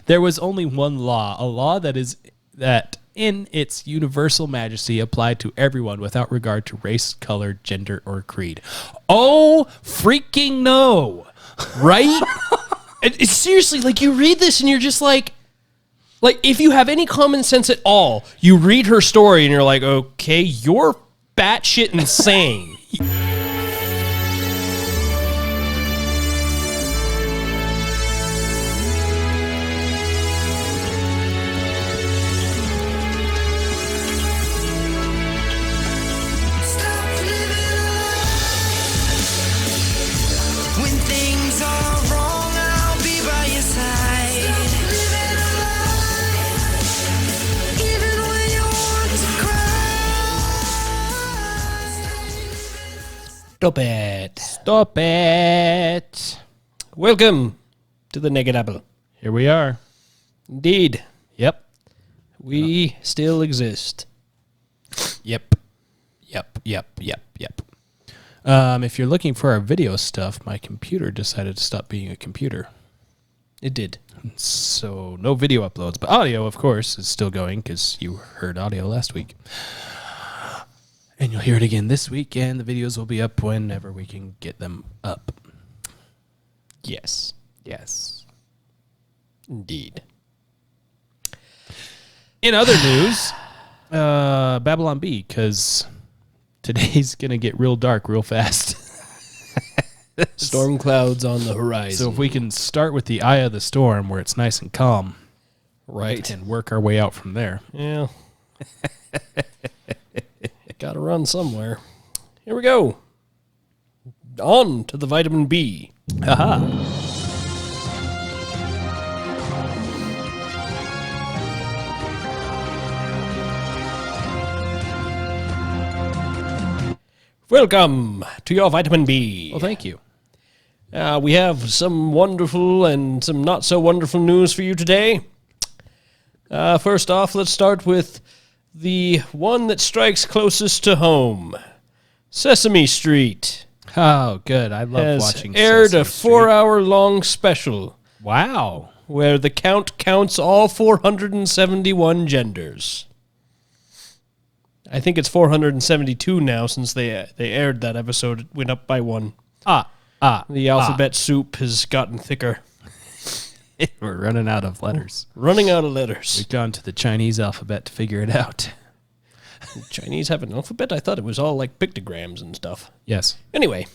There was only one law, a law that in its universal majesty applied to everyone without regard to race, color, gender, or creed. Oh, freaking no. Right? It's seriously, like, you read this and you're just like, if you have any common sense at all, you read her story and you're like, okay, you're batshit insane. Stop it. Stop it. Welcome to the Naked Apple. Here we are. Indeed. Yep. We still exist. Yep. If you're looking for our video stuff, my computer decided to stop being a computer. It did. So no video uploads, but audio, of course, is still going because you heard audio last week. And you'll hear it again this week, and the videos will be up whenever we can get them up. Yes. Indeed. In other news, Babylon Bee, because today's going to get real dark real fast. Storm clouds on the horizon. So if we can start with the eye of the storm where it's nice and calm. Right. And work our way out from there. Yeah. Gotta run somewhere. Here we go. On to the vitamin B. Aha. Welcome to your vitamin B. Well, thank you. We have some wonderful and some not so wonderful news for you today. First off, let's start with the one that strikes closest to home. Sesame Street Oh, good. I love has watching aired Sesame a Street. 4-hour-long special Wow. where the count counts all 471 genders. I think it's 472 now since they aired that episode. It went up by one. The alphabet soup has gotten thicker. We're running out of letters. Running out of letters. We've gone to the Chinese alphabet to figure it out. Chinese have an alphabet? I thought it was all like pictograms and stuff. Yes. Anyway.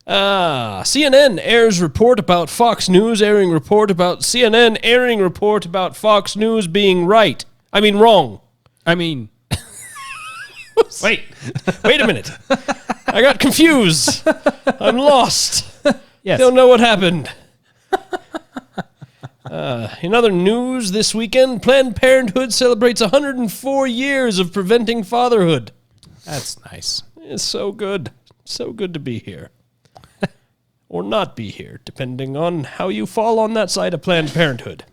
CNN airs report about Fox News airing report about CNN airing report about Fox News being right. I mean wrong. I mean... Wait a minute. I got confused. I'm lost. Yes. Don't know what happened. In other news this weekend, Planned Parenthood celebrates 104 years of preventing fatherhood. That's nice. It's so good. So good to be here. Or not be here, depending on how you fall on that side of Planned Parenthood.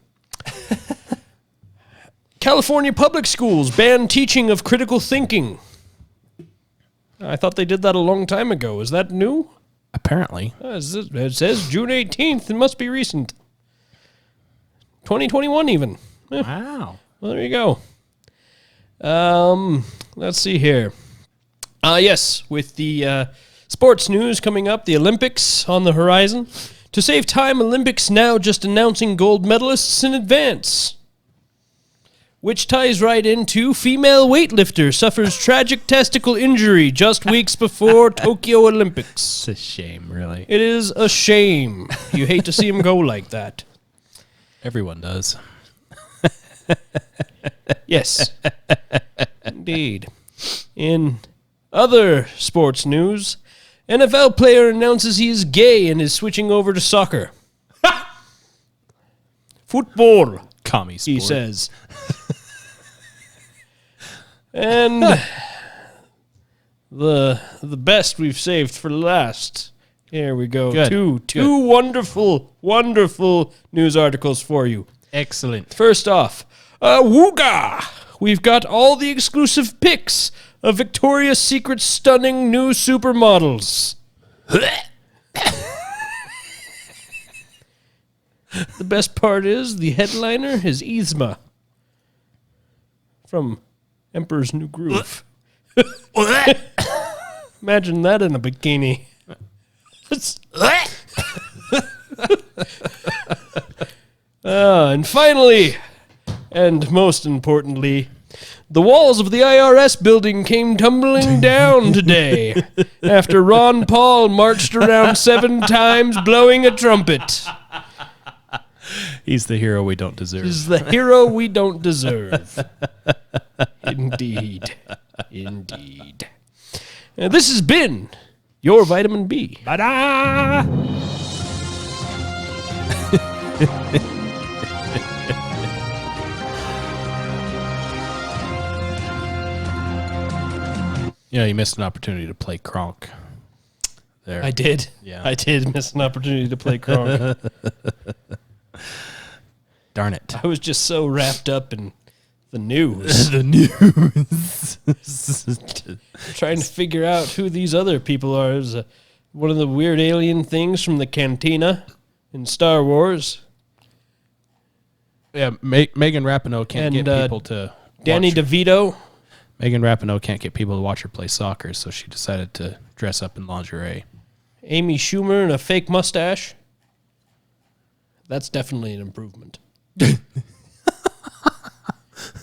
California public schools ban teaching of critical thinking. I thought they did that a long time ago. Is that new? Apparently. It says June 18th. It must be recent. 2021 even. Eh, Wow. well, there you go. Let's see here. Yes, with the sports news coming up, the Olympics on the horizon. To save time, Olympics now just announcing gold medalists in advance. Which ties right into female weightlifter suffers tragic testicle injury just weeks before Tokyo Olympics. It's a shame, really. It is a shame. You hate to see him go like that. Everyone does. Yes. Indeed. In other sports news, NFL player announces he is gay and is switching over to soccer. Football, Commie sport. he says. And the best we've saved for last. Here we go. Good. Two wonderful, wonderful news articles for you. Excellent. First off, Wooga! We've got all the exclusive pics of Victoria's Secret's stunning new supermodels. The best part is the headliner is Yzma from Emperor's New Groove. Imagine that in a bikini. And finally, and most importantly, the walls of the IRS building came tumbling down today after Ron Paul marched around 7 times blowing a trumpet. He's the hero we don't deserve. He's the hero we don't deserve. Indeed. Indeed. And this has been your Vitamin B. Ta-da! You missed an opportunity to play Kronk. There. I did. Yeah. I did miss an opportunity to play Kronk. Darn it. I was just so wrapped up in the news. The news. Trying to figure out who these other people are. It was one of the weird alien things from the cantina in Star Wars. Yeah, Megan Rapinoe can't And, get people to Danny watch DeVito. Megan Rapinoe can't get people to watch her play soccer, so she decided to dress up in lingerie. Amy Schumer and a fake mustache. That's definitely an improvement.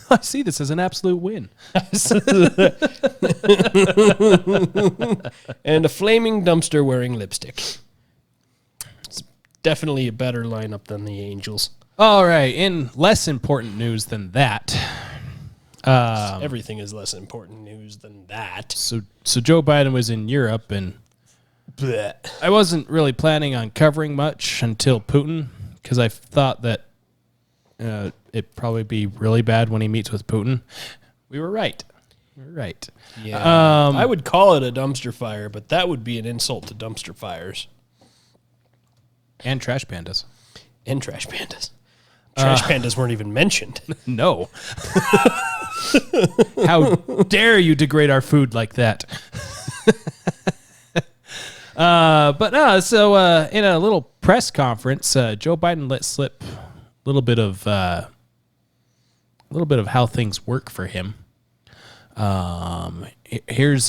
I see this as an absolute win. And a flaming dumpster wearing lipstick. It's definitely a better lineup than the Angels. All right, in less important news than that. Everything is less important news than that. So Joe Biden was in Europe, and Blech. I wasn't really planning on covering much until Putin, because I thought that it'd probably be really bad when he meets with Putin. We were right. Yeah. I would call it a dumpster fire, but that would be an insult to dumpster fires. And trash pandas. And trash pandas. Trash pandas weren't even mentioned. No. How dare you degrade our food like that? So in a little press conference, Joe Biden let slip a little bit of how things work for him. Here's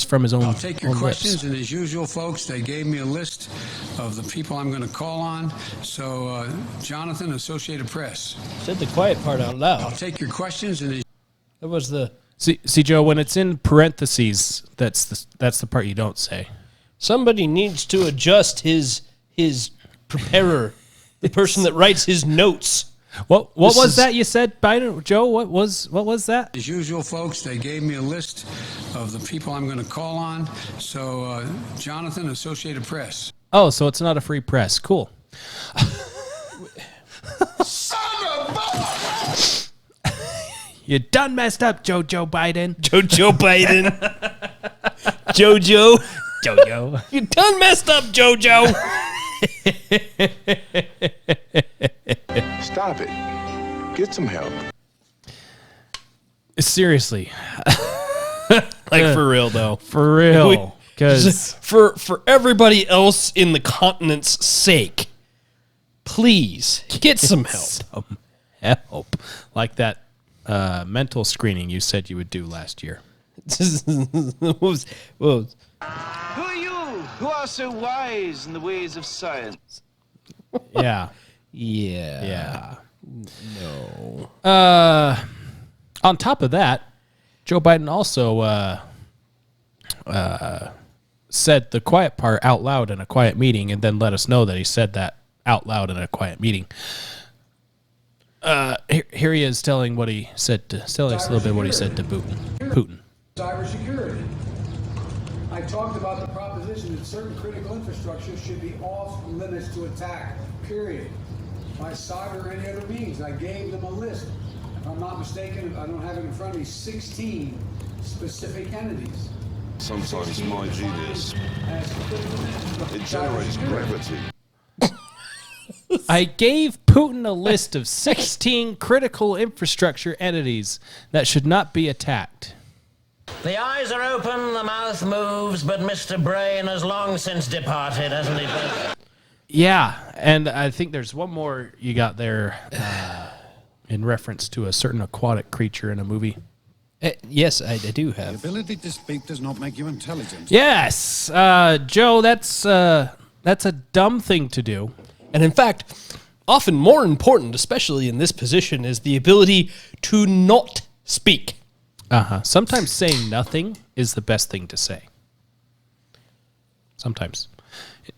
from his own. I'll take your own questions, lips. and as usual, folks, they gave me a list of the people I'm going to call on. So, Jonathan, Associated Press. Said the quiet part out I'll loud. take your questions, and That was the... See, Joe, when it's in parentheses, that's the part you don't say. Somebody needs to adjust his preparer, the person that writes his notes. What This was is- that you said, Biden? Joe, what was that? as usual, folks, they gave me a list of the people I'm going to call on. So, Jonathan, Associated Press. Oh, so it's not a free press. Cool. You done messed up, Joe Biden. Joe Biden. Jojo. Jojo. You done messed up, Jojo. Stop it. Get some help. Seriously. Like, for real, though. For real. Because For everybody else in the continent's sake, please get some help. some help. Like that mental screening you said you would do last year. What was- Who are you who are so wise in the ways of science? Yeah. Yeah. Yeah. No. On top of that, Joe Biden also said the quiet part out loud in a quiet meeting, and then let us know that he said that out loud in a quiet meeting. Here he is telling what he said to telling us a little bit what he said to Putin. Cybersecurity. I talked about the proposition that certain critical infrastructure should be off limits to attack, period, by cyber or any other means. I gave them a list. If I'm not mistaken, I don't have it in front of me, 16 specific entities. Sometimes my genius, As it generates gravity. I gave Putin a list of 16 critical infrastructure entities that should not be attacked. The eyes are open, the mouth moves, but Mr. Brain has long since departed, hasn't he? Yeah, and I think there's one more you got there in reference to a certain aquatic creature in a movie. Yes, I do have. The ability to speak does not make you intelligent. Yes, Joe, that's a dumb thing to do. And in fact, often more important, especially in this position, is the ability to not speak. Sometimes saying nothing is the best thing to say. Sometimes.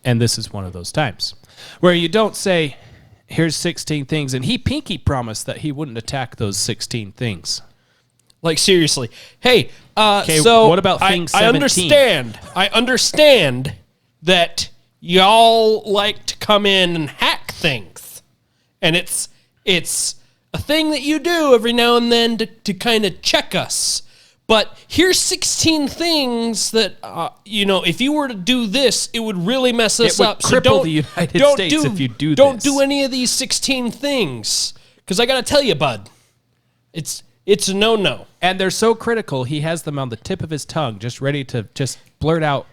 And this is one of those times where you don't say, here's 16 things, and he pinky promised that he wouldn't attack those 16 things. Like, seriously. Hey, Okay, so what about thing 17? I understand that y'all like to come in and hack things. And it's a thing that you do every now and then to kind of check us. But here's 16 things that, if you were to do this, it would really mess us would up. cripple the United States if you do Don't this. do any of these 16 things. Because I got to tell you, bud, it's a no-no. And they're so critical, he has them on the tip of his tongue, just ready to just blurt out,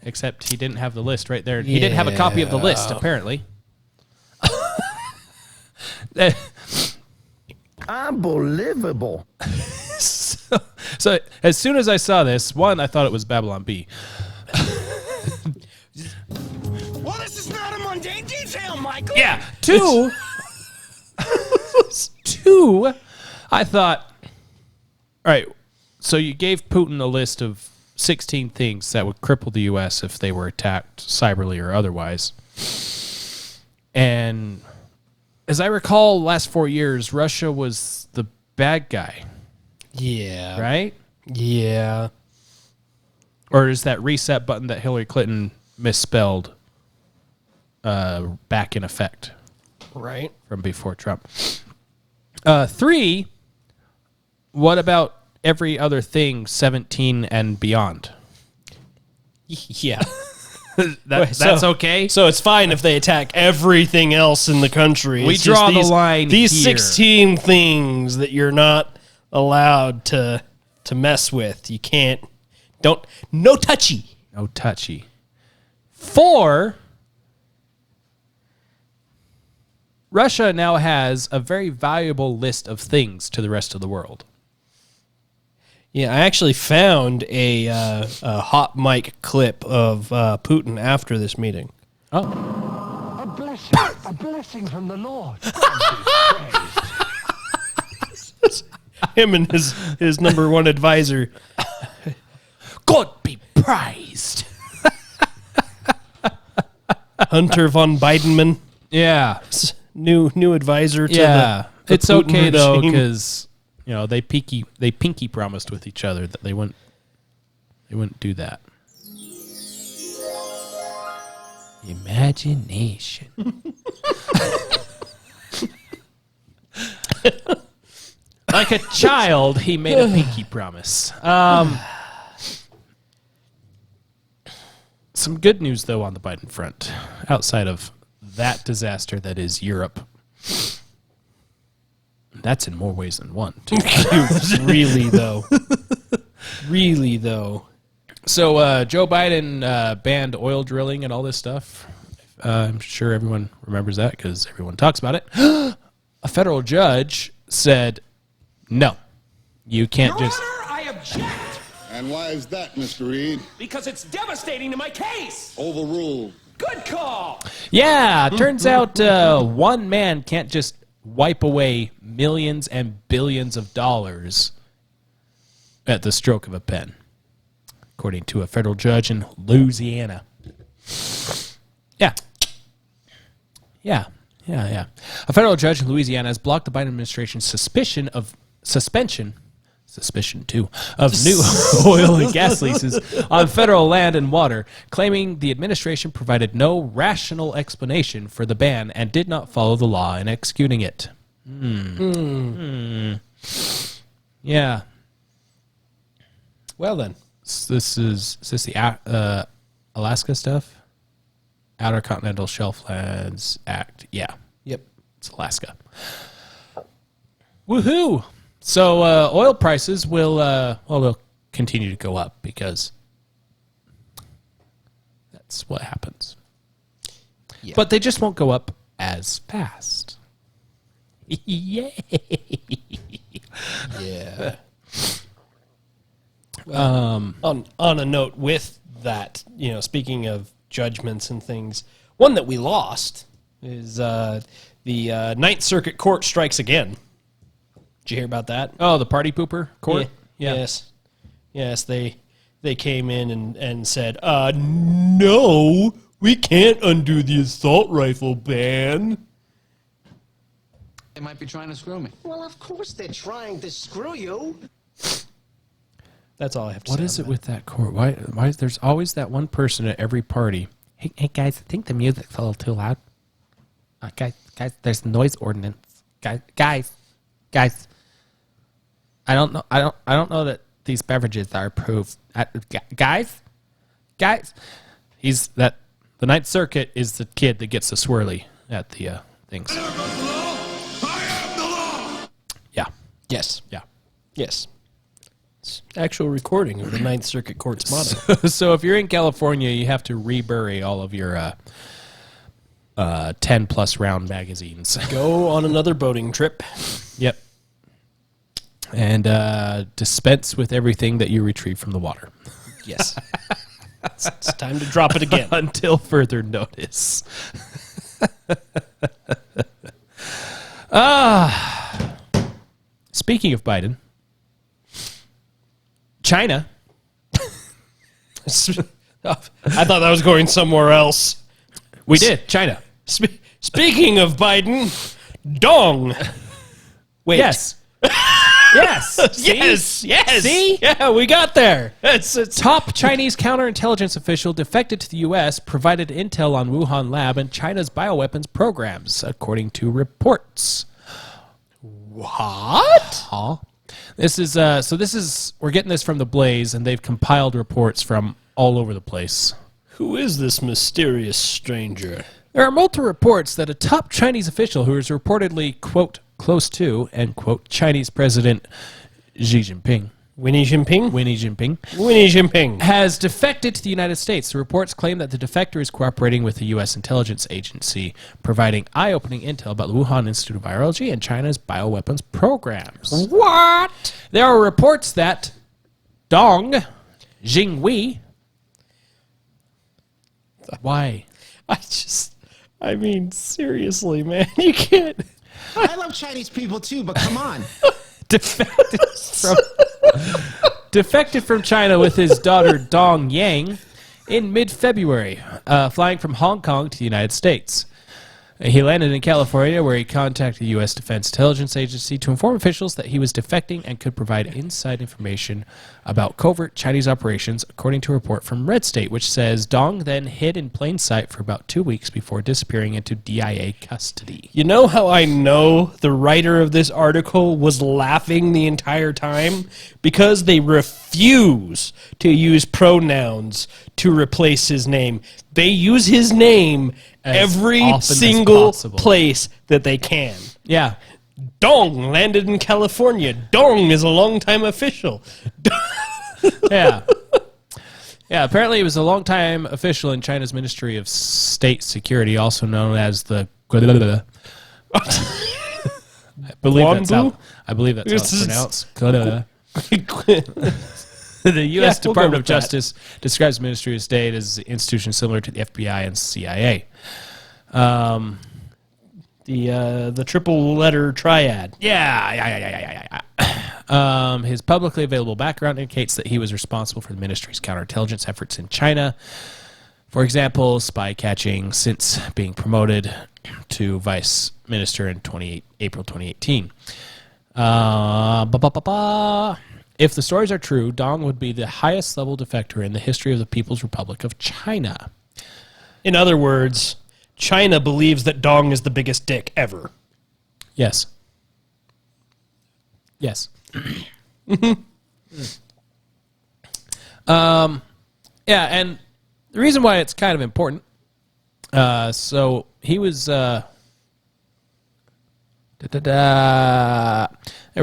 except he didn't have the list right there. He didn't have a copy of the list, apparently. Unbelievable. So as soon as I saw this, one, I thought it was Babylon B. Well, this is not a mundane detail, Michael. Yeah. Two, I thought, all right, so you gave Putin a list of 16 things that would cripple the U.S. if they were attacked cyberly or otherwise. And as I recall, last 4 years, Russia was the bad guy, Yeah. right? Yeah. Or is that reset button that Hillary Clinton misspelled back in effect Right. from before Trump? 3, what about every other thing 17 and beyond? Yeah. That's okay? So it's fine if they attack everything else in the country. We It's just draw the line These here. 16 things that you're not allowed to mess with. You can't. No touchy. No touchy. 4, Russia now has a very valuable list of things to the rest of the world. Yeah, I actually found a hot mic clip of Putin after this meeting. A blessing from the Lord. Him and his number one advisor. God be praised. Hunter von Bidenman, Yeah. new advisor to Yeah. the It's Putin okay, though, regime. because, they pinky promised with each other that they wouldn't do that. Imagination. Like a child, he made a pinky promise. Some good news, though, on the Biden front, outside of that disaster that is Europe. That's in more ways than one, too. Really though. Really though. So Joe Biden banned oil drilling and all this stuff. I'm sure everyone remembers that because everyone talks about it. A federal judge said, no, you can't just... I object! And why is that, Mr. Reed? Because it's devastating to my case! Overruled. Good call! Yeah, turns out one man can't just wipe away millions and billions of dollars at the stroke of a pen, according to a federal judge in Louisiana. Yeah. A federal judge in Louisiana has blocked the Biden administration's suspension of new oil and gas leases on federal land and water, claiming the administration provided no rational explanation for the ban and did not follow the law in executing it. Yeah. Well then. Is this the Alaska stuff? Outer Continental Shelf Lands Act. Yeah. Yep. It's Alaska. Woohoo! So oil prices will continue to go up because that's what happens. But they just won't go up as fast. Yay! Yeah. On a note with that, speaking of judgments and things, one that we lost is the Ninth Circuit Court strikes again. Did you hear about that? Oh, the party pooper court? Yeah. Yes, they came in and said, no, we can't undo the assault rifle ban. They might be trying to screw me. Well, of course they're trying to screw you. That's all I have to What say. is it with that court? Why is there's always that one person at every party? Hey guys, I think the music's a little too loud. Guys, there's noise ordinance. Guys. I don't know that these beverages are approved. Guys. The Ninth Circuit is the kid that gets the swirly at the things. Yeah. Yes. Yeah. Yes. It's actual recording of the Ninth Circuit Court's motto. So if you're in California, you have to rebury all of your 10-plus round magazines. Go on another boating trip. Yep. And dispense with everything that you retrieve from the water. Yes. It's time to drop it again. Until further notice. Speaking of Biden, China. I thought that was going somewhere else. We did. China. Speaking of Biden, Dong. Wait. Yes. Yes. Yes. See? Yeah, we got there. Top Chinese counterintelligence official defected to the U.S. provided intel on Wuhan lab and China's bioweapons programs, according to reports. What? Huh? This is we're getting this from the Blaze, and they've compiled reports from all over the place. Who is this mysterious stranger? There are multiple reports that a top Chinese official who is reportedly, quote, close to, end quote, Chinese President Xi Jinping. Winnie Jinping. Has defected to the United States. The reports claim that the defector is cooperating with the U.S. intelligence agency, providing eye-opening intel about the Wuhan Institute of Virology and China's bioweapons programs. What? There are reports that Dong Jinghui... Why? I mean, seriously, man. You can't... I love Chinese people too, but come on. Defected from China with his daughter Dong Yang in mid-February, flying from Hong Kong to the United States. He landed in California, where he contacted the U.S. Defense Intelligence Agency to inform officials that he was defecting and could provide inside information about covert Chinese operations, according to a report from Red State, which says Dong then hid in plain sight for about 2 weeks before disappearing into DIA custody. You know how I know the writer of this article was laughing the entire time? Because they refuse to use pronouns to replace his name. They use his name every single place that they can. Yeah. Dong landed in California. Dong is a longtime official. Yeah. Yeah, apparently he was a longtime official in China's Ministry of State Security, also known as the... I believe that's how it's pronounced. The U.S. Department of Justice describes the Ministry of State as an institution similar to the FBI and CIA. The triple letter triad. Yeah. His publicly available background indicates that he was responsible for the ministry's counterintelligence efforts in China. For example, spy catching, since being promoted to vice minister in April 2018. If the stories are true, Dong would be the highest level defector in the history of the People's Republic of China. In other words, China believes that Dong is the biggest dick ever. Yes. Yes. Yeah, and the reason why it's kind of important, so he was... There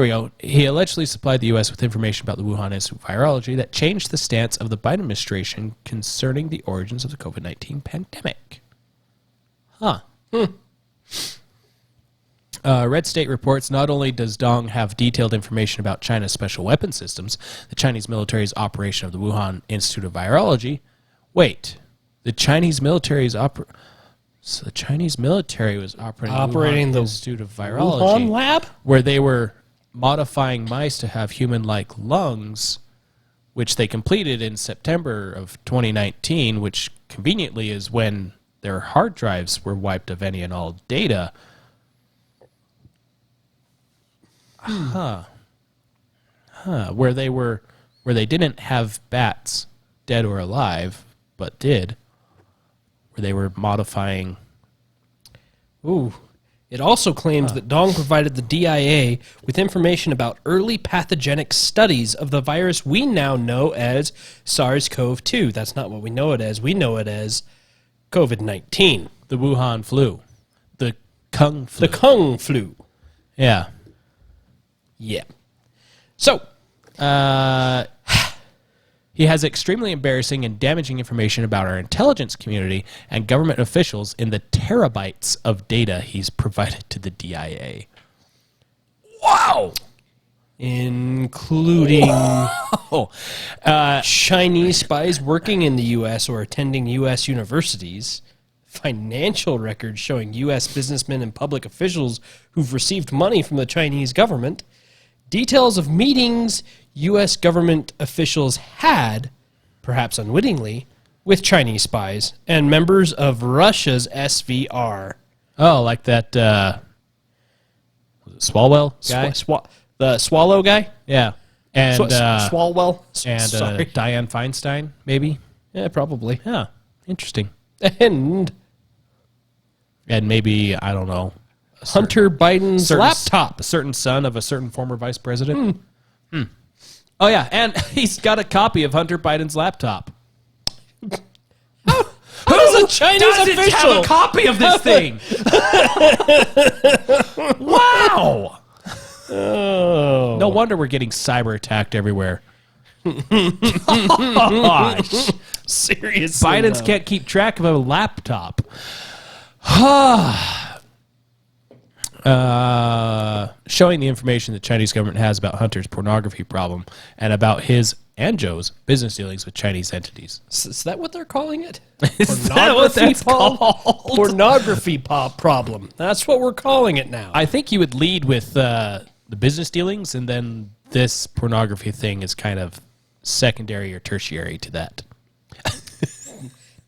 we go. He allegedly supplied the U.S. with information about the Wuhan Institute of Virology that changed the stance of the Biden administration concerning the origins of the COVID-19 pandemic. Red State reports not only does Dong have detailed information about China's special weapon systems, the Chinese military's operation of the Wuhan Institute of Virology. Wait, the Chinese military's So the Chinese military was operating the Institute of Virology, Wuhan lab, where they were modifying mice to have human-like lungs, which they completed in September of 2019, which conveniently is when their hard drives were wiped of any and all data. Where they didn't have bats, dead or alive, but did, where they were modifying. Ooh. It also claims that Dong provided the DIA with information about early pathogenic studies of the virus we now know as SARS-CoV-2. That's not what we know it as. We know it as COVID-19. The Wuhan flu. The Kung flu. The Kung flu. Yeah. Yeah. So, he has extremely embarrassing and damaging information about our intelligence community and government officials in the terabytes of data he's provided to the DIA. Wow! Including Chinese spies working in the U.S. or attending U.S. universities, financial records showing U.S. businessmen and public officials who've received money from the Chinese government, details of meetings U.S. government officials had, perhaps unwittingly, with Chinese spies and members of Russia's SVR. Oh, like that was it Swalwell guy? The Swallow guy? Yeah. And Swalwell? and Dianne Feinstein, maybe? Yeah, probably. Yeah. Interesting. And maybe, I don't know, Hunter Biden's laptop. A certain son of a certain former vice president. Oh, yeah, and he's got a copy of Hunter Biden's laptop. How does a Chinese official have a copy of this thing? Wow! Oh. No wonder we're getting cyber attacked everywhere. Gosh. Seriously, Biden's can't keep track of a laptop. Showing the information the Chinese government has about Hunter's pornography problem and about his and Joe's business dealings with Chinese entities. Is that what they're calling it? Is that what that's called? Pornography problem. That's what we're calling it now. I think you would lead with the business dealings, and then this pornography thing is kind of secondary or tertiary to that.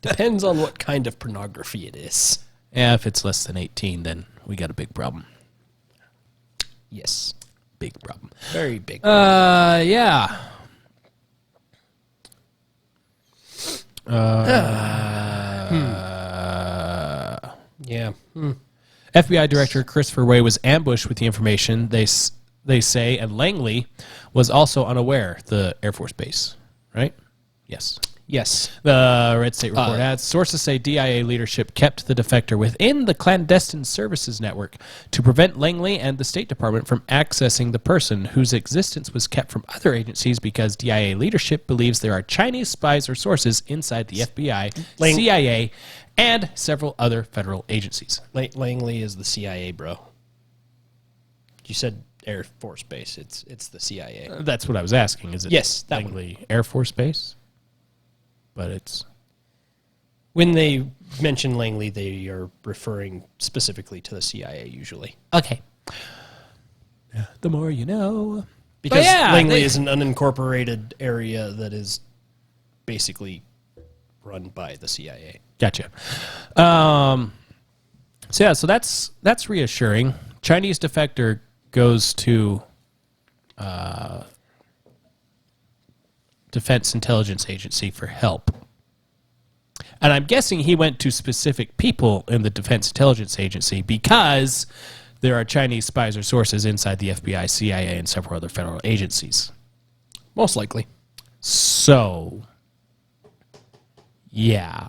Depends on what kind of pornography it is. Yeah, if it's less than 18, then we got a big problem. Yes. Big problem. Very big. Yeah. Yeah. FBI Director Christopher Wray was ambushed with the information, they say, and Langley was also unaware, the Air Force Base, right? Yes. Yes. The Red State report adds, sources say DIA leadership kept the defector within the clandestine services network to prevent Langley and the State Department from accessing the person whose existence was kept from other agencies because DIA leadership believes there are Chinese spies or sources inside the FBI, CIA, and several other federal agencies. Langley is the CIA, bro. You said Air Force Base. It's the CIA. That's what I was asking. Is it yes, that Langley Air Force Base? But it's... When they mention Langley, they are referring specifically to the CIA usually. Okay. The more you know. Because Langley is an unincorporated area that is basically run by the CIA. Gotcha. So that's reassuring. Chinese defector goes to Defense Intelligence Agency for help. And I'm guessing he went to specific people in the Defense Intelligence Agency because there are Chinese spies or sources inside the FBI, CIA, and several other federal agencies. Most likely. So, yeah.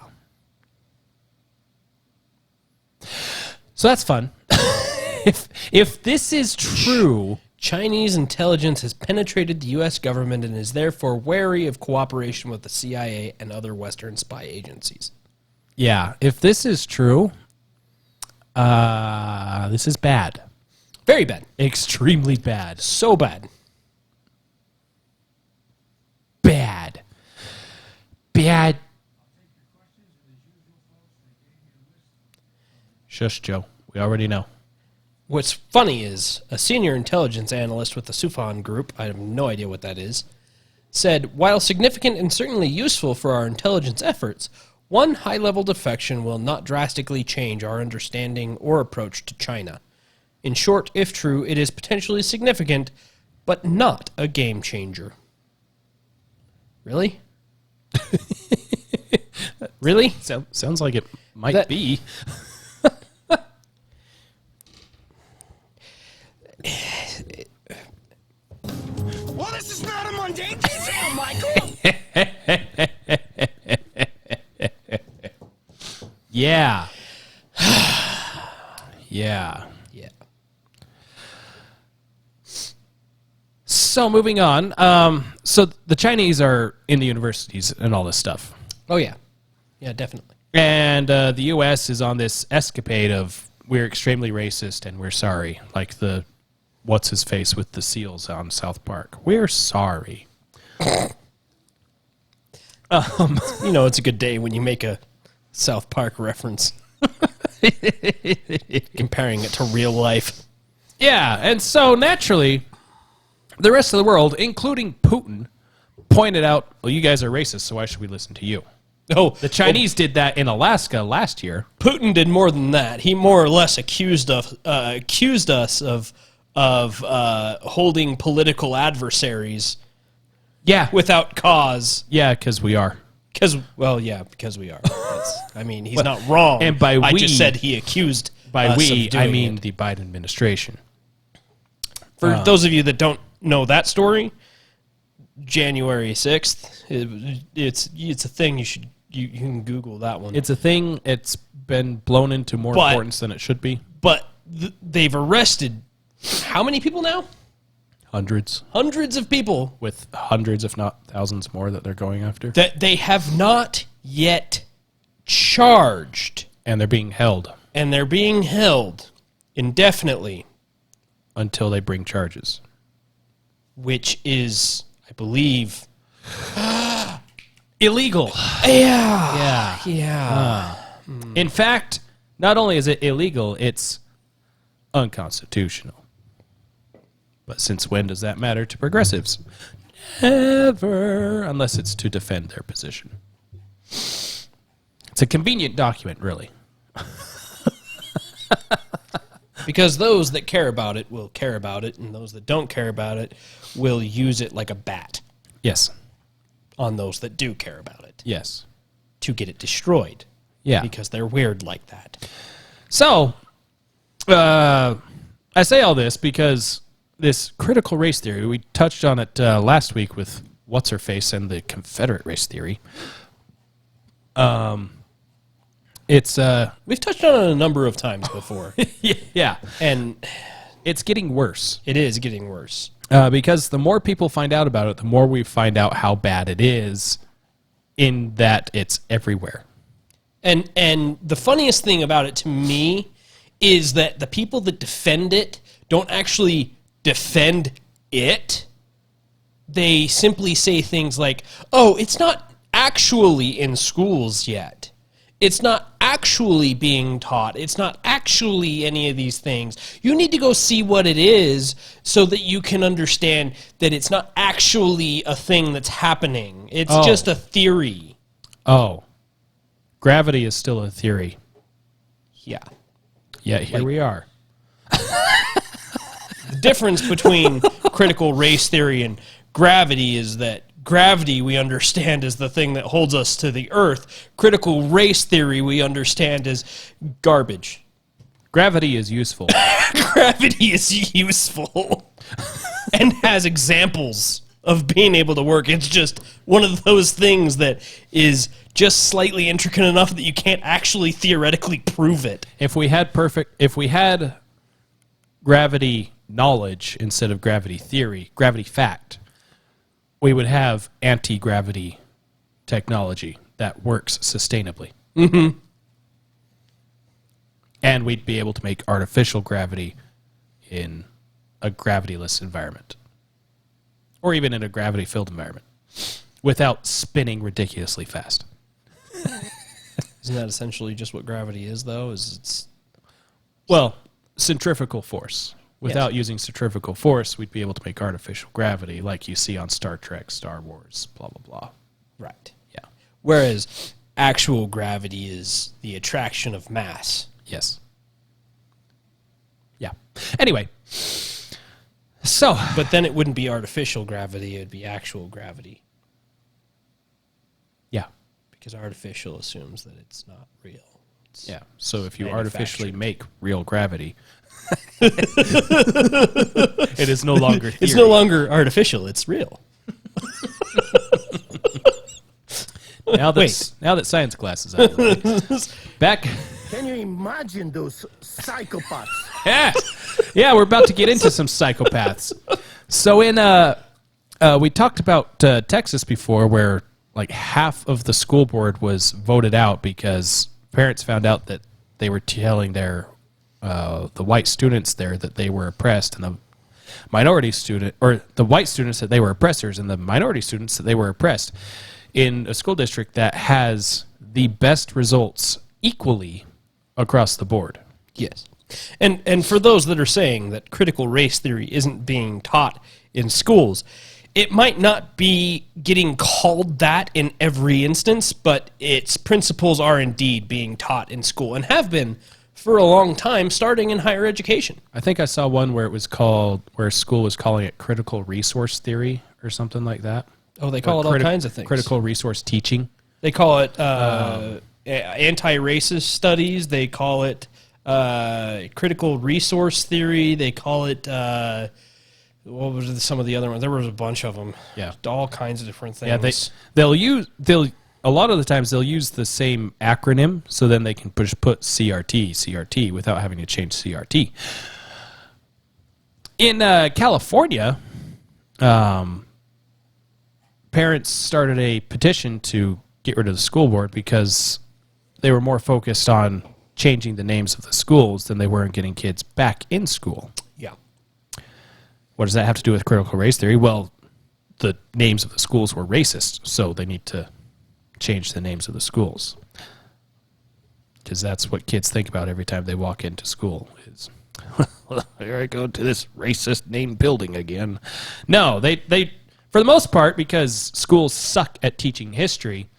So that's fun. If this is true... Chinese intelligence has penetrated the U.S. government and is therefore wary of cooperation with the CIA and other Western spy agencies. Yeah, if this is true, This is bad. Very bad. Extremely bad. So bad. Bad. Bad. Shush, Joe. We already know. What's funny is a senior intelligence analyst with the Sufan Group, I have no idea what that is, said, while significant and certainly useful for our intelligence efforts, one high-level defection will not drastically change our understanding or approach to China. In short, if true, it is potentially significant, but not a game changer. Really? Really? Sounds like it might That- be. Well, this is not a mundane detail, Michael. Yeah. Yeah. Yeah. So moving on. So the Chinese are in the universities and all this stuff. Oh, yeah. Yeah, definitely. And the U.S. is on this escapade of we're extremely racist and we're sorry. Like the what's his face with the seals on South Park. We're sorry. You know, it's a good day when you make a South Park reference. Comparing it to real life. Yeah, and so naturally, the rest of the world, including Putin, pointed out, well, you guys are racist, so why should we listen to you? Oh, The Chinese did that in Alaska last year. Putin did more than that. He more or less accused us of holding political adversaries Yeah. without cause. Yeah, because we are. Because we are. I mean, he's not wrong. and by I we- just said he accused By us we, of doing I mean it. the Biden administration. For those of you that don't know that story, January 6th, it's a thing you can Google that one. It's a thing. It's been blown into more But- importance than it should be. But they've arrested how many people now? Hundreds. Hundreds of people With hundreds, if not thousands more that they're going after. that they have not yet charged, And they're being held and they're being held indefinitely, until they bring charges. which is, I believe, Illegal. yeah, Yeah. yeah. In fact, not only is it illegal, it's unconstitutional. But since when does that matter to progressives? Never, unless it's to defend their position. It's a convenient document, really. Because those that care about it will care about it, and those that don't care about it will use it like a bat Yes. on those that do care about it Yes. to get it destroyed. Yeah. Because they're weird like that. So, I say all this because this critical race theory, we touched on it last week with What's-Her-Face and the Confederate race theory. It's, We've touched on it a number of times before, yeah, and it's getting worse. it is getting worse. Because the more people find out about it, the more we find out how bad it is in that it's everywhere. And the funniest thing about it to me is that the people that defend it don't actually defend it. They simply say things like, "Oh, it's not actually in schools yet. It's not actually being taught. It's not actually any of these things. You need to go see what it is so that you can understand that it's not actually a thing that's happening. It's Oh. just a theory." Oh, gravity is still a theory. Yeah. Yet here we are. The difference between critical race theory and gravity is that gravity we understand is the thing that holds us to the earth. Critical race theory we understand as garbage. Gravity is useful. Gravity is useful and has examples of being able to work. It's just one of those things that is just slightly intricate enough that you can't actually theoretically prove it. If we had gravity knowledge instead of gravity theory, gravity fact, we would have anti-gravity technology that works sustainably. Mm-hmm. And we'd be able to make artificial gravity in a gravityless environment. Or even in a gravity-filled environment. Without spinning ridiculously fast. Isn't that essentially just what gravity is, though? Well, centrifugal force. Without using centrifugal force, we'd be able to make artificial gravity like you see on Star Trek, Star Wars, blah, blah, blah. Right. Yeah. Whereas actual gravity is the attraction of mass. Yes. Yeah. Anyway. So. But then it wouldn't be artificial gravity, it would be actual gravity. Yeah. Because artificial assumes that it's not real. Yeah. So if you artificially make real gravity, it is no longer theory. It's no longer artificial, it's real. Now that science class is out of the way. Back. Can you imagine those psychopaths? Yeah, we're about to get into some psychopaths. So we talked about Texas before, where like half of the school board was voted out because parents found out that they were telling their the white students there that they were oppressed, and the minority student, or the white students that they were oppressors, and the minority students that they were oppressed, in a school district that has the best results equally across the board. Yes. And for those that are saying that critical race theory isn't being taught in schools, it might not be getting called that in every instance, but its principles are indeed being taught in school and have been for a long time, starting in higher education. I think I saw one where it was called, where school was calling it critical resource theory or something like that. Oh, they call it all kinds of things. Critical resource teaching. They call it anti-racist studies. They call it critical resource theory. They call it, what was some of the other ones? There was a bunch of them. Yeah. All kinds of different things. Yeah, a lot of the times they'll use the same acronym, so then they can put CRT without having to change CRT. In California, parents started a petition to get rid of the school board because they were more focused on changing the names of the schools than they were in getting kids back in school. Yeah. What does that have to do with critical race theory? Well, the names of the schools were racist, so they need to change the names of the schools. Because that's what kids think about every time they walk into school is, here I go to this racist named building again. No, they for the most part, because schools suck at teaching history,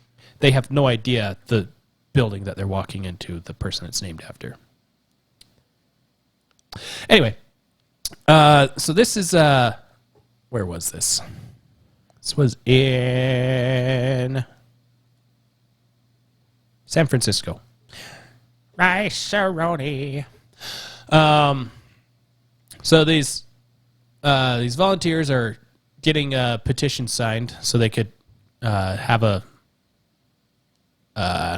they have no idea the building that they're walking into, the person it's named after. Anyway, so this is, where was this? This was in San Francisco. Rice-a-roni. So these volunteers are getting a petition signed so they could have an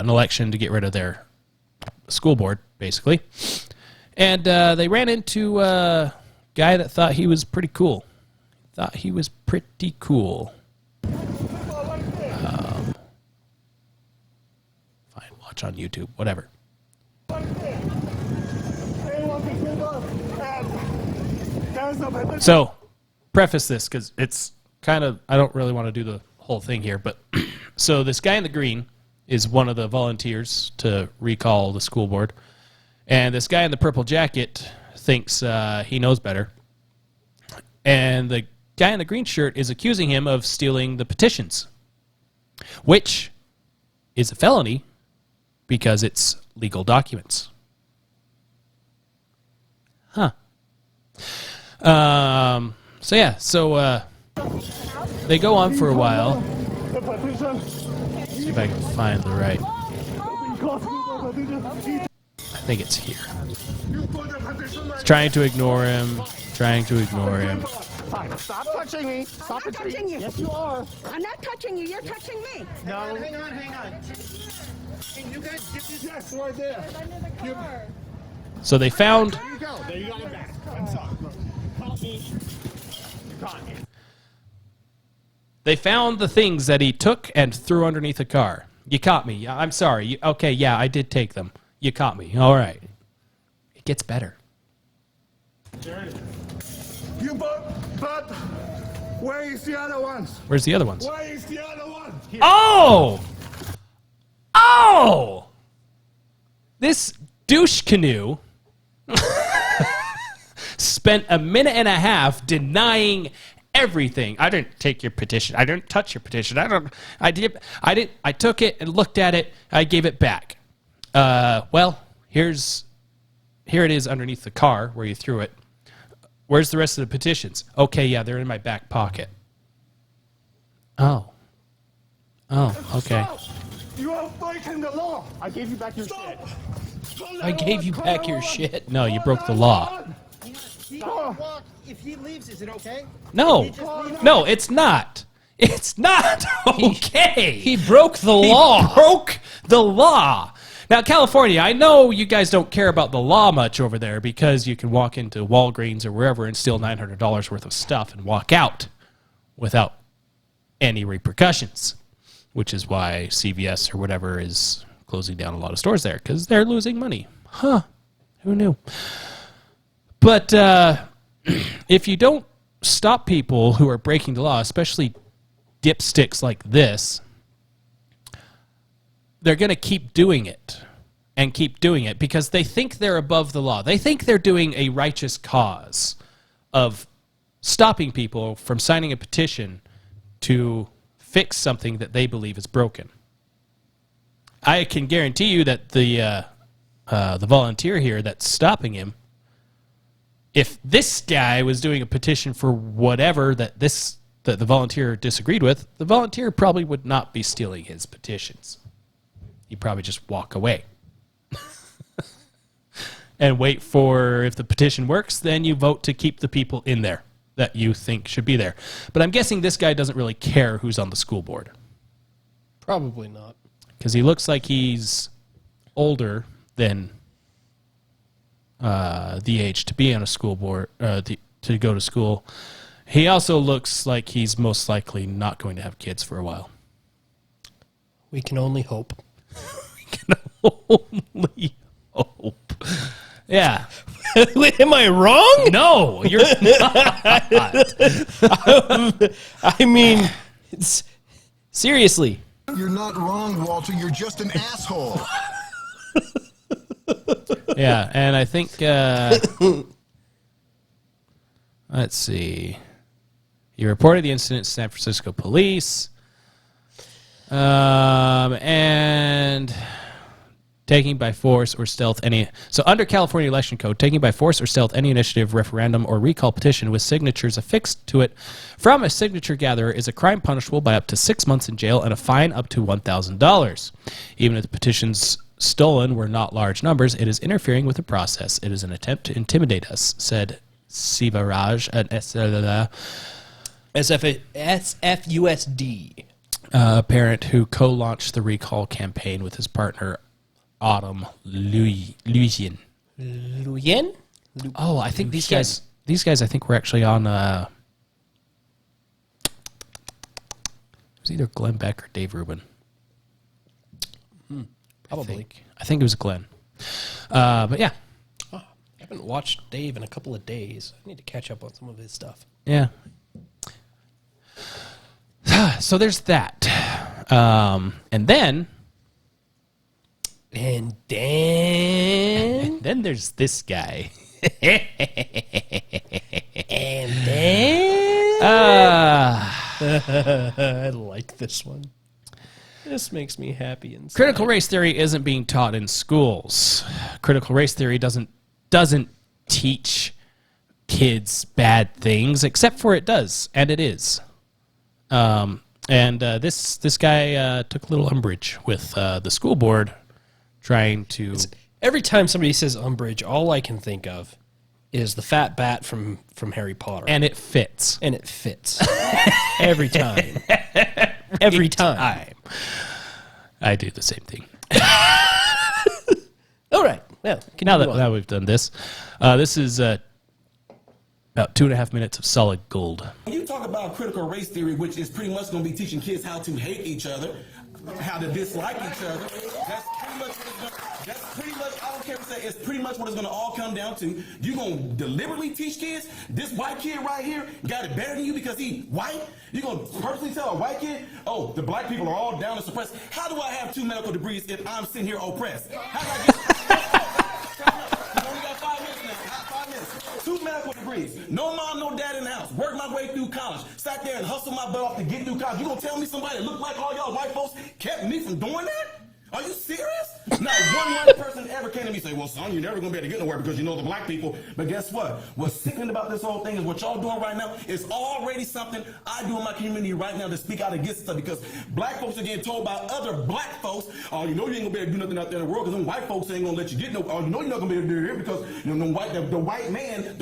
election to get rid of their school board, basically. And they ran into a guy that thought he was pretty cool. Fine, watch on YouTube, whatever. So, preface this, because it's kind of, I don't really want to do the whole thing here, but so this guy in the green is one of the volunteers to recall the school board, and this guy in the purple jacket thinks he knows better, and the guy in the green shirt is accusing him of stealing the petitions, which is a felony because it's legal documents. Huh. So yeah, they go on for a while. See if I can find the right. I think it's here. He's trying to ignore him. Stop touching me. Stop touching you. Yes, you are. I'm not touching you. You're touching me. No. Hang on. You guys get these guys right there. So they found. There you go. There you go. Back. I'm sorry. Caught me. You caught me. They found the things that he took and threw underneath a car. You caught me. I'm sorry. Okay, yeah, I did take them. You caught me. All right. It gets better. You but where is the other ones? Where's the other ones? Where is the other one? Oh! Oh! This douche canoe spent a minute and a half denying everything. I didn't take your petition. I didn't touch your petition. I took it and looked at it. I gave it back. Well, here it is underneath the car where you threw it. Where's the rest of the petitions? Okay, yeah, they're in my back pocket. Oh, okay. Stop! You are breaking the law. I gave you back your shit. I gave you back your shit. No, you broke the law. If he leaves, is it okay? No, no, it's not. It's not okay. He broke the law. He broke the law. Now, California, I know you guys don't care about the law much over there because you can walk into Walgreens or wherever and steal $900 worth of stuff and walk out without any repercussions, which is why CVS or whatever is closing down a lot of stores there because they're losing money. Huh. Who knew? But if you don't stop people who are breaking the law, especially dipsticks like this, they're going to keep doing it and keep doing it because they think they're above the law. They think they're doing a righteous cause of stopping people from signing a petition to fix something that they believe is broken. I can guarantee you that the volunteer here that's stopping him, if this guy was doing a petition for whatever that the volunteer disagreed with, the volunteer probably would not be stealing his petitions. He'd probably just walk away and wait for, if the petition works, then you vote to keep the people in there that you think should be there. But I'm guessing this guy doesn't really care who's on the school board. Probably not. Because he looks like he's older than the age to be on a school board, to go to school. He also looks like he's most likely not going to have kids for a while. We can only hope. We can only hope. Yeah. Am I wrong? No, you're not. I mean, seriously. You're not wrong, Walter. You're just an asshole. Yeah, and I think, let's see. He reported the incident to San Francisco police. And taking by force or stealth any... So under California Election Code, taking by force or stealth any initiative, referendum, or recall petition with signatures affixed to it from a signature gatherer is a crime punishable by up to 6 months in jail and a fine up to $1,000. Even if the petitions stolen were not large numbers, it is interfering with the process. It is an attempt to intimidate us, said Sivaraj at SFUSD. A parent who co-launched the recall campaign with his partner, Autumn Luyen. Luyen? Oh, I think these guys, I think were actually on, it was either Glenn Beck or Dave Rubin. Probably. I think it was Glenn. But yeah. Oh, I haven't watched Dave in a couple of days. I need to catch up on some of his stuff. Yeah. So there's that. And then there's this guy. And then I like this one. This makes me happy inside. Critical race theory isn't being taught in schools. Critical race theory doesn't teach kids bad things, except for it does, and it is. This guy took a little umbrage with the school board trying to... Every time somebody says umbrage, all I can think of is the fat bat from Harry Potter. And it fits. And it fits. Every time. Every time. I do the same thing. All right. Well, now we've done this, this is about 2.5 minutes of solid gold. When you talk about critical race theory, which is pretty much going to be teaching kids how to hate each other, how to dislike each other, that's pretty much, I don't care if it's is pretty much what it's going to all come down to. You going to deliberately teach kids this white kid right here got it better than you because he white? You going to personally tell a white kid, oh, the black people are all down and suppressed? How do I have 2 medical degrees if I'm sitting here oppressed? How do I get... We got 5 minutes now. 5 minutes. 2 medical degrees. No mom, no dad in the house. Worked my way through college. Sat there and hustled my butt off to get through college. You going to tell me somebody that looked like all y'all white folks kept me from doing that? Are you serious? Not one white person ever came to me and say, well, son, you're never going to be able to get nowhere because you know the black people. But guess what? What's sickening about this whole thing is what y'all doing right now is already something I do in my community right now to speak out against stuff because black folks are getting told by other black folks, oh, you know you ain't going to be able to do nothing out there in the world because them white folks ain't going to let you get no, oh, you know you're not going to be able to do it here because you know, the white man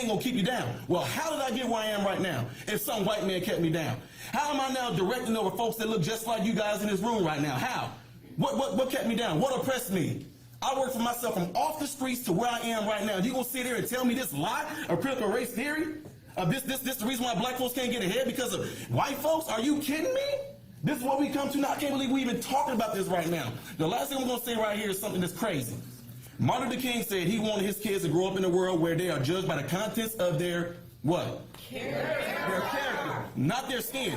going to keep you down. Well, how did I get where I am right now if some white man kept me down? How am I now directing over folks that look just like you guys in this room right now? How? What kept me down? What oppressed me? I worked for myself from off the streets to where I am right now. You gonna sit here and tell me this lie of critical race theory? This the reason why black folks can't get ahead because of white folks? Are you kidding me? This is what we come to now. I can't believe we even talking about this right now. The last thing I'm gonna say right here is something that's crazy. Martin Luther King said he wanted his kids to grow up in a world where they are judged by the contents of their what? Their character, not their skin.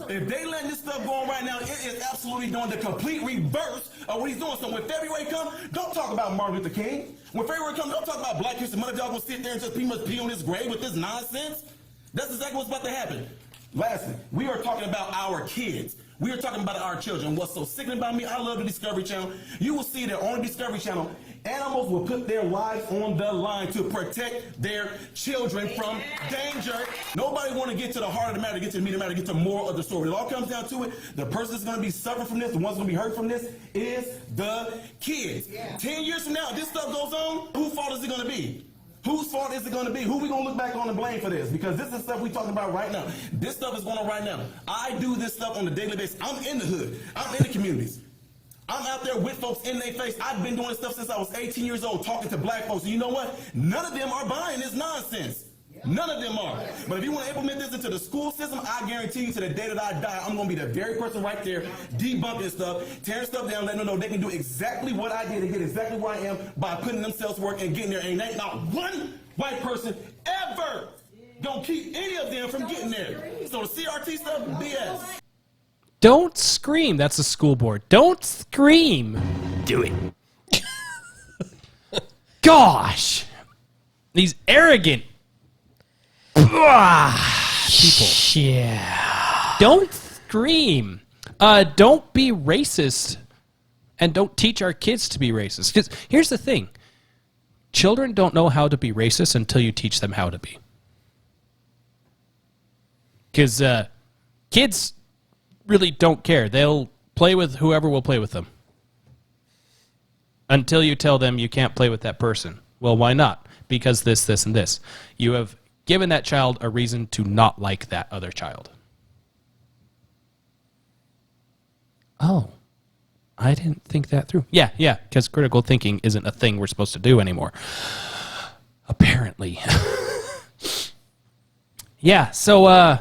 If they letting this stuff go on right now, it is absolutely doing the complete reverse of what he's doing. So when February comes, don't talk about Martin Luther King. When February comes, don't talk about Black History Month. Y'all gonna sit there and just pretty much pee on this grave with this nonsense? That's exactly what's about to happen. Lastly, we are talking about our kids. We are talking about our children. What's so sickening about me, I love the Discovery Channel. You will see that on the Discovery Channel, animals will put their lives on the line to protect their children from danger. Nobody want to get to the heart of the matter, get to the meat of the matter, get to more of the story. It all comes down to it. The person that's going to be suffering from this, the ones going to be hurt from this, is the kids. 10 years from now, if this stuff goes on, whose fault is it going to be? Whose fault is it going to be? Who we going to look back on and blame for this? Because this is stuff we talking about right now. This stuff is going on right now. I do this stuff on a daily basis. I'm in the hood. I'm in the communities. I'm out there with folks in their face. I've been doing this stuff since I was 18 years old, talking to black folks. And you know what? None of them are buying this nonsense. None of them are. But if you want to implement this into the school system, I guarantee you to the day that I die, I'm going to be the very person right there debunking stuff, tearing stuff down, letting them know they can do exactly what I did and get exactly where I am by putting themselves to work and getting there. And ain't not one white person ever going to keep any of them from getting there. So the CRT stuff, BS. Don't scream. That's the school board. Don't scream. Do it. Gosh. These arrogant people. Yeah. Don't scream. Don't be racist. And don't teach our kids to be racist. Because here's the thing. Children don't know how to be racist until you teach them how to be. Because kids really don't care. They'll play with whoever will play with them. Until you tell them you can't play with that person. Well, why not? Because this, and this. You have given that child a reason to not like that other child. Oh, I didn't think that through. Yeah, because critical thinking isn't a thing we're supposed to do anymore. Apparently. Yeah, so,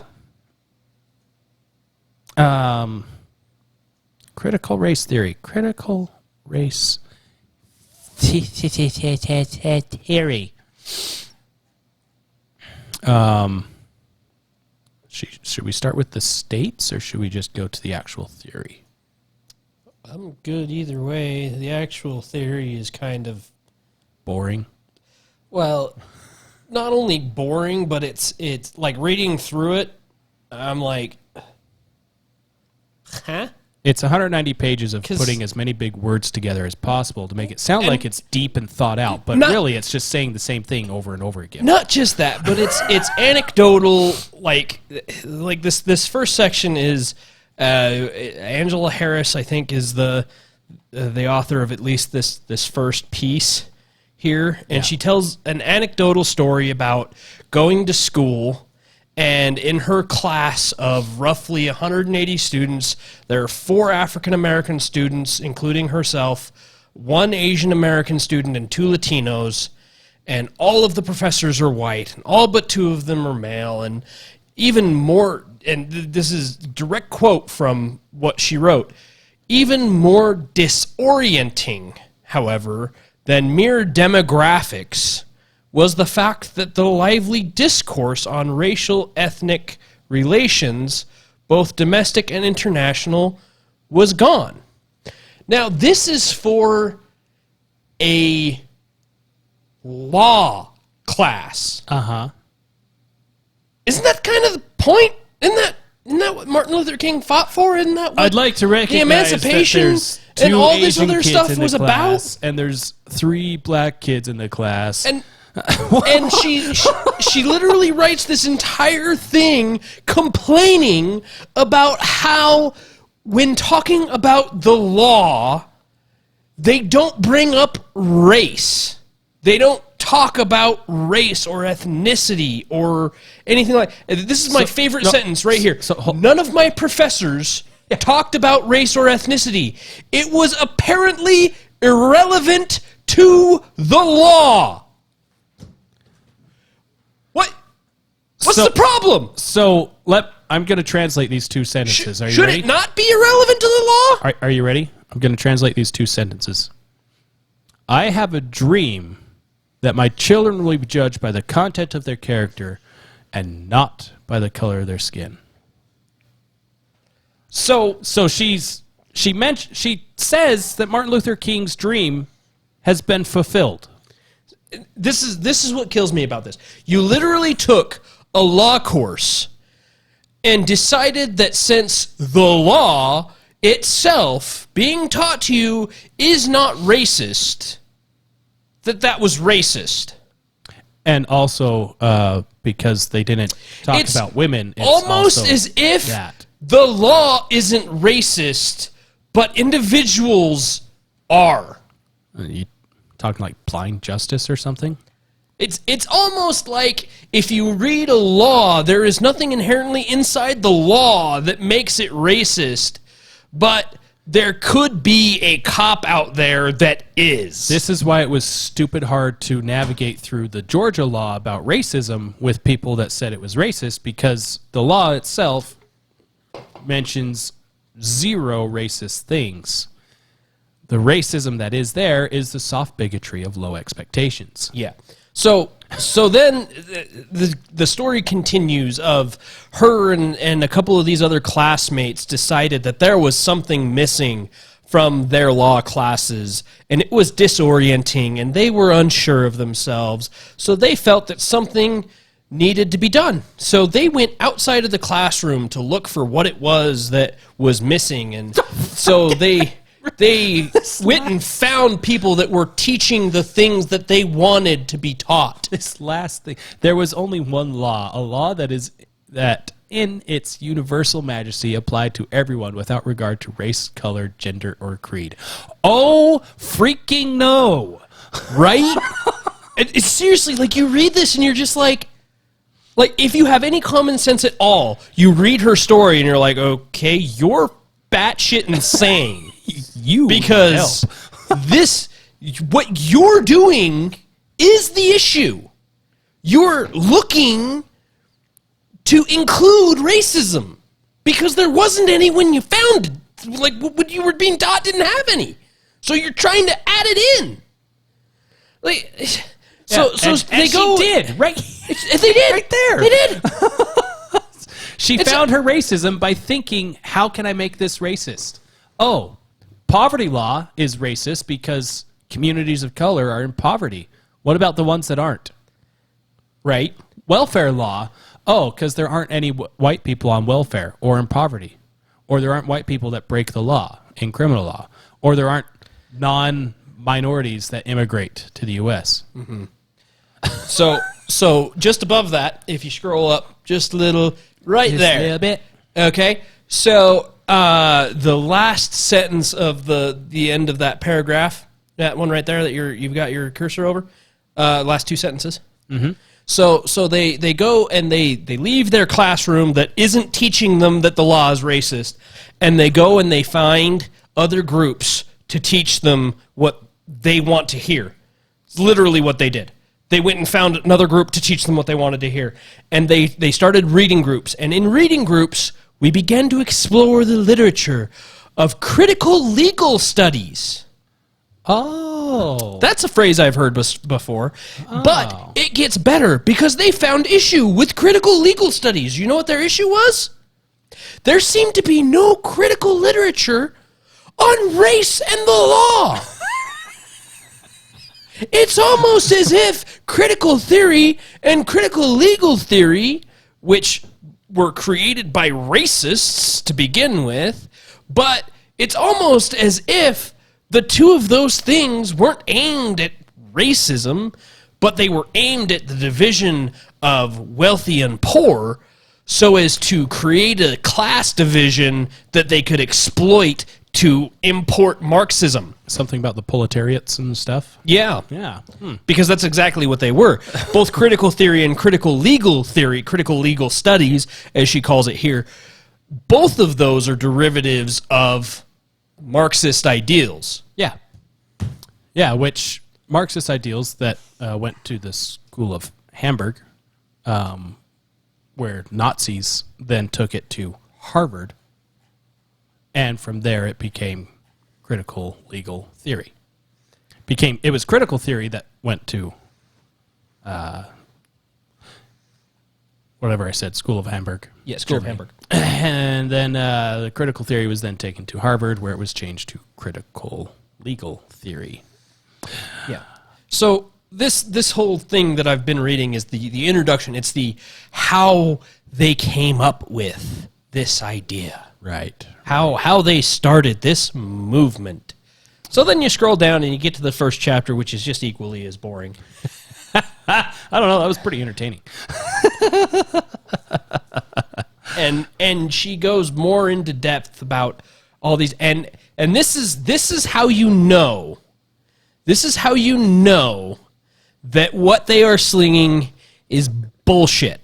critical race theory. Critical race theory. Should we start with the states or should we just go to the actual theory? I'm good either way. The actual theory is kind of boring. Well, not only boring, but it's like reading through it, I'm like, huh? It's 190 pages of putting as many big words together as possible to make it sound like it's deep and thought out, but really it's just saying the same thing over and over again. Not just that, but it's anecdotal. Like this first section is Angela Harris, I think, is the author of at least this first piece here, and she tells an anecdotal story about going to school. And in her class of roughly 180 students, there are 4 African-American students, including herself, 1 Asian-American student, and 2 Latinos. And all of the professors are white, and all but 2 of them are male. And even more, and this is a direct quote from what she wrote, even more disorienting, however, than mere demographics was the fact that the lively discourse on racial ethnic relations, both domestic and international, was gone. Now, this is for a law class. Isn't that kind of the point? Isn't that what Martin Luther King fought for? Isn't that what I'd like to recognize the emancipation that there's and two all this Asian other kids stuff in the was class, about? and there's 3 black kids in the class. And she literally writes this entire thing complaining about how when talking about the law, they don't bring up race. They don't talk about race or ethnicity or anything like that. This is my favorite sentence right here. None of my professors talked about race or ethnicity. It was apparently irrelevant to the law. What's the problem? So I'm going to translate these 2 sentences. Are you Should ready? it not be irrelevant to the law? Are you ready? I'm going to translate these 2 sentences. I have a dream that my children will be judged by the content of their character and not by the color of their skin. So she says that Martin Luther King's dream has been fulfilled. This is what kills me about this. You literally took a law course and decided that since the law itself being taught to you is not racist, that was racist. And also because they didn't talk about women. It's almost also as if that. the law isn't racist, but individuals are. You talking like blind justice or something? It's almost like if you read a law, there is nothing inherently inside the law that makes it racist, but there could be a cop out there that is. This is why it was stupid hard to navigate through the Georgia law about racism with people that said it was racist, because the law itself mentions 0 racist things. The racism that is there is the soft bigotry of low expectations. Yeah. So then the story continues of her and a couple of these other classmates decided that there was something missing from their law classes, and it was disorienting, and they were unsure of themselves. So they felt that something needed to be done. So they went outside of the classroom to look for what it was that was missing, and so they went and found people that were teaching the things that they wanted to be taught. This last thing, there was only one law, a law that in its universal majesty applied to everyone without regard to race, color, gender, or creed. Oh, freaking no. Right? It's seriously, like, you read this and you're just like, if you have any common sense at all, you read her story and you're like, okay, you're batshit insane. Because what you're doing is the issue. You're looking to include racism because there wasn't any when you found it. Like, what you were being taught didn't have any. So you're trying to add it in. Like, they go. She did, right? They did. Right there. They did. She found her racism by thinking, how can I make this racist? Oh, poverty law is racist because communities of color are in poverty. What about the ones that aren't? Right? Welfare law. Oh, because there aren't any white people on welfare or in poverty. Or there aren't white people that break the law in criminal law. Or there aren't non-minorities that immigrate to the U.S. Mm-hmm. So just above that, if you scroll up just a little, right there. A little bit. Okay? So the last sentence of the end of that paragraph, that one right there that you've got your cursor over, last 2 sentences. Mm-hmm. So they go and they leave their classroom that isn't teaching them that the law is racist, and they go and they find other groups to teach them what they want to hear. It's literally what they did. They went and found another group to teach them what they wanted to hear. And they started reading groups. And in reading groups, we began to explore the literature of critical legal studies. Oh. Oh. That's a phrase I've heard before. But it gets better because they found issue with critical legal studies. You know what their issue was? There seemed to be no critical literature on race and the law. It's almost as if critical theory and critical legal theory, which were created by racists to begin with, but it's almost as if the two of those things weren't aimed at racism, but they were aimed at the division of wealthy and poor so as to create a class division that they could exploit to import Marxism. Something about the proletariats and stuff? Yeah. Yeah. Because that's exactly what they were. Both critical theory and critical legal theory, critical legal studies, as she calls it here, both of those are derivatives of Marxist ideals. Yeah. Yeah, which Marxist ideals that went to the School of Hamburg, where Nazis then took it to Harvard, and from there it became critical legal theory. It was critical theory that went to whatever I said, School of Hamburg. Yeah, School of Hamburg. And then the critical theory was then taken to Harvard, where it was changed to critical legal theory. Yeah. So this whole thing that I've been reading is the introduction. It's the how they came up with this idea. Right. How they started this movement. So then you scroll down and you get to the first chapter, which is just equally as boring. I don't know. That was pretty entertaining. And she goes more into depth about all these, and this is how you know. This is how you know that what they are slinging is bullshit.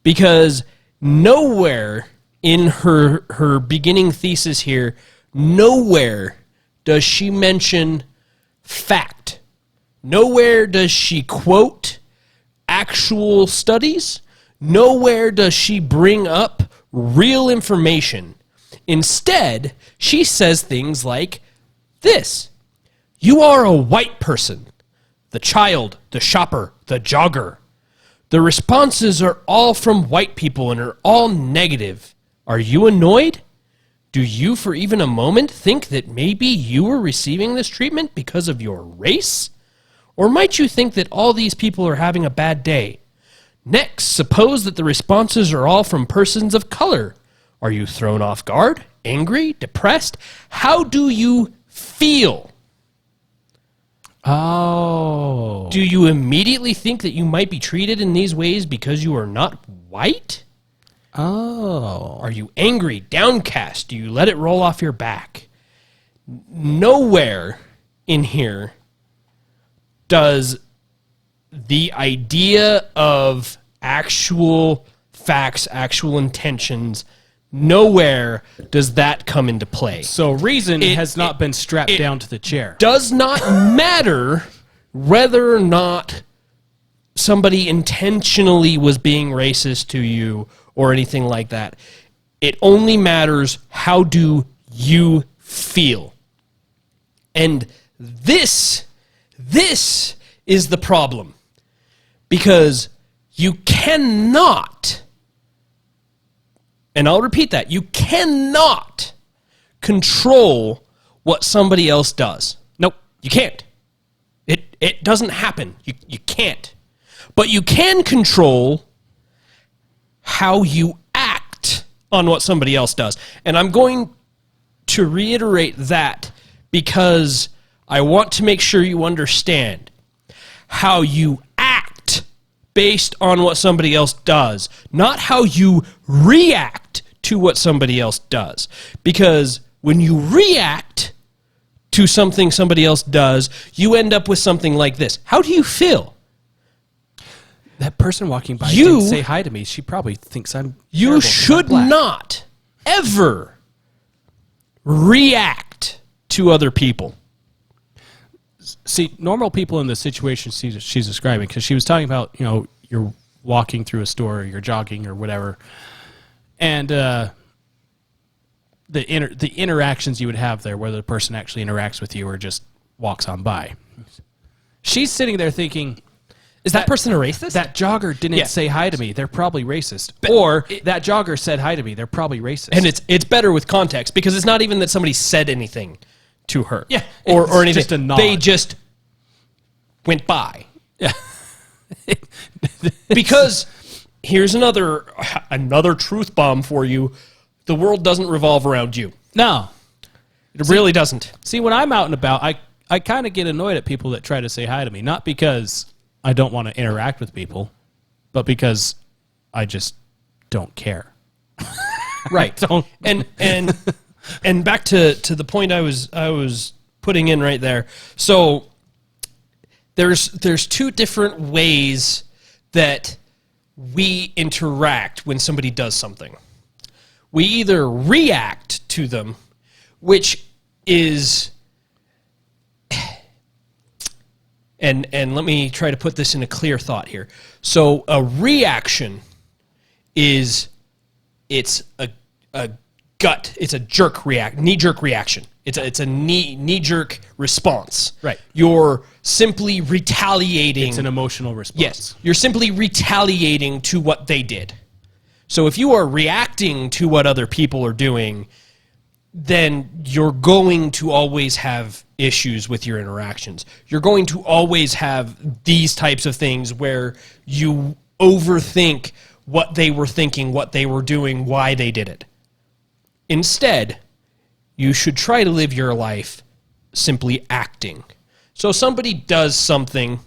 Because nowhere in her beginning thesis here, nowhere does she mention fact. Nowhere does she quote actual studies. Nowhere does she bring up real information. Instead, she says things like this. You are a white person. The child, the shopper, the jogger. The responses are all from white people and are all negative. Are you annoyed? Do you for even a moment think that maybe you are receiving this treatment because of your race? Or might you think that all these people are having a bad day? Next, suppose that the responses are all from persons of color. Are you thrown off guard? Angry? Depressed? How do you feel? Oh. Do you immediately think that you might be treated in these ways because you are not white? Oh. Are you angry, downcast? Do you let it roll off your back? Nowhere in here does the idea of actual facts, actual intentions, nowhere does that come into play. So reason has not been strapped down to the chair. Does not matter whether or not somebody intentionally was being racist to you or anything like that. It only matters how do you feel. And this is the problem. Because you cannot, and I'll repeat that, you cannot control what somebody else does. Nope, you can't. It doesn't happen. You can't. But you can control how you act on what somebody else does. And I'm going to reiterate that because I want to make sure you understand how you act based on what somebody else does, not how you react to what somebody else does. Because when you react to something somebody else does, you end up with something like this. How do you feel? That person walking by didn't say hi to me. She probably thinks I'm You should not ever react to other people. See, normal people in the situation she's describing, because she was talking about, you're walking through a store, or you're jogging or whatever, and the interactions you would have there, whether the person actually interacts with you or just walks on by. She's sitting there thinking, is that person a racist? That jogger didn't say hi to me. They're probably racist. Or that jogger said hi to me. They're probably racist. And it's better with context because it's not even that somebody said anything to her. Yeah. Or anything. Just a nod. They just went by. Yeah. Because here's another truth bomb for you. The world doesn't revolve around you. No. It really doesn't. See, when I'm out and about, I kind of get annoyed at people that try to say hi to me. Not because I don't want to interact with people, but because I just don't care. Right. Don't. And back to the point I was putting in right there. So there's two different ways that we interact when somebody does something. We either react to them, which is, and let me try to put this in a clear thought here. So a reaction is, it's a gut, it's a knee-jerk reaction. It's a knee-jerk response. Right. You're simply retaliating. It's an emotional response. Yes. You're simply retaliating to what they did. So if you are reacting to what other people are doing, then you're going to always have issues with your interactions. You're going to always have these types of things where you overthink what they were thinking, what they were doing, why they did it. Instead, you should try to live your life simply acting. So somebody does something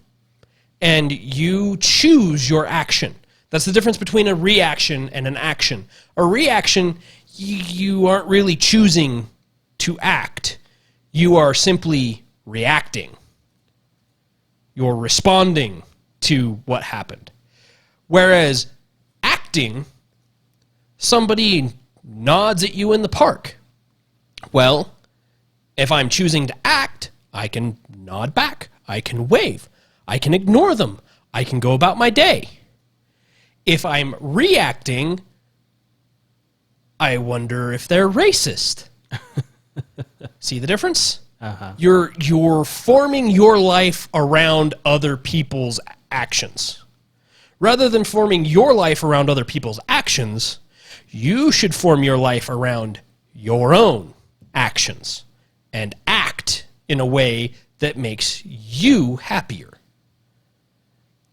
and you choose your action. That's the difference between a reaction and an action. A reaction, you aren't really choosing to act. You are simply reacting. You're responding to what happened. Whereas acting, somebody nods at you in the park. Well, if I'm choosing to act, I can nod back. I can wave. I can ignore them. I can go about my day. If I'm reacting, I wonder if they're racist. See the difference? Uh-huh. You're forming your life around other people's actions. Rather than forming your life around other people's actions, you should form your life around your own actions and act in a way that makes you happier.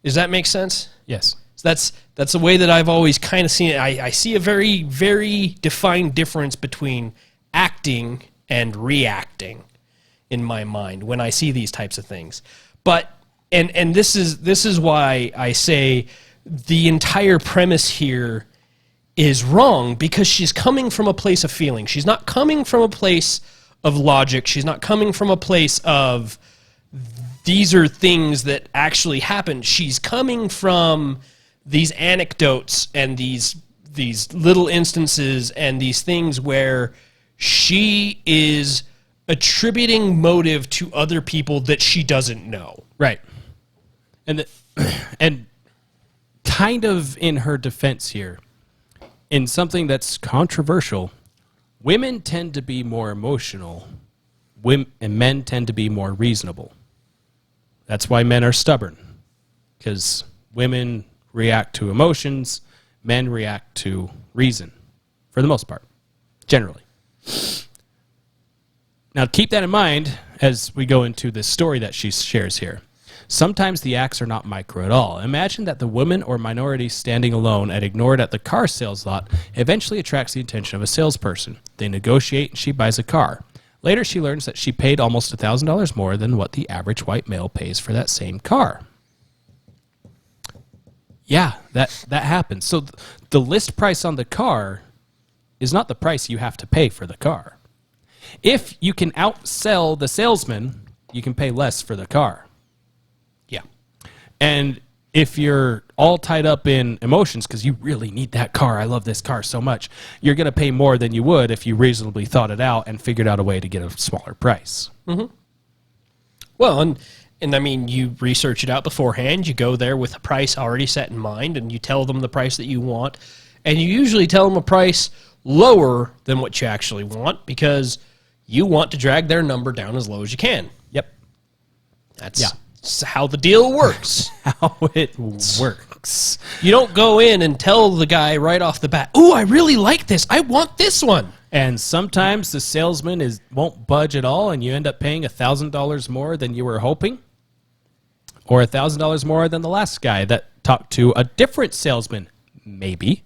Does that make sense? Yes. So that's the way that I've always kind of seen it. I see a very, very defined difference between acting and reacting in my mind when I see these types of things. But and this is why I say the entire premise here is wrong, because she's coming from a place of feeling. She's not coming from a place of logic. She's not coming from a place of these are things that actually happened. She's coming from these anecdotes and these little instances and these things where she is attributing motive to other people that she doesn't know. Right. And kind of in her defense here, in something that's controversial, women tend to be more emotional, and men tend to be more reasonable. That's why men are stubborn, because women react to emotions, men react to reason, for the most part, generally. Now, keep that in mind as we go into this story that she shares here. Sometimes the acts are not micro at all. Imagine that the woman or minority standing alone and ignored at the car sales lot eventually attracts the attention of a salesperson. They negotiate and she buys a car. Later, she learns that she paid almost $1,000 more than what the average white male pays for that same car. Yeah, that happens. So the list price on the car is not the price you have to pay for the car. If you can outsell the salesman, you can pay less for the car. Yeah. And if you're all tied up in emotions because you really need that car, I love this car so much, you're going to pay more than you would if you reasonably thought it out and figured out a way to get a smaller price. Mm-hmm. Well, and I mean, you research it out beforehand. You go there with a price already set in mind, and you tell them the price that you want. And you usually tell them a price lower than what you actually want because you want to drag their number down as low as you can. Yep. That's how the deal works. How it works. You don't go in and tell the guy right off the bat, "Ooh, I really like this. I want this one." And sometimes the salesman won't budge at all, and you end up paying $1,000 more than you were hoping, or $1,000 more than the last guy that talked to a different salesman, maybe,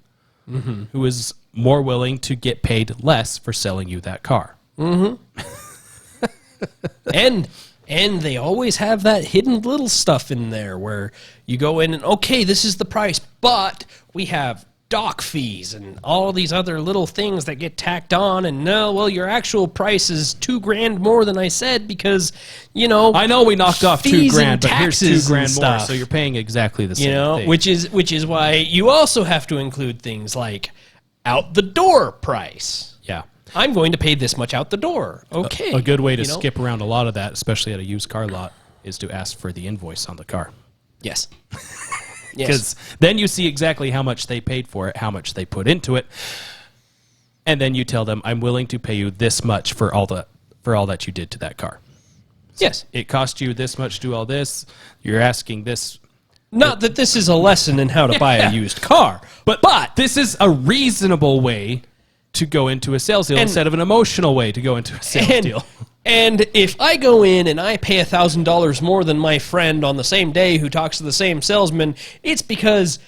who is more willing to get paid less for selling you that car. And they always have that hidden little stuff in there where you go in and, okay, this is the price, but we have dock fees and all these other little things that get tacked on, and no, well, your actual price is $2,000 more than I said because, you know, I know we knocked off $2,000, but here's $2,000 more, stuff. so you're paying exactly the same. You know, thing. which is why you also have to include things like out the door price. Yeah. I'm going to pay this much out the door. Okay. A good way to you know? skip around a lot of that, especially at a used car lot, is to ask for the invoice on the car. Yes. Because then you see exactly how much they paid for it, how much they put into it, and then you tell them, "I'm willing to pay you this much for all that you did to that car." So yes. It cost you this much to do all this. You're asking this. Not that this is a lesson in how to buy a used car, but this is a reasonable way to go into a sales deal instead of an emotional way to go into a sales deal. And if I go in and I pay $1,000 more than my friend on the same day who talks to the same salesman, it's because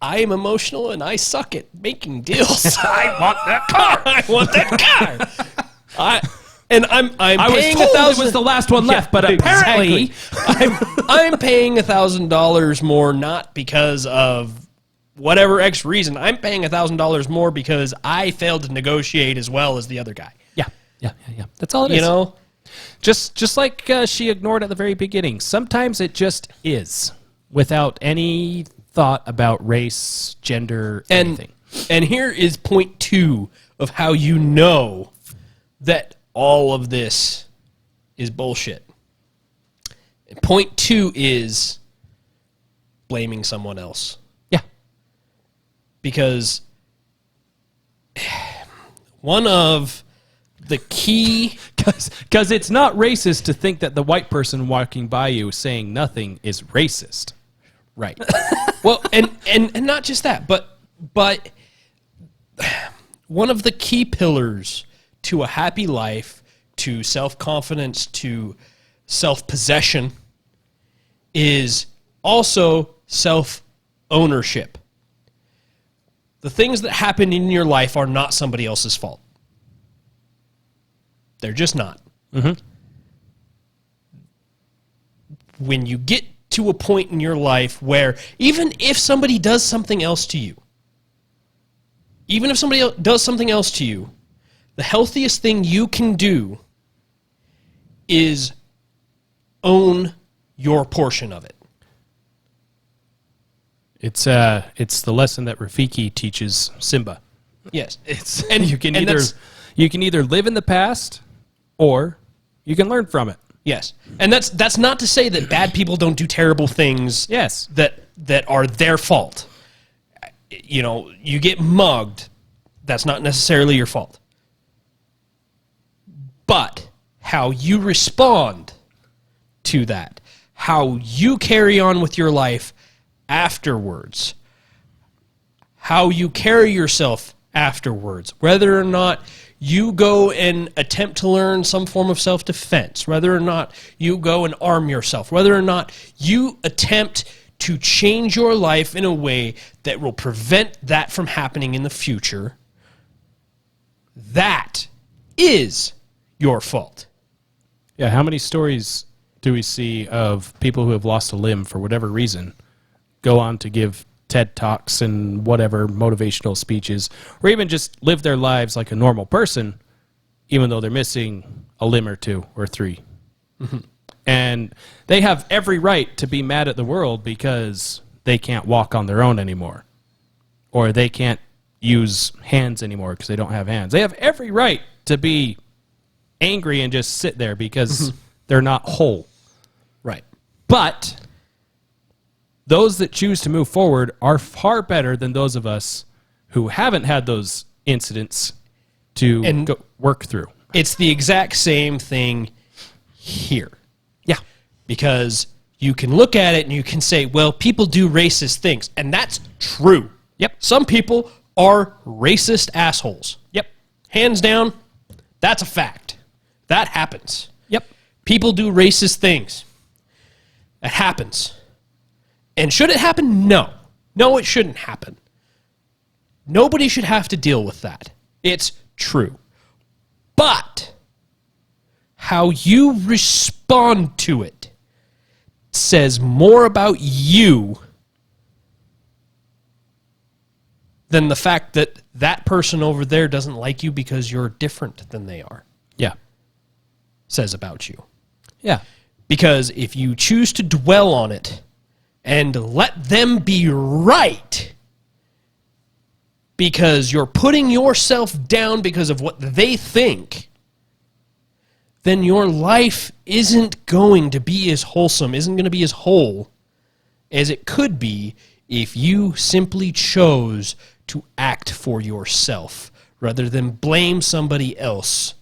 I am emotional and I suck at making deals. I want that car. I want that car. I'm I was paying told $1,000. it was the last one left, but apparently exactly. I'm paying $1,000 more not because of whatever X reason. I'm paying $1,000 more because I failed to negotiate as well as the other guy. Yeah. That's all it is. You know, just like she ignored at the very beginning. Sometimes it just is, without any thought about race, gender, anything. And here is point 2 of how you know that all of this is bullshit. And point 2 is blaming someone else. Yeah. Because one of the key... Because it's not racist to think that the white person walking by you saying nothing is racist. Right. Well, and not just that, but one of the key pillars to a happy life, to self-confidence, to self-possession is also self-ownership. The things that happen in your life are not somebody else's fault. They're just not. When you get to a point in your life where even if somebody does something else to you, the healthiest thing you can do is own your portion of it. It's the lesson that Rafiki teaches Simba. Yes. And you can either live in the past or you can learn from it. Yes. And that's not to say that bad people don't do terrible things. Yes. That are their fault. You know, you get mugged. That's not necessarily your fault. But how you respond to that, how you carry on with your life afterwards, how you carry yourself afterwards, whether or not you go and attempt to learn some form of self-defense, whether or not you go and arm yourself, whether or not you attempt to change your life in a way that will prevent that from happening in the future, that is your fault. Yeah, how many stories do we see of people who have lost a limb for whatever reason go on to give TED Talks and whatever motivational speeches, or even just live their lives like a normal person, even though they're missing a limb or 2 or 3. And they have every right to be mad at the world because they can't walk on their own anymore, or they can't use hands anymore because they don't have hands. They have every right to be angry and just sit there because they're not whole. Right. But those that choose to move forward are far better than those of us who haven't had those incidents to work through. It's the exact same thing here. Because you can look at it and you can say, well, people do racist things. And that's true. Yep. Some people are racist assholes. Yep. Hands down, that's a fact. That happens. Yep. People do racist things. It happens. And should it happen? No. No, it shouldn't happen. Nobody should have to deal with that. It's true. But how you respond to it says more about you than the fact that that person over there doesn't like you because you're different than they are. Yeah. Says about you. Yeah. Because if you choose to dwell on it and let them be right, because you're putting yourself down because of what they think, then your life isn't going to be as wholesome, isn't going to be as whole as it could be if you simply chose to act for yourself rather than blame somebody else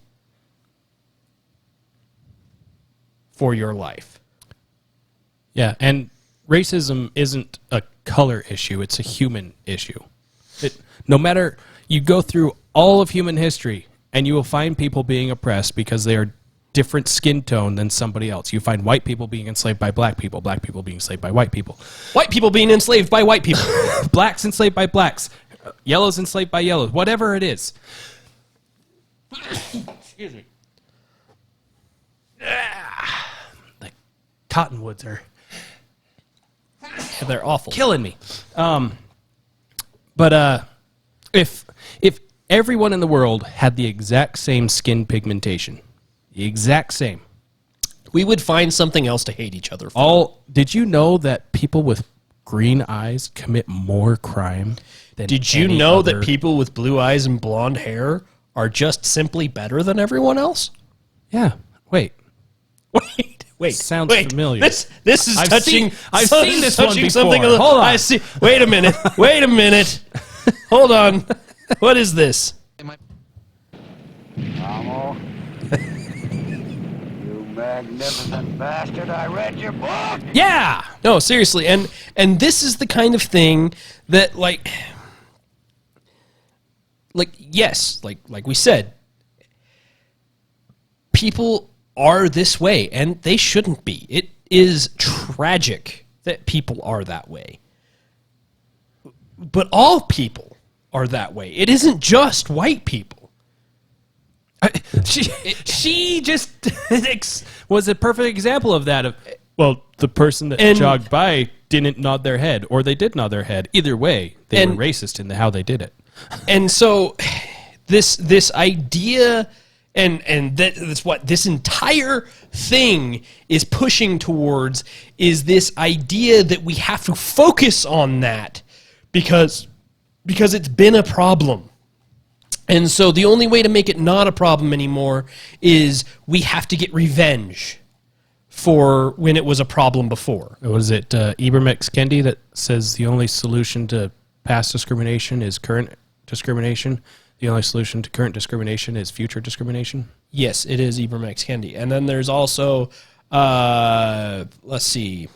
for your life. Yeah, and racism isn't a color issue, it's a human issue. No matter, you go through all of human history and you will find people being oppressed because they are different skin tone than somebody else. You find white people being enslaved by black people being enslaved by white people. White people being enslaved by white people. Blacks enslaved by blacks. Yellows enslaved by yellows. Whatever it is. Excuse me. The cottonwoods are... They're awful. Killing me. But if everyone in the world had the exact same skin pigmentation, the exact same, we would find something else to hate each other for. Did you know that people with green eyes commit more crime than Did you any know other? that people with blue eyes and blonde hair are just simply better than everyone else? Yeah. Wait. Wait. Sounds wait. familiar. This is I've touching. I've seen this one touching before. something a little- Hold on. I see. Wait a minute. Wait a minute. Hold on. What is this? Amo, you magnificent bastard! I read your book. Yeah. No, seriously, and this is the kind of thing that like yes, like we said, people are this way, and they shouldn't be. It is tragic that people are that way. But all people are that way. It isn't just white people. She just was a perfect example of that. Well, the person that jogged by didn't nod their head, or they did nod their head. Either way, they were racist in how they did it. And so this idea, and that's what this entire thing is pushing towards, is this idea that we have to focus on that because it's been a problem. And so the only way to make it not a problem anymore is we have to get revenge for when it was a problem before. What is it, Ibram X. Kendi, that says the only solution to past discrimination is current discrimination? The only solution to current discrimination is future discrimination? Yes, it is Ibram X. Kendi. And then there's also, let's see,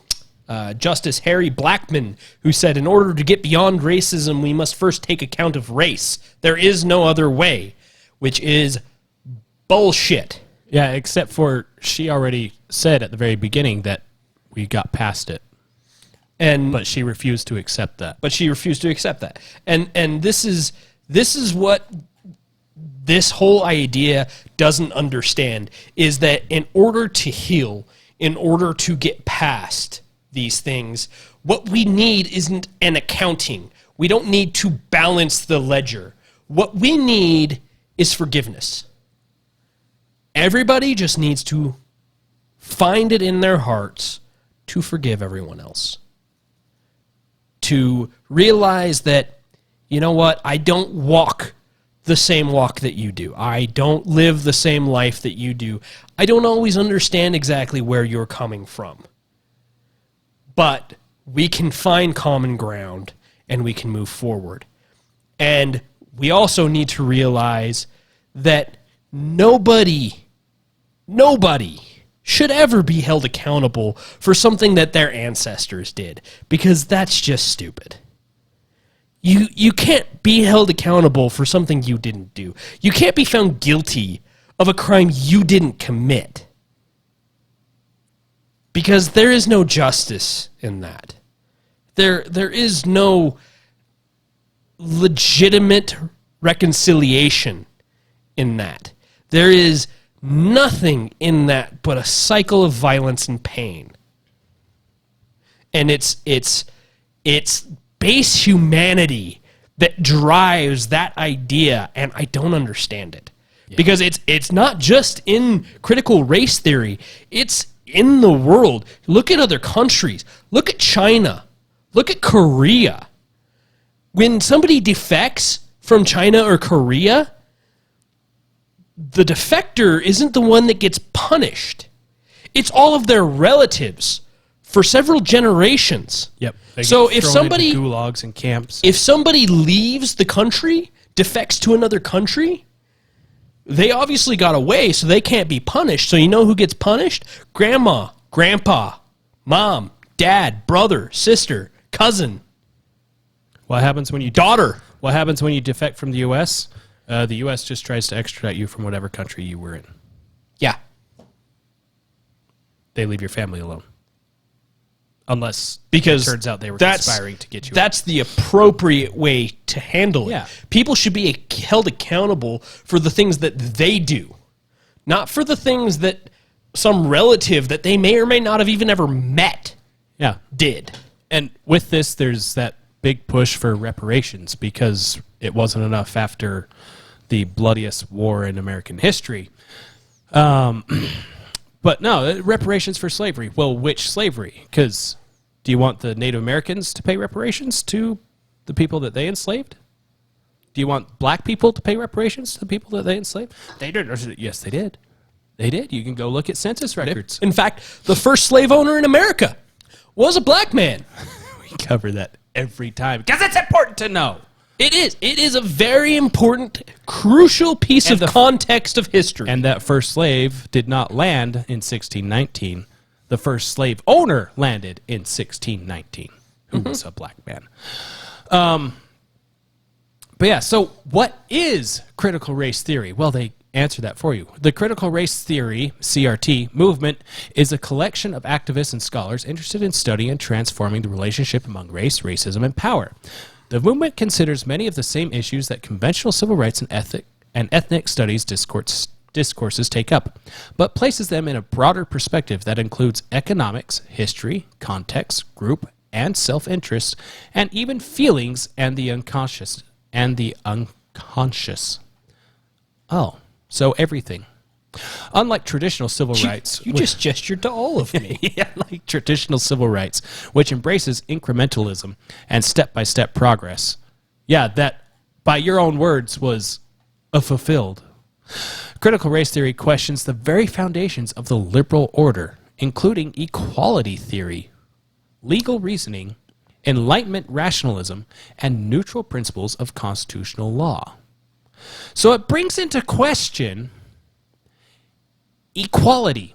Justice Harry Blackmun, who said, in order to get beyond racism, we must first take account of race. There is no other way, which is bullshit. Yeah, except for she already said at the very beginning that we got past it. But she refused to accept that. And this is what this whole idea doesn't understand, is that in order to heal, in order to get past these things, what we need isn't an accounting. We don't need to balance the ledger. What we need is forgiveness. Everybody just needs to find it in their hearts to forgive everyone else. To realize that, you know what, I don't walk the same walk that you do. I don't live the same life that you do. I don't always understand exactly where you're coming from. But we can find common ground and we can move forward. And we also need to realize that nobody should ever be held accountable for something that their ancestors did, because that's just stupid. You can't be held accountable for something you didn't do. You can't be found guilty of a crime you didn't commit. Because there is no justice in that. There is no legitimate reconciliation in that. There is nothing in that but a cycle of violence and pain. And it's base humanity that drives that idea, and I don't understand it. Yeah. Because it's not just in critical race theory, it's in the world. Look at other countries. Look at China. Look at Korea. When somebody defects from China or Korea, the defector isn't the one that gets punished. It's all of their relatives for several generations. Yep. So if somebody gulags and camps, if somebody leaves the country, defects to another country, they obviously got away, so they can't be punished. So you know who gets punished? Grandma, grandpa, mom, dad, brother, sister, cousin. What happens when you daughter? What happens when you defect from the U.S.? The U.S. just tries to extradite you from whatever country you were in. Yeah. They leave your family alone. Unless because it turns out they were conspiring to get you. That's the appropriate way to handle it. Yeah. People should be held accountable for the things that they do, not for the things that some relative that they may or may not have even ever met did. And with this, there's that big push for reparations because it wasn't enough after the bloodiest war in American history. But no, reparations for slavery. Well, which slavery? Because do you want the Native Americans to pay reparations to the people that they enslaved? Do you want black people to pay reparations to the people that they enslaved? They did. Yes, they did. They did. You can go look at census records. In fact, the first slave owner in America was a black man. We cover that every time because it's important to know. It is. It is a very important, crucial piece of context of history. And that first slave did not land in 1619. The first slave owner landed in 1619, who was a black man. But yeah, so what is critical race theory? Well, they answer that for you. The critical race theory, CRT, movement is a collection of activists and scholars interested in studying and transforming the relationship among race, racism, and power. The movement considers many of the same issues that conventional civil rights and ethnic studies discourses take up, but places them in a broader perspective that includes economics, history, context, group, and self-interest, and even feelings and the unconscious. Oh, so everything. Unlike traditional civil rights... You just gestured to all of me. Yeah, like traditional civil rights, which embraces incrementalism and step-by-step progress. Yeah, that, by your own words, was fulfilled. Critical race theory questions the very foundations of the liberal order, including equality theory, legal reasoning, Enlightenment rationalism, and neutral principles of constitutional law. So it brings into question equality.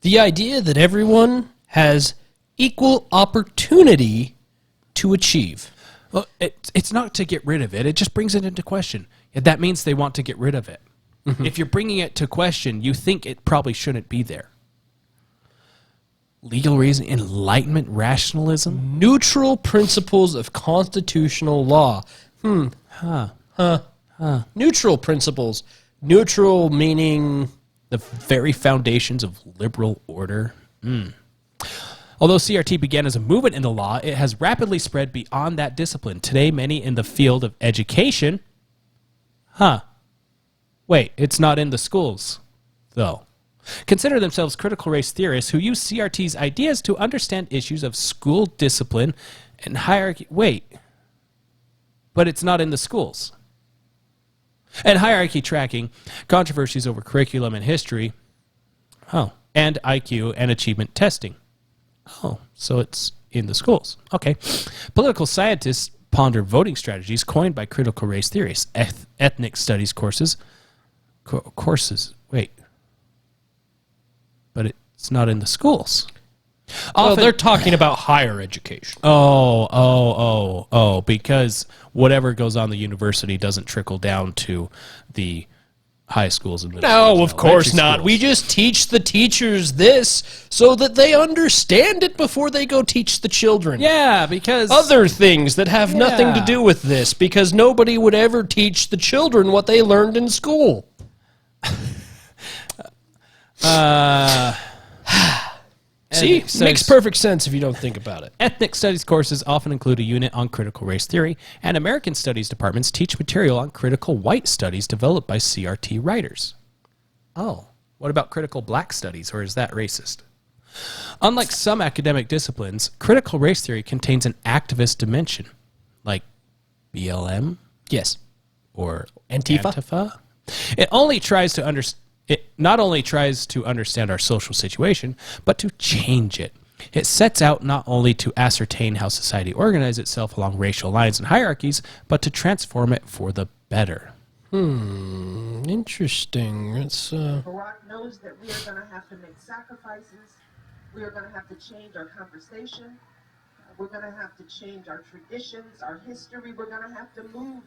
The idea that everyone has equal opportunity to achieve. Well, it's not to get rid of it. It just brings it into question. That means they want to get rid of it. Mm-hmm. If you're bringing it to question, you think it probably shouldn't be there. Legal reason, Enlightenment rationalism, neutral principles of constitutional law. Neutral principles. Neutral meaning the very foundations of liberal order. Although CRT began as a movement in the law, it has rapidly spread beyond that discipline. Today, many in the field of education... Wait, it's not in the schools, though. Consider themselves critical race theorists who use CRT's ideas to understand issues of school discipline and hierarchy. Wait, but it's not in the schools. And hierarchy tracking, controversies over curriculum and history, and IQ and achievement testing. So it's in the schools. Okay. Political scientists ponder voting strategies coined by critical race theorists. Ethnic studies courses. but it's not in the schools. Well, Often- they're talking about higher education. Because whatever goes on in the university doesn't trickle down to the high schools and middle schools. No, and of course elementary not. schools. We just teach the teachers this so that they understand it before they go teach the children. Yeah, because Other things that have nothing to Yeah. do with this, because nobody would ever teach the children what they learned in school. See, it makes says- perfect sense if you don't think about it. ethnic studies courses often include a unit on critical race theory, and American studies departments teach material on critical white studies developed by CRT writers. Oh, what about critical black studies, or is that racist? Unlike some academic disciplines, critical race theory contains an activist dimension, like BLM Yes. or Antifa? Antifa. It only tries to It not only tries to understand our social situation, but to change it. It sets out not only to ascertain how society organizes itself along racial lines and hierarchies, but to transform it for the better. Interesting. It's Barack knows that we are going to have to make sacrifices. We are going to have to change our conversation. We're going to have to change our traditions, our history. We're going to have to move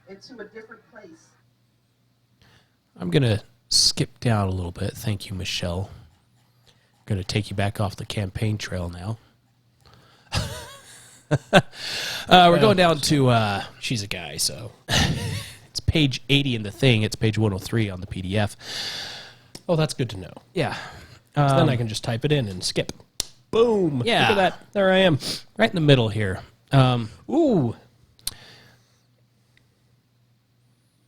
into a different place. I'm going to skip down a little bit. Thank you, Michelle. I'm going to take you back off the campaign trail now. We're going down to... she's a guy, so... It's page 80 in the thing. It's page 103 on the PDF. Oh, that's good to know. Yeah. So then I can just type it in and skip. Boom. Yeah. Look at that. There I am. Right in the middle here. Ooh.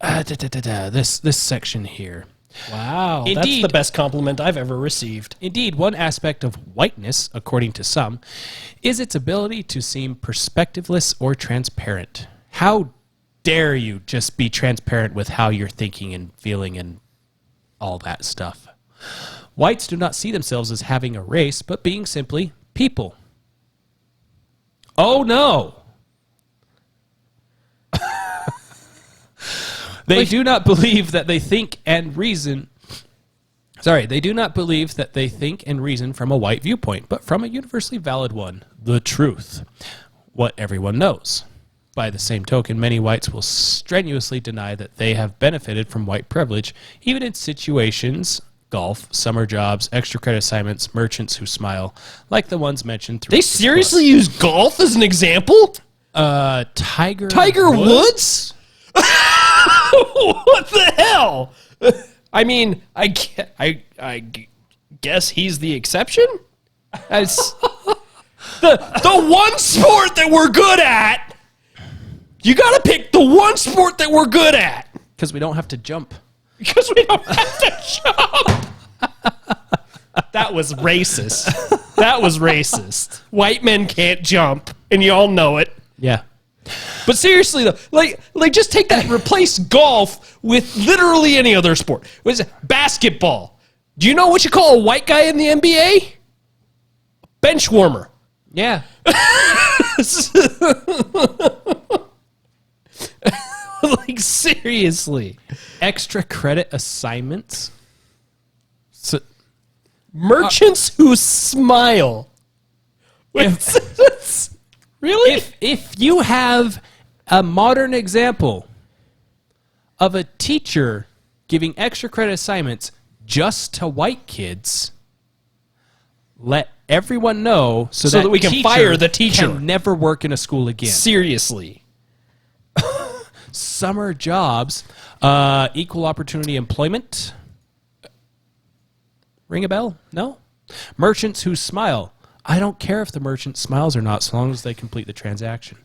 This section here. Wow. That's Indeed. the best compliment I've ever received. Indeed, one aspect of whiteness, according to some, is its ability to seem perspectiveless or transparent. How dare you just be transparent with how you're thinking and feeling and all that stuff? Whites do not see themselves as having a race, but being simply people. Oh no! They do not believe that they think and reason. They do not believe that they think and reason from a white viewpoint, but from a universally valid one, the truth, what everyone knows. By the same token, many whites will strenuously deny that they have benefited from white privilege, even in situations, golf, summer jobs, extra credit assignments, merchants who smile, like the ones mentioned through They seriously use golf as an example? Tiger Woods? What the hell? I mean, I guess he's the exception? As the one sport that we're good at. You got to pick the one sport that we're good at. Because we don't have to jump. Because we don't have to jump. That was racist. That was racist. White men can't jump, and you all know it. Yeah. But seriously though, like just take that, replace golf with literally any other sport. What is it? Basketball. Do you know what you call a white guy in the NBA? Bench warmer. Yeah. Like seriously. Extra credit assignments. So, Merchants who smile. Really? If you have a modern example of a teacher giving extra credit assignments just to white kids, let everyone know so that we can fire the teacher. Can never work in a school again. Seriously. Summer jobs, equal opportunity employment. Ring a bell? No? Merchants who smile. I don't care if the merchant smiles or not, so long as they complete the transaction.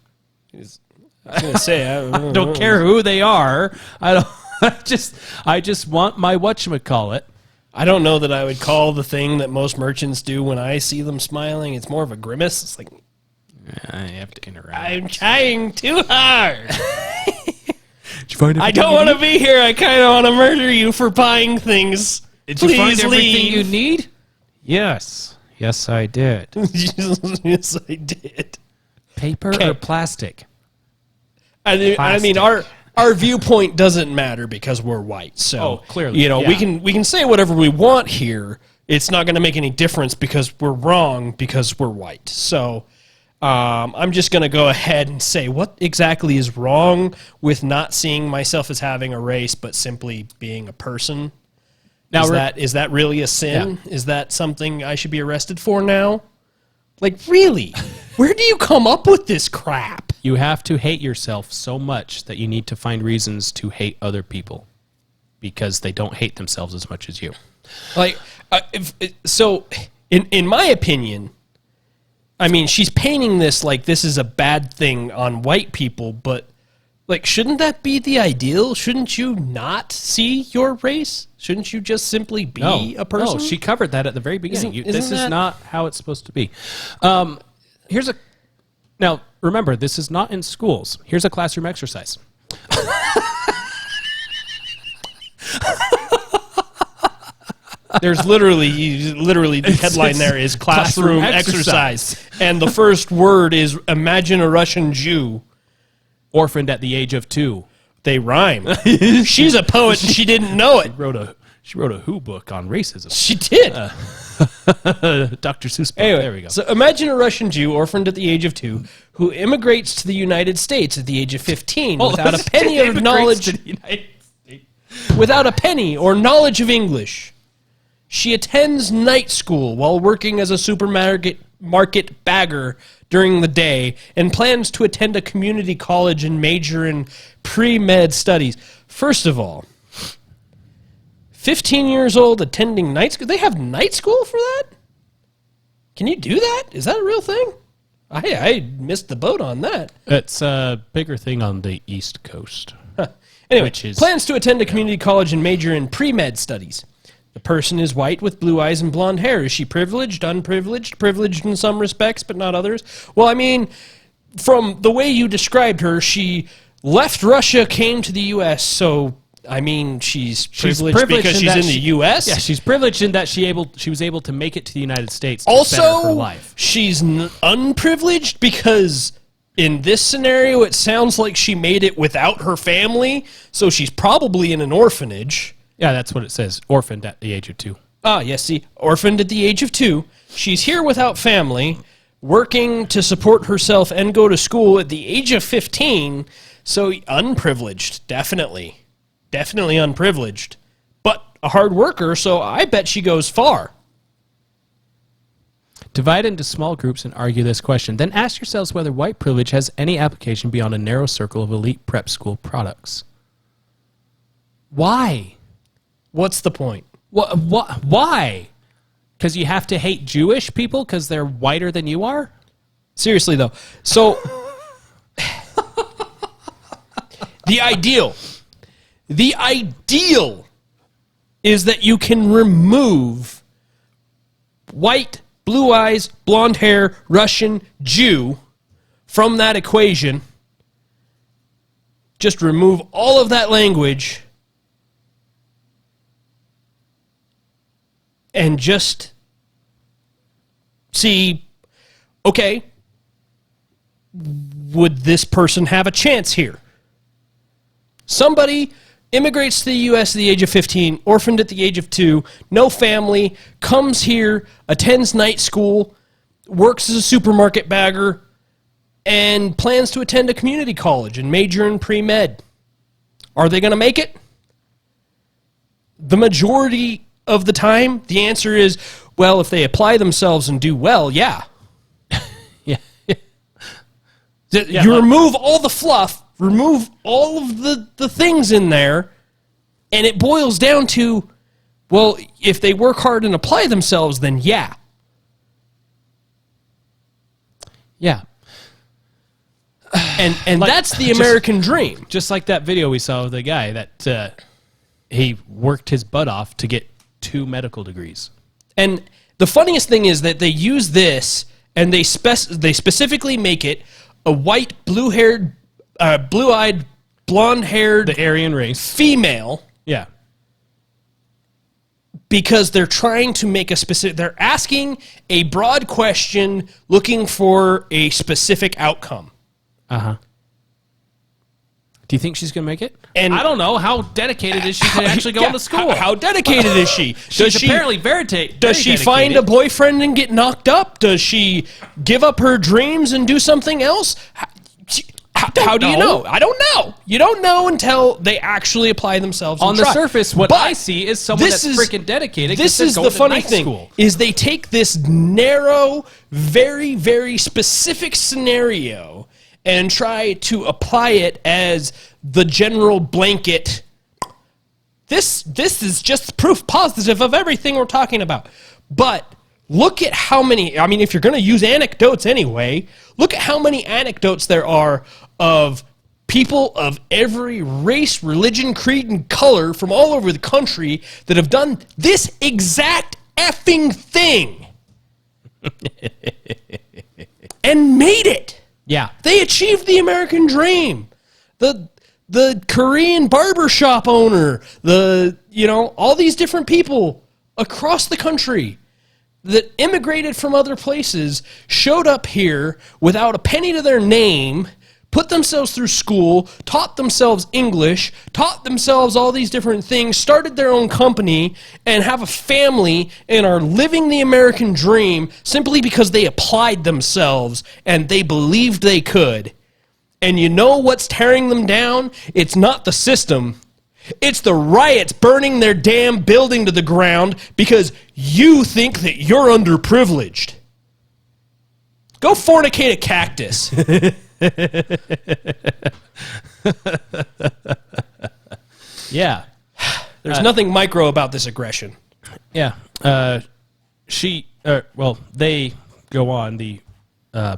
I was gonna say, I don't care who they are. I don't. I just want my whatchamacallit. I don't know that I would call the thing that most merchants do when I see them smiling. It's more of a grimace. It's like I have to interact. I'm trying too hard. Did you find I don't want to be here. I kind of want to murder you for buying things. Did you find everything leave. you need? Yes. Yes, I did. Yes, I did. Paper or plastic? I mean, our viewpoint doesn't matter because we're white. So clearly, we can say whatever we want here it's not going to make any difference because we're wrong because we're white. So I'm just going to go ahead and say what exactly is wrong with not seeing myself as having a race but simply being a person. Now, is that really a sin? Yeah. Is that something I should be arrested for now? Like, really? Where do you come up with this crap? You have to hate yourself so much that you need to find reasons to hate other people because they don't hate themselves as much as you. Like, so in my opinion, I mean, she's painting this like this is a bad thing on white people, but like, shouldn't that be the ideal? Shouldn't you not see your race? Shouldn't you just simply be a person? No, she covered that at the very beginning. This is not how it's supposed to be. Now, remember, this is not in schools. Here's a classroom exercise. There's literally the headline there is classroom exercise. And the first word is imagine a Russian Jew. Orphaned at the age of 2. They rhyme. She's a poet and she didn't know it. She wrote a Who book on racism. She did. Dr. Seuss book. Anyway, there we go. So imagine a Russian Jew orphaned at the age of 2 who immigrates to the United States at the age of 15 without a penny of knowledge. Without a penny or knowledge of English. She attends night school while working as a supermarket bagger during the day and plans to attend a community college and major in pre-med studies. First of all, 15 years old attending night school? They have night school for that? Can you do that? Is that a real thing? I missed the boat on that. It's a bigger thing on the East Coast. Huh. Anyway, plans to attend a community college and major in pre-med studies. The person is white with blue eyes and blonde hair. Is she privileged, unprivileged, privileged in some respects but not others? Well, I mean, from the way you described her, she left Russia, came to the U.S., so, I mean, she's privileged because she's in the U.S.? Yeah, she's privileged in that she was able to make it to the United States to also, better her life. She's unprivileged because in this scenario, it sounds like she made it without her family, so she's probably in an orphanage. Yeah, that's what it says. Orphaned at the age of 2. Ah, yes, see, orphaned at the age of 2. She's here without family, working to support herself and go to school at the age of 15, so unprivileged, definitely. Definitely unprivileged. But a hard worker, so I bet she goes far. Divide into small groups and argue this question. Then ask yourselves whether white privilege has any application beyond a narrow circle of elite prep school products. Why? What's the point? Why? Because you have to hate Jewish people because they're whiter than you are? Seriously, though. So, the ideal is that you can remove white, blue eyes, blonde hair, Russian, Jew from that equation. Just remove all of that language and just see, okay, would this person have a chance here? Somebody immigrates to the U.S. at the age of 15, orphaned at the age of 2, no family, comes here, attends night school, works as a supermarket bagger, and plans to attend a community college and major in pre-med. Are they going to make it? The majority of the time, the answer is, well, if they apply themselves and do well, yeah. You remove all the fluff, remove all of the things in there, and it boils down to, well, if they work hard and apply themselves, then yeah. Yeah. And like, that's the American dream. Just like that video we saw of the guy that he worked his butt off to get 2 medical degrees. And the funniest thing is that they use this and they specifically make it a white, blue-haired, blue-eyed, blonde-haired, the Aryan race female. Yeah. Because they're trying to make a specific, they're asking a broad question looking for a specific outcome. Uh-huh. Do you think she's going to make it? And I don't know. How dedicated is she to actually going to school? How dedicated is she? She's apparently very Does she find a boyfriend and get knocked up? Does she give up her dreams and do something else? How do you know? I don't know. You don't know until they actually apply themselves. On the try. surface, what But I see is someone that's freaking dedicated. This is the funny thing, is they take this narrow, very, very specific scenario and try to apply it as the general blanket. This is just proof positive of everything we're talking about. But look at how many, I mean, if you're going to use anecdotes anyway, look at how many anecdotes there are of people of every race, religion, creed, and color from all over the country that have done this exact effing thing and made it. Yeah. They achieved the American dream. The Korean barbershop owner, all these different people across the country that immigrated from other places showed up here without a penny to their name, put themselves through school, taught themselves English, taught themselves all these different things, started their own company, and have a family and are living the American dream simply because they applied themselves and they believed they could. And you know what's tearing them down? It's not the system. It's the riots burning their damn building to the ground because you think that you're underprivileged. Go fornicate a cactus. Yeah. There's nothing micro about this aggression. Yeah. They go on, the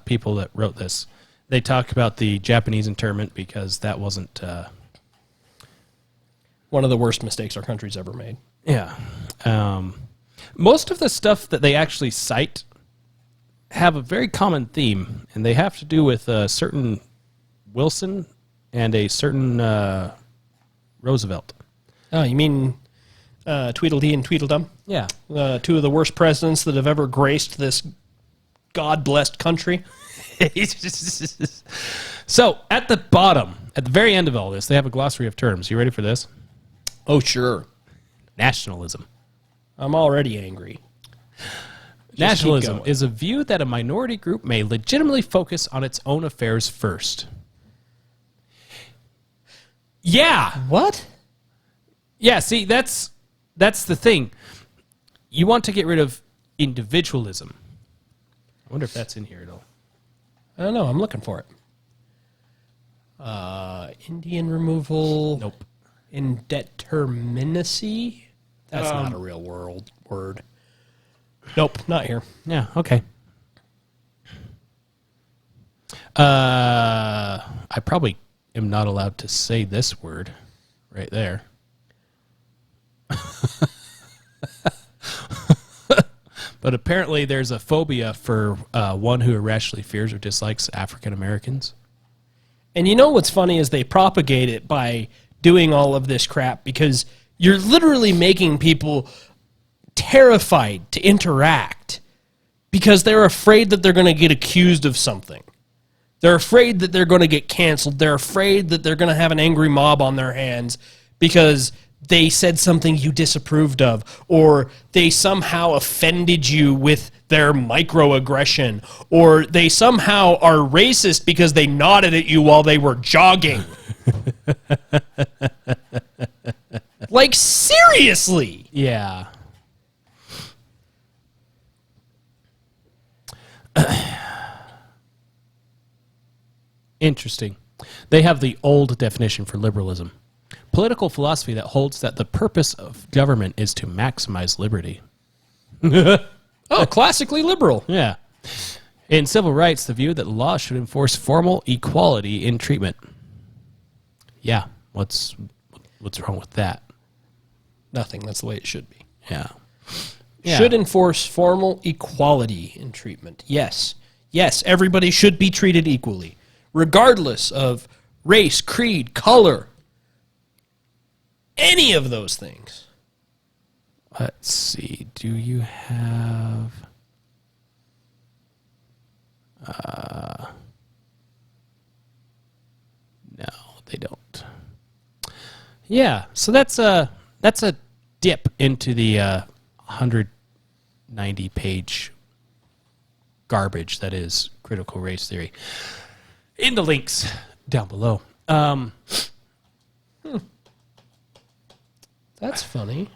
people that wrote this, they talk about the Japanese internment because that wasn't... one of the worst mistakes our country's ever made. Yeah. Most of the stuff that they actually cite have a very common theme, and they have to do with a certain Wilson and a certain Roosevelt. Oh, you mean Tweedledee and Tweedledum? Yeah. Two of the worst presidents that have ever graced this God-blessed country. So, at the bottom, at the very end of all this, they have a glossary of terms. You ready for this? Oh, sure. Nationalism. I'm already angry. Nationalism is a view that a minority group may legitimately focus on its own affairs first. Yeah. What? Yeah, see, that's the thing. You want to get rid of individualism. I wonder if that's in here at all. I don't know. I'm looking for it. Indian removal. Nope. Indeterminacy? That's not a real word. Nope, not here. Yeah, okay. I probably am not allowed to say this word right there. But apparently there's a phobia for one who irrationally fears or dislikes African Americans. And you know what's funny is they propagate it by doing all of this crap because you're literally making people terrified to interact because they're afraid that they're going to get accused of something. They're afraid that they're going to get canceled. They're afraid that they're going to have an angry mob on their hands because they said something you disapproved of, or they somehow offended you with their microaggression, or they somehow are racist because they nodded at you while they were jogging. Like, seriously. Yeah. Interesting. They have the old definition for liberalism. Political philosophy that holds that the purpose of government is to maximize liberty. Oh, classically liberal. Yeah. In civil rights, the view that law should enforce formal equality in treatment. Yeah. What's wrong with that? Nothing. That's the way it should be. Yeah. Should enforce formal equality in treatment. Yes. Yes, everybody should be treated equally, regardless of race, creed, color, any of those things. Let's see. Do you have... No, they don't. Yeah, so that's a dip into the 190-page garbage that is critical race theory. In the links down below. That's funny.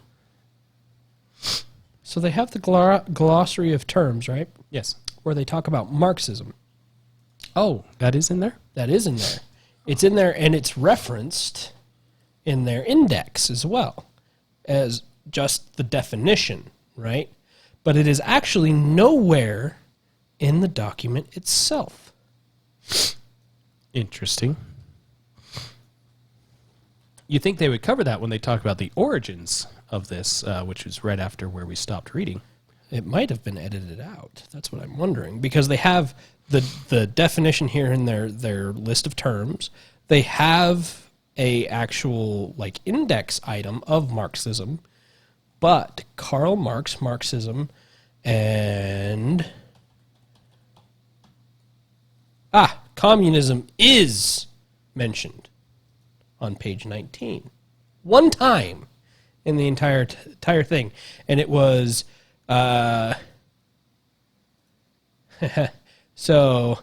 So they have the glossary of terms, right? Yes. Where they talk about Marxism. Oh, that is in there? That is in there. It's in there, and it's referenced in their index as well as just the definition, right? But it is actually nowhere in the document itself. Interesting. You think they would cover that when they talk about the origins of this, which was right after where we stopped reading. It might have been edited out. That's what I'm wondering. Because they have the definition here in their list of terms. They have a actual like index item of Marxism. But Karl Marx, Marxism, and communism is mentioned on page 19. One time in the entire thing. And it was so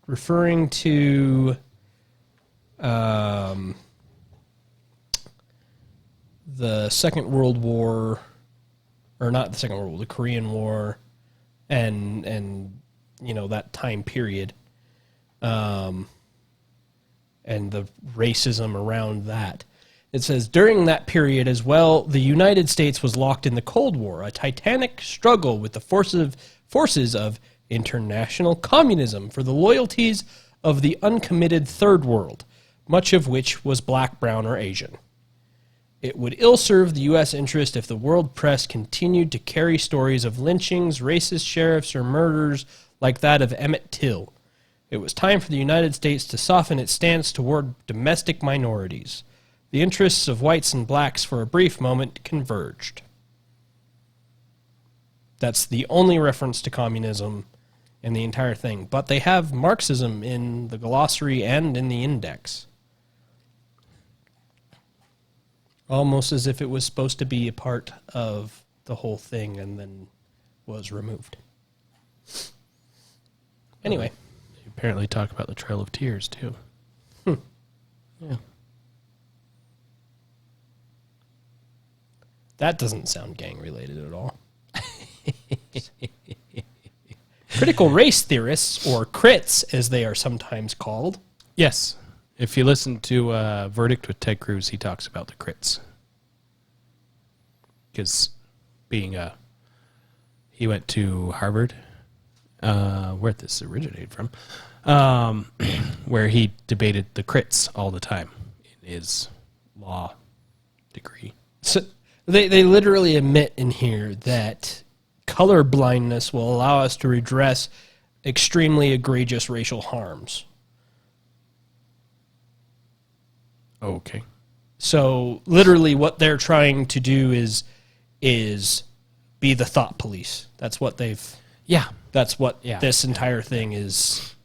referring to the Second World War, or not the Second World War, the Korean War, and you know, that time period, and the racism around that. It says, during that period as well, the United States was locked in the Cold War, a titanic struggle with the forces of international communism for the loyalties of the uncommitted Third World, much of which was black, brown, or Asian. It would ill serve the U.S. interest if the world press continued to carry stories of lynchings, racist sheriffs, or murders like that of Emmett Till. It was time for the United States to soften its stance toward domestic minorities. The interests of whites and blacks for a brief moment converged. That's the only reference to communism in the entire thing. But they have Marxism in the glossary and in the index. Almost as if it was supposed to be a part of the whole thing and then was removed. Anyway. They apparently talk about the Trail of Tears, too. Yeah. That doesn't sound gang-related at all. Critical race theorists, or crits, as they are sometimes called. Yes. If you listen to Verdict with Ted Cruz, he talks about the crits. Because he went to Harvard, where this originated from, where he debated the crits all the time in his law degree. So they literally admit in here that color blindness will allow us to redress extremely egregious racial harms. Okay. So literally what they're trying to do is be the thought police. That's what they've... Yeah. That's what this entire thing is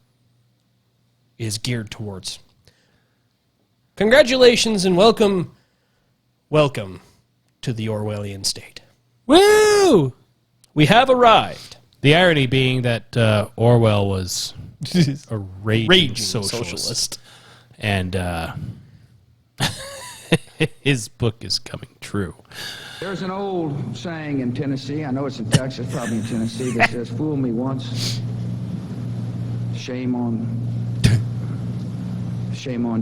geared towards. Congratulations and welcome to the Orwellian state. Woo! We have arrived. The irony being that Orwell was a raging socialist. And his book is coming true. There's an old saying in Tennessee, I know it's in Texas, probably in Tennessee, that says, fool me once, shame on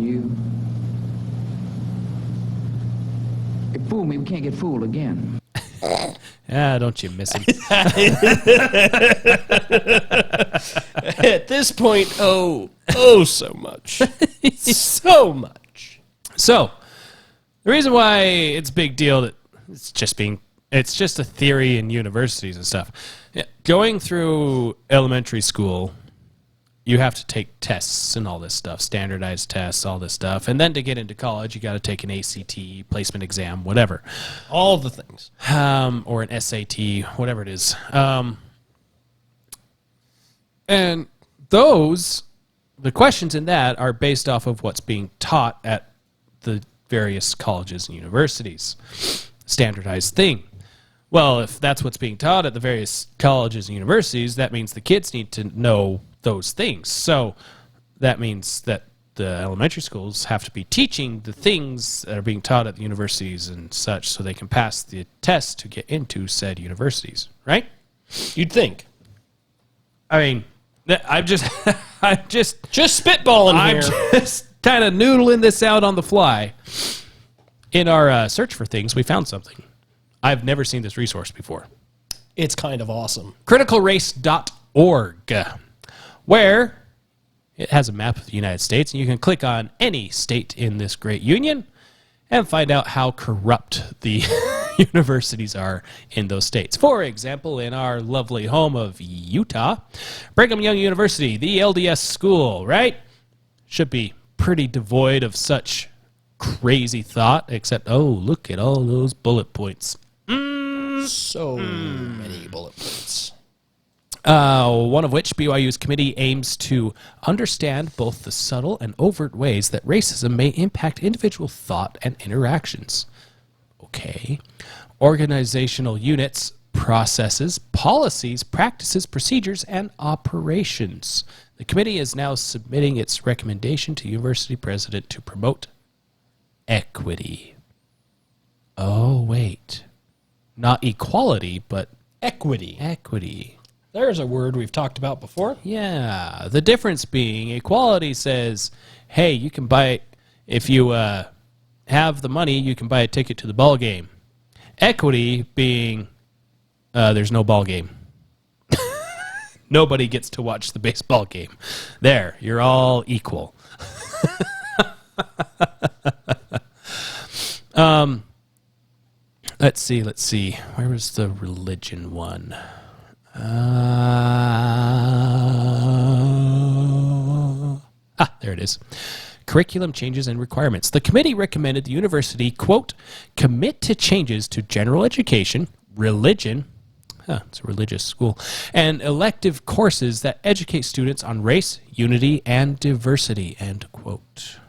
you. If fool me, we can't get fooled again. Don't you miss him? At this point, so much. So much. So, the reason why it's a big deal that it's just a theory in universities and stuff. Going through elementary school, you have to take tests and all this stuff, standardized tests, all this stuff. And then to get into college, you got to take an ACT, placement exam, whatever. All the things. Or an SAT, whatever it is. And the questions in that are based off of what's being taught at the various colleges and universities. Standardized thing. Well, if that's what's being taught at the various colleges and universities, that means the kids need to know those things. So that means that the elementary schools have to be teaching the things that are being taught at the universities and such so they can pass the test to get into said universities, right? You'd think. I mean, I'm just spitballing here. I'm just kind of noodling this out on the fly. In our search for things, we found something. I've never seen this resource before. It's kind of awesome. Criticalrace.org, where it has a map of the United States, and you can click on any state in this great union and find out how corrupt the universities are in those states. For example, in our lovely home of Utah, Brigham Young University, the LDS school, right? Should be pretty devoid of such crazy thought, except, oh, look at all those bullet points. So many bullet points. One of which BYU's committee aims to understand both the subtle and overt ways that racism may impact individual thought and interactions. Okay. Organizational units, processes, policies, practices, procedures, and operations. The committee is now submitting its recommendation to university president to promote equity. Oh, wait. Not equality, but equity. Equity. There's a word we've talked about before. Yeah. The difference being equality says, hey, you can buy, if you have the money, you can buy a ticket to the ball game. Equity being there's no ball game. Nobody gets to watch the baseball game. There, you're all equal. Let's see. Where was the religion one? There it is. Curriculum changes and requirements. The committee recommended the university, quote, commit to changes to general education, religion, it's a religious school, and elective courses that educate students on race, unity, and diversity, end quote.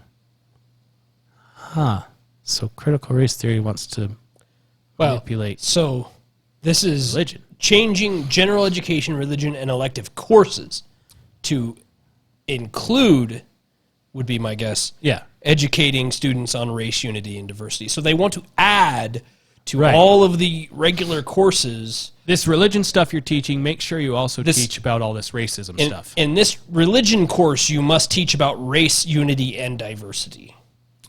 So critical race theory wants to manipulate. So this is religion. Changing general education, religion, and elective courses to include, would be my guess, educating students on race, unity, and diversity. So they want to add to all of the regular courses. This religion stuff you're teaching, make sure you also teach about all this racism stuff. In this religion course, you must teach about race, unity, and diversity,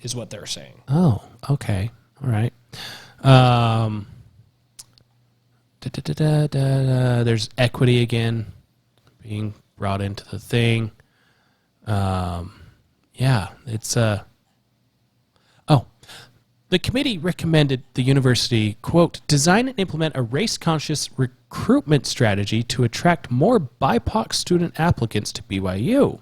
is what they're saying. Oh, okay. All right. There's equity again being brought into the thing. It's the committee recommended the university, quote, design and implement a race-conscious recruitment strategy to attract more BIPOC student applicants to BYU.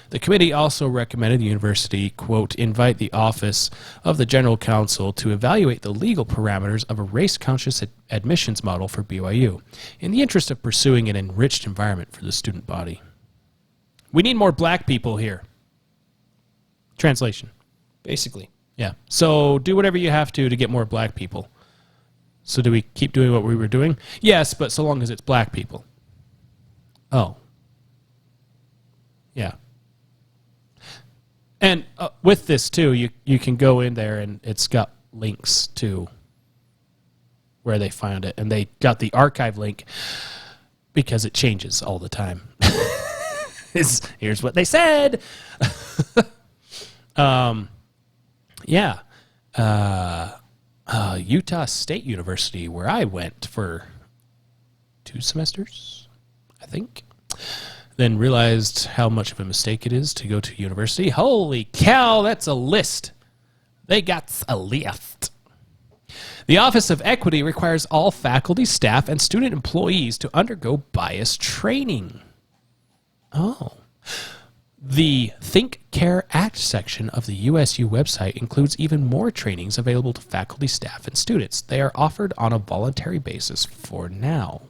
The committee also recommended the university, quote, invite the Office of the General Counsel to evaluate the legal parameters of a race-conscious admissions model for BYU in the interest of pursuing an enriched environment for the student body. We need more black people here. Translation. Basically. Yeah. So do whatever you have to get more black people. So do we keep doing what we were doing? Yes, but so long as it's black people. Oh. Yeah. And with this, too, you can go in there and it's got links to where they found it. And they got the archive link because it changes all the time. Here's what they said. Utah State University, where I went for 2 semesters, I think. Then realized how much of a mistake it is to go to university. Holy cow, that's a list. They got a list. The Office of Equity requires all faculty, staff, and student employees to undergo bias training. Oh. The Think, Care, Act section of the USU website includes even more trainings available to faculty, staff, and students. They are offered on a voluntary basis for now.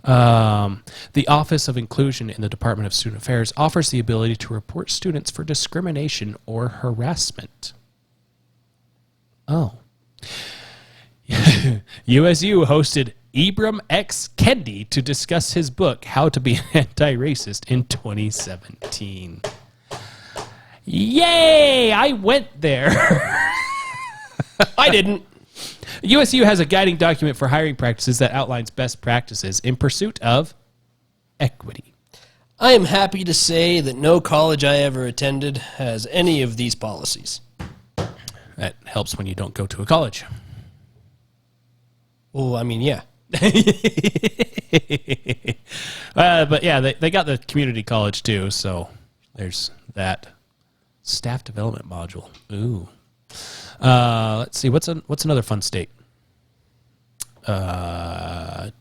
The Office of Inclusion in the Department of Student Affairs offers the ability to report students for discrimination or harassment. Oh. USU hosted Ibram X. Kendi to discuss his book, How to Be an Anti-Racist, in 2017. Yay! I went there. I didn't. USU has a guiding document for hiring practices that outlines best practices in pursuit of equity. I am happy to say that no college I ever attended has any of these policies. That helps when you don't go to a college. Well, I mean, yeah. But yeah, they got the community college too, so there's that. Staff development module. Ooh. Let's see, what's another fun state?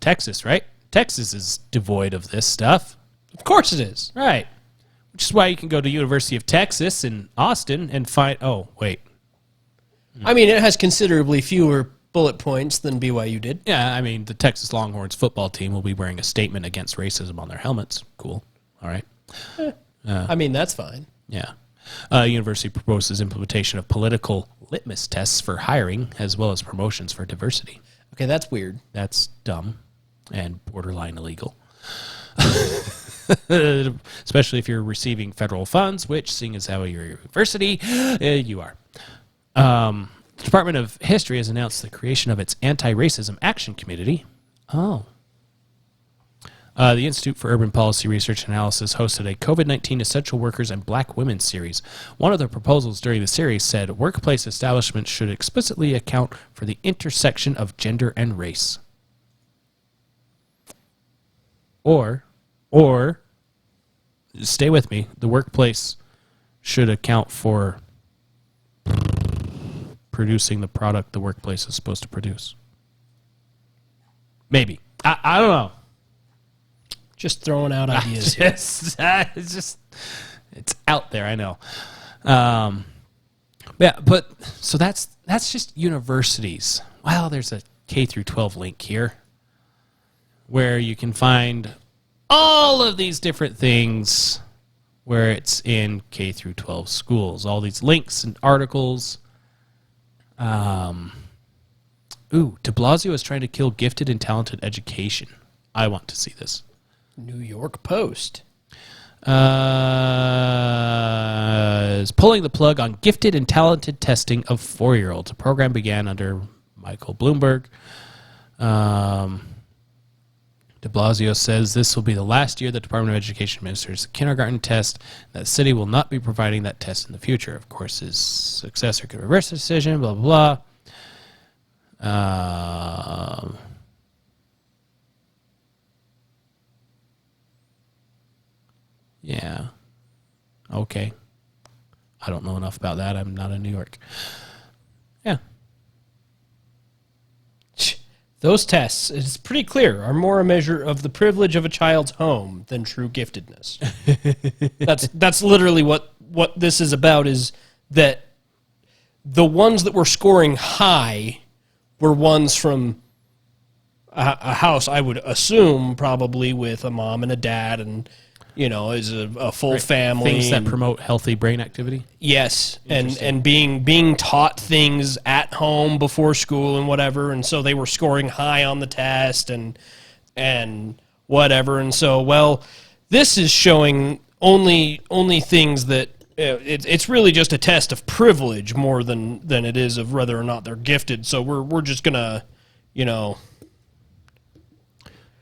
Texas, right? Texas is devoid of this stuff. Of course it is. Right. Which is why you can go to University of Texas in Austin and find... Oh, wait. I mean, it has considerably fewer bullet points than BYU did. Yeah, I mean, the Texas Longhorns football team will be wearing a statement against racism on their helmets. Cool. All right. I mean, that's fine. Yeah. University proposes implementation of political litmus tests for hiring as well as promotions for diversity. Okay, that's weird. That's dumb and borderline illegal. Especially if you're receiving federal funds, which, seeing as how you're a university, you are. The Department of History has announced the creation of its Anti-Racism Action Committee. Oh. The Institute for Urban Policy Research and Analysis hosted a COVID-19 Essential Workers and Black Women series. One of the proposals during the series said workplace establishments should explicitly account for the intersection of gender and race. Or, stay with me, the workplace should account for producing the product the workplace is supposed to produce. Maybe. I don't know. Just throwing out ideas here. It's out there, I know. Yeah, but so that's just universities. Well, there's a K through 12 link here where you can find all of these different things where it's in K through 12 schools. All these links and articles. De Blasio is trying to kill gifted and talented education. I want to see this. New York Post is pulling the plug on gifted and talented testing of 4-year-olds. The program began under Michael Bloomberg. De Blasio says this will be the last year the Department of Education administers the kindergarten test. That the city will not be providing that test in the future. Of course, his successor could reverse the decision, blah, blah, blah. Yeah. Okay. I don't know enough about that. I'm not in New York. Yeah. Those tests, it's pretty clear, are more a measure of the privilege of a child's home than true giftedness. That's literally what this is about, is that the ones that were scoring high were ones from a house, I would assume, probably with a mom and a dad and, you know, is a full family. Things that promote healthy brain activity? Yes, and being taught things at home before school and whatever, and so they were scoring high on the test and whatever, and so, well, this is showing only things that it's really just a test of privilege more than it is of whether or not they're gifted. So we're just gonna, you know.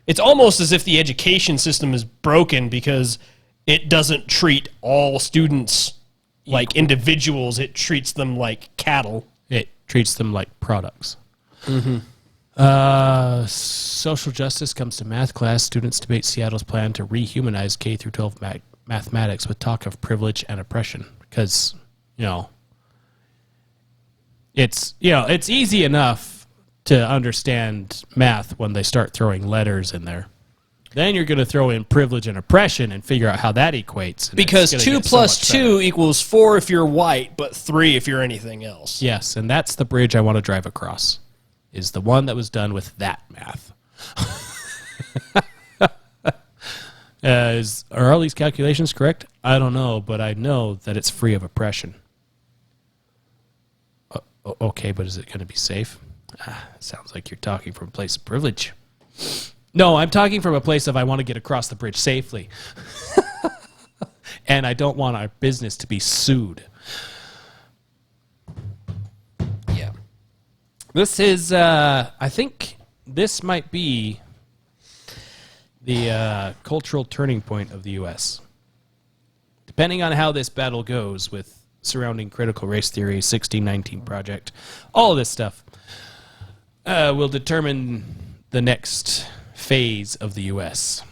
It's almost as if the education system is broken because it doesn't treat all students like individuals. It treats them like cattle. It treats them like products. Mm-hmm. Social justice comes to math class. Students debate Seattle's plan to rehumanize K through 12 mathematics with talk of privilege and oppression. Because, it's easy enough to understand math when they start throwing letters in there. Then you're going to throw in privilege and oppression and figure out how that equates. Because 2 plus 2 equals 4 if you're white, but 3 if you're anything else. Yes, and that's the bridge I want to drive across, is the one that was done with that math. Are all these calculations correct? I don't know, but I know that it's free of oppression. Okay, but is it going to be safe? Sounds like you're talking from a place of privilege. No, I'm talking from a place of I want to get across the bridge safely. And I don't want our business to be sued. Yeah. This is, I think this might be the cultural turning point of the U.S. Depending on how this battle goes with surrounding critical race theory, 1619 Project, all of this stuff will determine the next phase of the U.S.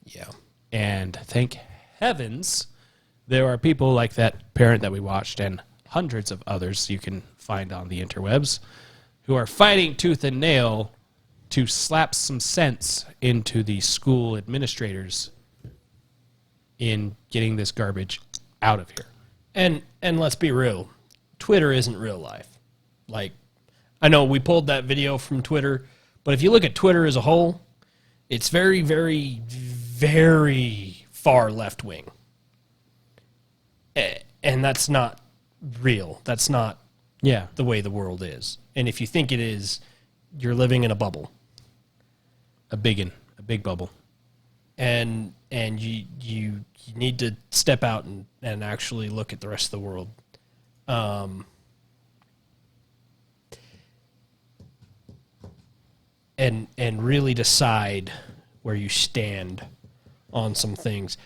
Yeah. And thank heavens there are people like that parent that we watched and hundreds of others you can find on the interwebs who are fighting tooth and nail to slap some sense into the school administrators in getting this garbage out of here. And let's be real, Twitter isn't real life. Like, I know we pulled that video from Twitter, but if you look at Twitter as a whole, it's very, very, very far left wing. And that's not real. That's not the way the world is. And if you think it is, you're living in a bubble. A big bubble. And you need to step out and actually look at the rest of the world. And really decide where you stand on some things.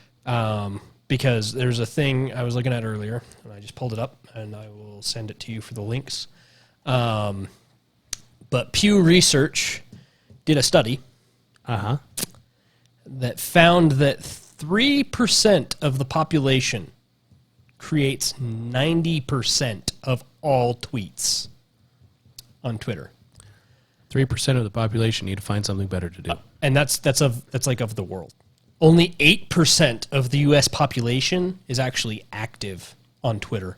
Because there's a thing I was looking at earlier, and I just pulled it up, and I will send it to you for the links. But Pew Research did a study that found that 3% of the population creates 90% of all tweets on Twitter. 3% of the population need to find something better to do. And that's like of the world. Only 8% of the U.S. population is actually active on Twitter.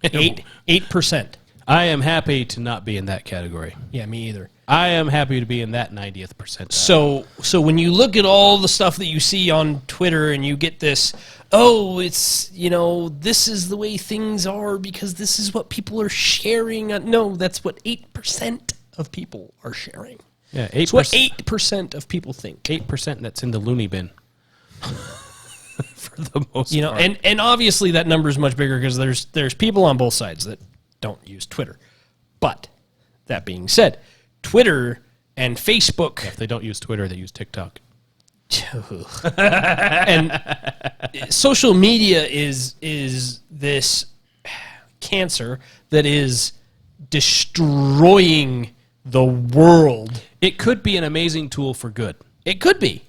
8%. I am happy to not be in that category. Yeah, me either. I am happy to be in that 90th percentile. So when you look at all the stuff that you see on Twitter and you get this, oh, it's, this is the way things are because this is what people are sharing. No, that's what 8% of people are sharing. Yeah, 8%. It's what 8% of people think. 8% that's in the loony bin. For the most part. And obviously that number is much bigger because there's people on both sides that don't use Twitter. But that being said, Twitter and Facebook... If they don't use Twitter, they use TikTok. And social media is this cancer that is destroying the world. It could be an amazing tool for good. It could be.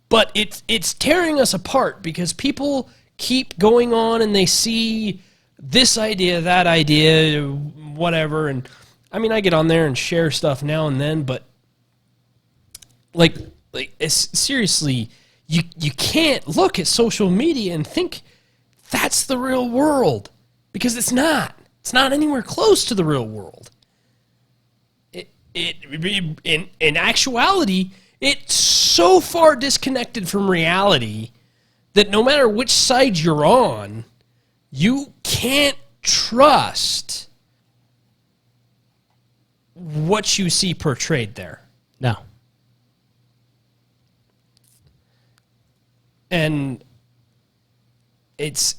But it's tearing us apart because people keep going on and they see this idea, that idea, whatever. And I mean, I get on there and share stuff now and then, but seriously, you can't look at social media and think that's the real world because it's not. It's not anywhere close to the real world. In actuality, it's so far disconnected from reality that no matter which side you're on, you can't trust what you see portrayed there. No. And it's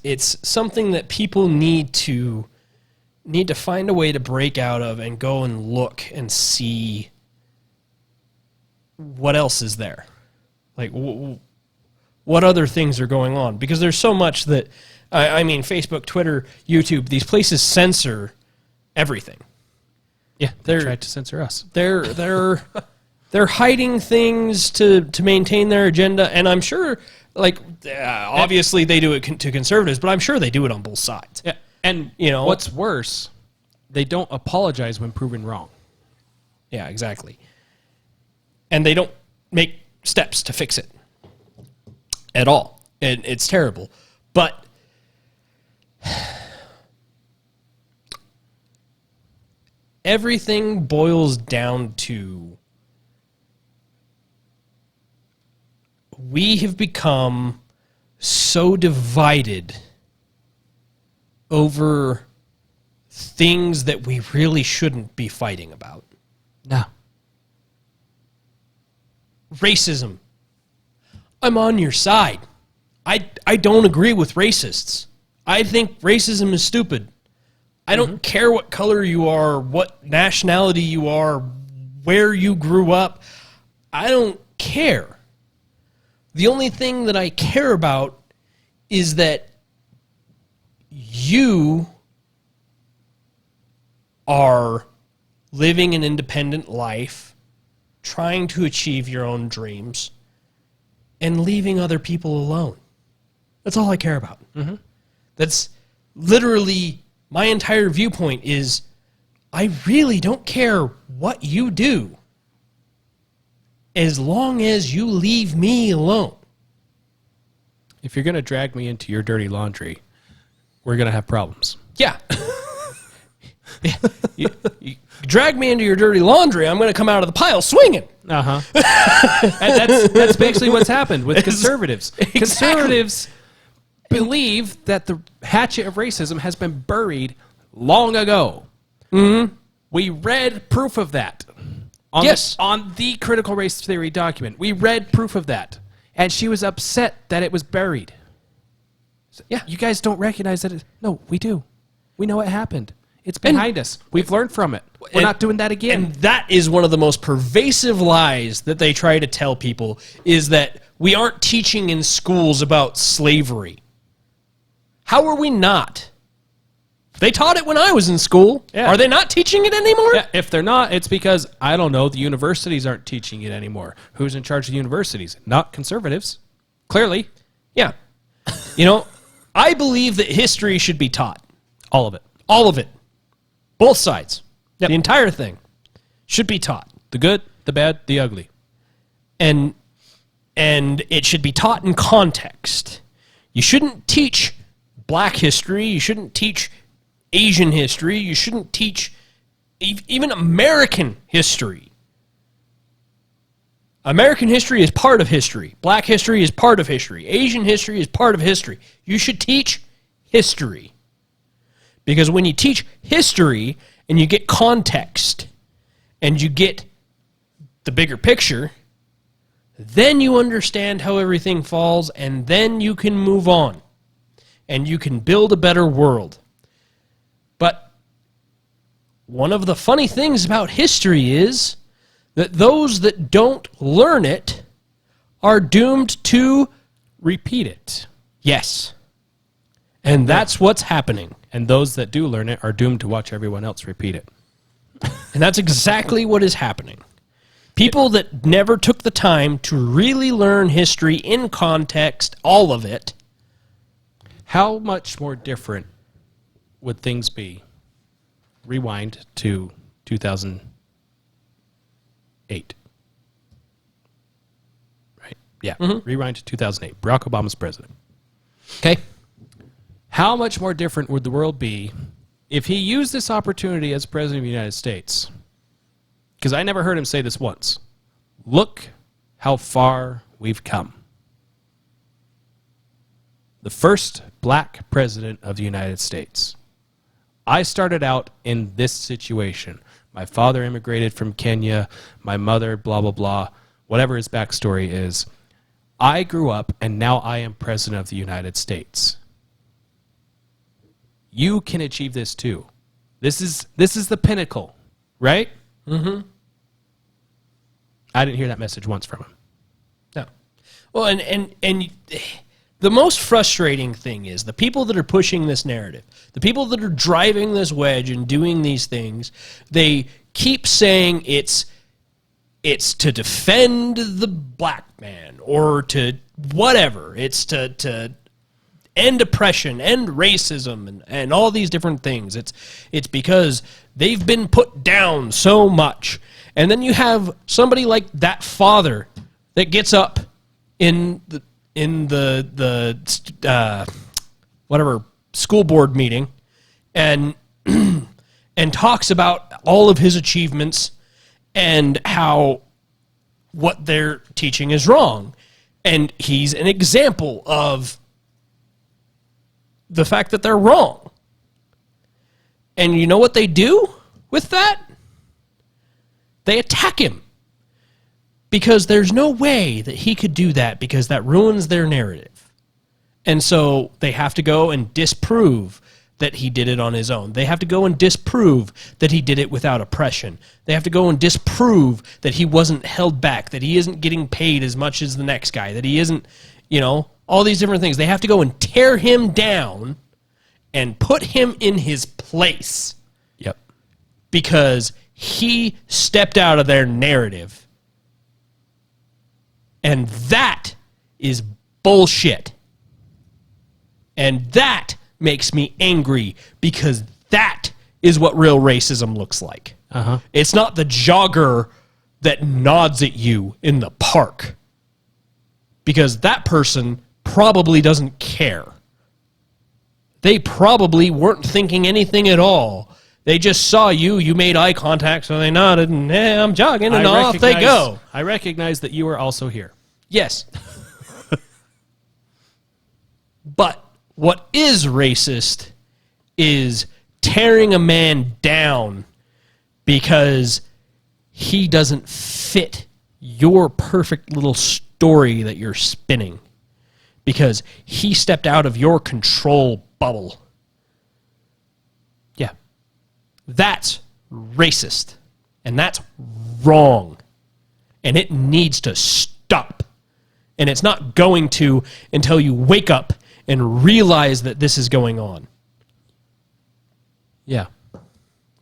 something that people need to find a way to break out of and go and look and see what else is there. Like, what other things are going on? Because there's so much that, I mean, Facebook, Twitter, YouTube, these places censor everything. Yeah, they tried to censor us. They're hiding things to maintain their agenda, and I'm sure, obviously they do it to conservatives, but I'm sure they do it on both sides. Yeah, and what's worse, they don't apologize when proven wrong. Yeah, exactly. And they don't make steps to fix it at all. And it's terrible. But everything boils down to we have become so divided over things that we really shouldn't be fighting about. No. Racism. I'm on your side. I don't agree with racists. I think racism is stupid. I don't care what color you are, what nationality you are, where you grew up. I don't care. The only thing that I care about is that you are living an independent life, trying to achieve your own dreams, and leaving other people alone. That's all I care about. That's literally my entire viewpoint is I really don't care what you do as long as you leave me alone. If you're going to drag me into your dirty laundry, we're going to have problems. Yeah. you drag me into your dirty laundry, I'm going to come out of the pile swinging. And that's basically what's happened with conservatives. Exactly. Conservatives believe that the hatchet of racism has been buried long ago. We read proof of that. On the critical race theory document. We read proof of that. And she was upset that it was buried. So, yeah, you guys don't recognize that. No, we do. We know it happened. It's behind us. We've learned from it. We're not doing that again. And that is one of the most pervasive lies that they try to tell people, is that we aren't teaching in schools about slavery. How are we not? They taught it when I was in school. Yeah. Are they not teaching it anymore? Yeah, if they're not, it's because, I don't know, the universities aren't teaching it anymore. Who's in charge of the universities? Not conservatives. Clearly. Yeah. You know, I believe that history should be taught. All of it. All of it. Both sides. Yep. The entire thing should be taught. The good, the bad, the ugly. And it should be taught in context. You shouldn't teach black history. You shouldn't teach Asian history. You shouldn't teach even American history. American history is part of history. Black history is part of history. Asian history is part of history. You should teach history. Because when you teach history and you get context and you get the bigger picture, then you understand how everything falls, and then you can move on and you can build a better world. But one of the funny things about history is that those that don't learn it are doomed to repeat it. Yes. And that's what's happening. And those that do learn it are doomed to watch everyone else repeat it. And that's exactly what is happening. People that never took the time to really learn history in context, all of it. How much more different would things be? Rewind to 2008. Right? Yeah. Rewind to 2008. Barack Obama's president. Okay. How much more different would the world be if he used this opportunity as president of the United States? Because I never heard him say this once. Look how far we've come. The first black president of the United States. I started out in this situation. My father immigrated from Kenya. My mother, blah, blah, blah. Whatever his backstory is. I grew up, and now I am president of the United States. You can achieve this too. This is the pinnacle, right? I didn't hear that message once from him. No. Well, and the most frustrating thing is the people that are pushing this narrative, the people that are driving this wedge and doing these things, they keep saying it's to defend the black man or to whatever. It's to end oppression, end racism, and all these different things. It's because they've been put down so much. And then you have somebody like that father that gets up in the whatever school board meeting and and talks about all of his achievements and how what they're teaching is wrong. And he's an example of the fact that they're wrong. And you know what they do with that? They attack him. Because there's no way that he could do that, because that ruins their narrative. And so they have to go and disprove that he did it on his own. They have to go and disprove that he did it without oppression. They have to go and disprove that he wasn't held back, that he isn't getting paid as much as the next guy, that he isn't, all these different things. They have to go and tear him down and put him in his place. Yep. Because he stepped out of their narrative. And that is bullshit. And that makes me angry, because that is what real racism looks like. Uh-huh. It's not the jogger that nods at you in the park, because that person probably doesn't care. They probably weren't thinking anything at all. They just saw you, you made eye contact, so they nodded, and I'm jogging, and off they go. I recognize that you are also here. Yes. But what is racist is tearing a man down because he doesn't fit your perfect little story that you're spinning, because he stepped out of your control bubble. Yeah. That's racist. And that's wrong. And it needs to stop. And it's not going to until you wake up and realize that this is going on. Yeah.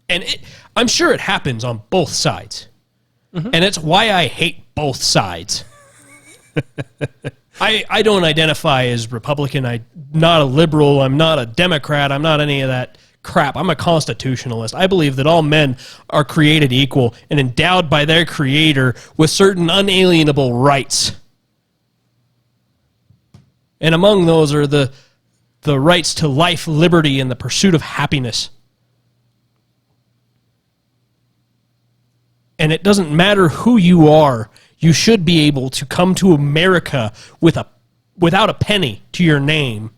And I'm sure it happens on both sides. Mm-hmm. And it's why I hate both sides. I don't identify as Republican. I'm not a liberal. I'm not a Democrat. I'm not any of that crap. I'm a constitutionalist. I believe that all men are created equal and endowed by their creator with certain unalienable rights. And among those are the rights to life, liberty, and the pursuit of happiness. And it doesn't matter who you are, you should be able to come to America without a penny to your name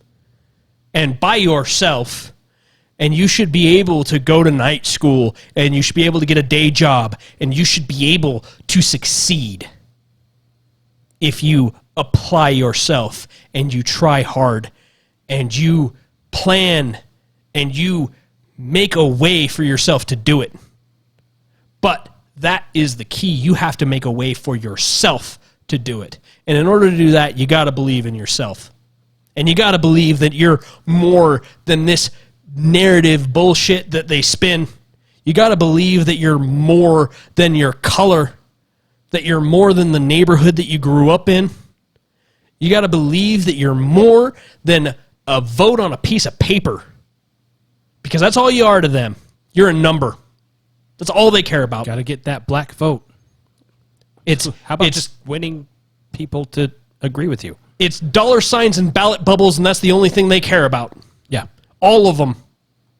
and by yourself. And you should be able to go to night school, and you should be able to get a day job, and you should be able to succeed if you apply yourself and you try hard and you plan and you make a way for yourself to do it. But that is the key. You have to make a way for yourself to do it. And in order to do that, you got to believe in yourself. And you got to believe that you're more than this narrative bullshit that they spin. You got to believe that you're more than your color, that you're more than the neighborhood that you grew up in. You got to believe that you're more than a vote on a piece of paper, because that's all you are to them. You're a number. That's all they care about. Got to get that black vote. How about just winning people to agree with you? It's dollar signs and ballot bubbles, and that's the only thing they care about. Yeah. All of them.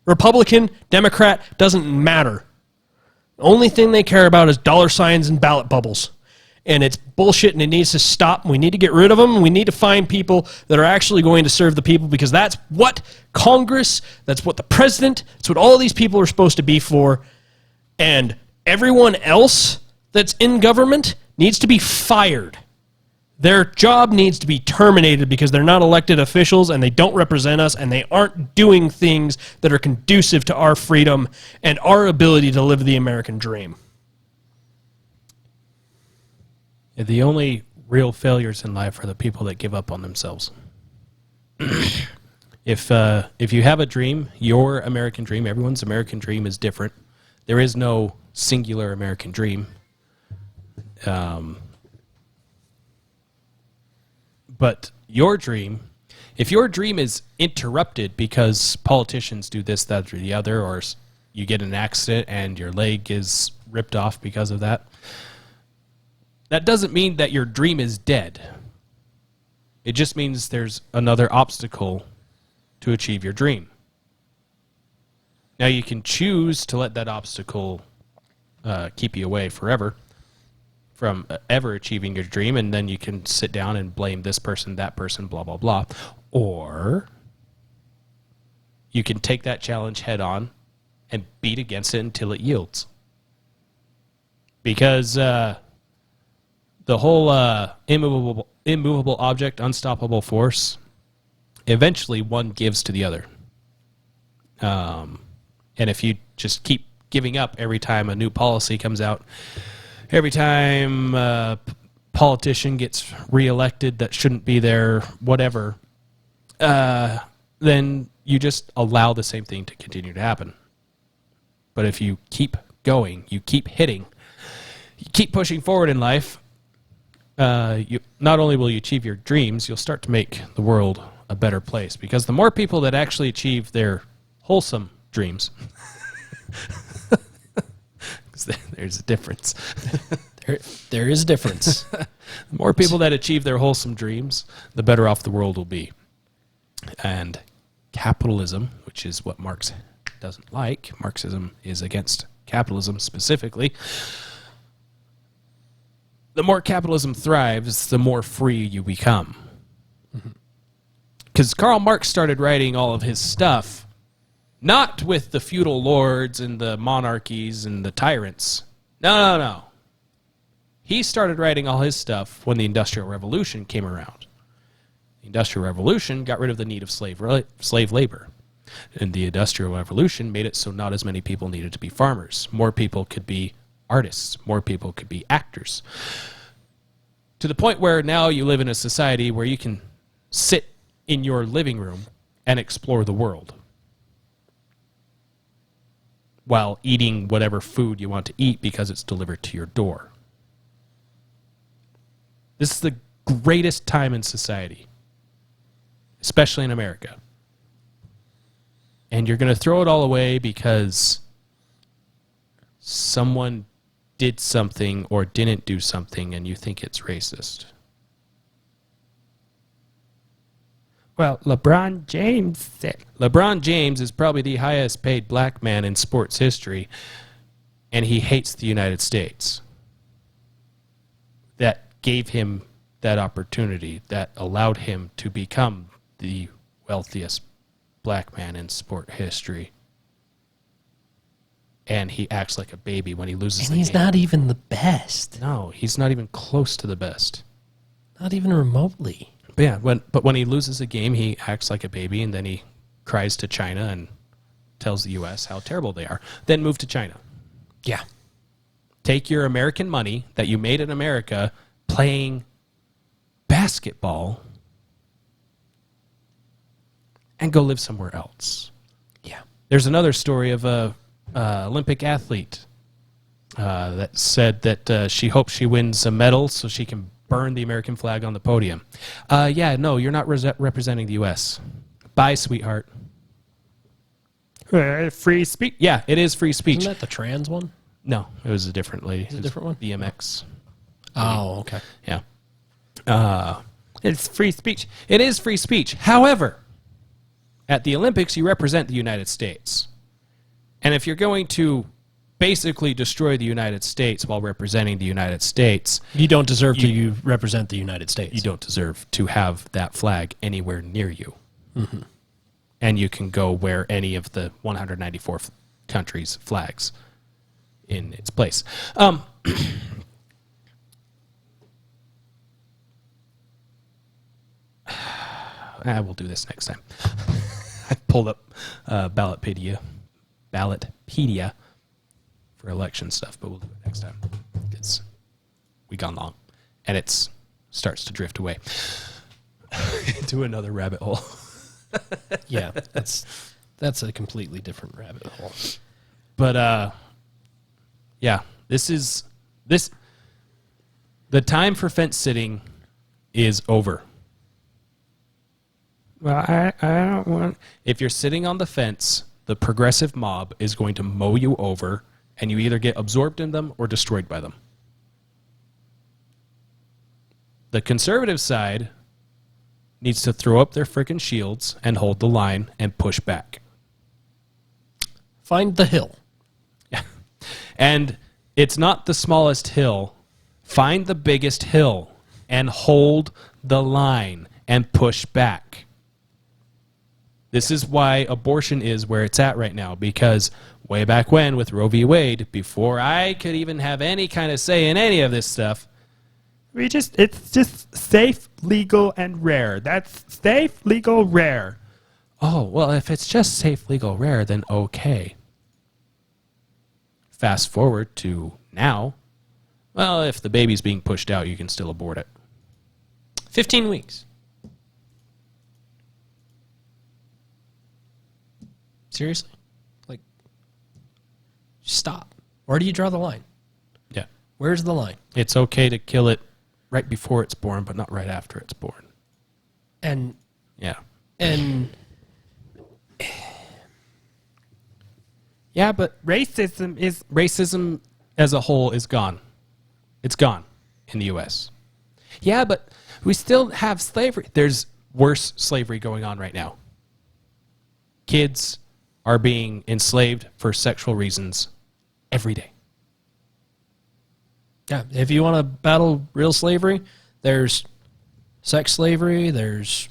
Republican, Democrat, doesn't matter. The only thing they care about is dollar signs and ballot bubbles. And it's bullshit, and it needs to stop. We need to get rid of them. We need to find people that are actually going to serve the people, because that's what Congress, that's what the president, that's what all of these people are supposed to be for. And everyone else that's in government needs to be fired. Their job needs to be terminated because they're not elected officials and they don't represent us and they aren't doing things that are conducive to our freedom and our ability to live the American dream. Yeah, the only real failures in life are the people that give up on themselves. If you have a dream, your American dream, everyone's American dream is different. There is no singular American dream. But your dream, if your dream is interrupted because politicians do this, that, or the other, or you get in an accident and your leg is ripped off because of that, that doesn't mean that your dream is dead. It just means there's another obstacle to achieve your dream. Now, you can choose to let that obstacle keep you away forever from ever achieving your dream, and then you can sit down and blame this person, that person, blah, blah, blah. Or you can take that challenge head on and beat against it until it yields. Because the whole immovable object, unstoppable force, eventually one gives to the other. And if you just keep giving up every time a new policy comes out, every time a politician gets reelected that shouldn't be there, whatever, then you just allow the same thing to continue to happen. But if you keep going, you keep hitting, you keep pushing forward in life, you not only will you achieve your dreams, you'll start to make the world a better place. Because the more people that actually achieve their wholesome dreams, there's a difference. There is a difference. The more people that achieve their wholesome dreams, the better off the world will be. And capitalism, which is what Marx doesn't like, Marxism is against capitalism specifically. The more capitalism thrives, the more free you become. Because Karl Marx started writing all of his stuff not with the feudal lords and the monarchies and the tyrants. No. He started writing all his stuff when the Industrial Revolution came around. The Industrial Revolution got rid of the need of slave labor. And the Industrial Revolution made it so not as many people needed to be farmers. More people could be artists. More people could be actors. To the point where now you live in a society where you can sit in your living room and explore the world while eating whatever food you want to eat because it's delivered to your door. This is the greatest time in society, especially in America. And you're going to throw it all away because someone did something or didn't do something and you think it's racist. Well, LeBron James is probably the highest paid black man in sports history, and he hates the United States. That gave him that opportunity, that allowed him to become the wealthiest black man in sport history. And he acts like a baby when he loses the game. And he's not even the best. No, he's not even close to the best. Not even remotely. But yeah, when he loses a game, he acts like a baby, and then he cries to China and tells the U.S. how terrible they are. Then move to China. Yeah. Take your American money that you made in America playing basketball and go live somewhere else. Yeah. There's another story of a Olympic athlete that said that she hopes she wins a medal so she can burn the American flag on the podium. No, you're not representing the U.S. Bye, sweetheart. Free speech? Yeah, it is free speech. Isn't that the trans one? No, it was a different lady. Is it a different one? BMX. Oh, okay. Yeah. It's free speech. It is free speech. However, at the Olympics, you represent the United States. And if you're going to basically destroy the United States while representing the United States, you don't deserve to represent the United States. You don't deserve to have that flag anywhere near you. Mm-hmm. And you can go wear any of the 194 countries' flags in its place. We'll do this next time. I pulled up Ballotpedia for election stuff, but we'll do it next time because we gone long, and it starts to drift away into another rabbit hole. Yeah, that's a completely different rabbit hole. But yeah, the time for fence sitting is over. Well, I don't want. If you're sitting on the fence, the progressive mob is going to mow you over, and you either get absorbed in them or destroyed by them. The conservative side needs to throw up their frickin' shields and hold the line and push back. Find the hill. Yeah. And it's not the smallest hill Find the biggest hill and hold the line and push back. This is why abortion is where it's at right now, because way back when with Roe v. Wade, before I could even have any kind of say in any of this stuff, it's just safe, legal, and rare. That's safe, legal, rare. Oh, well, if it's just safe, legal, rare, then okay. Fast forward to now. Well, if the baby's being pushed out, you can still abort it. 15 weeks. Seriously? Like, stop. Where do you draw the line? Yeah. Where's the line? It's okay to kill it right before it's born, but not right after it's born. And yeah. And yeah, but racism as a whole is gone. It's gone in the US. Yeah, but we still have slavery. There's worse slavery going on right now. Kids are being enslaved for sexual reasons every day. Yeah, if you want to battle real slavery, there's sex slavery, there's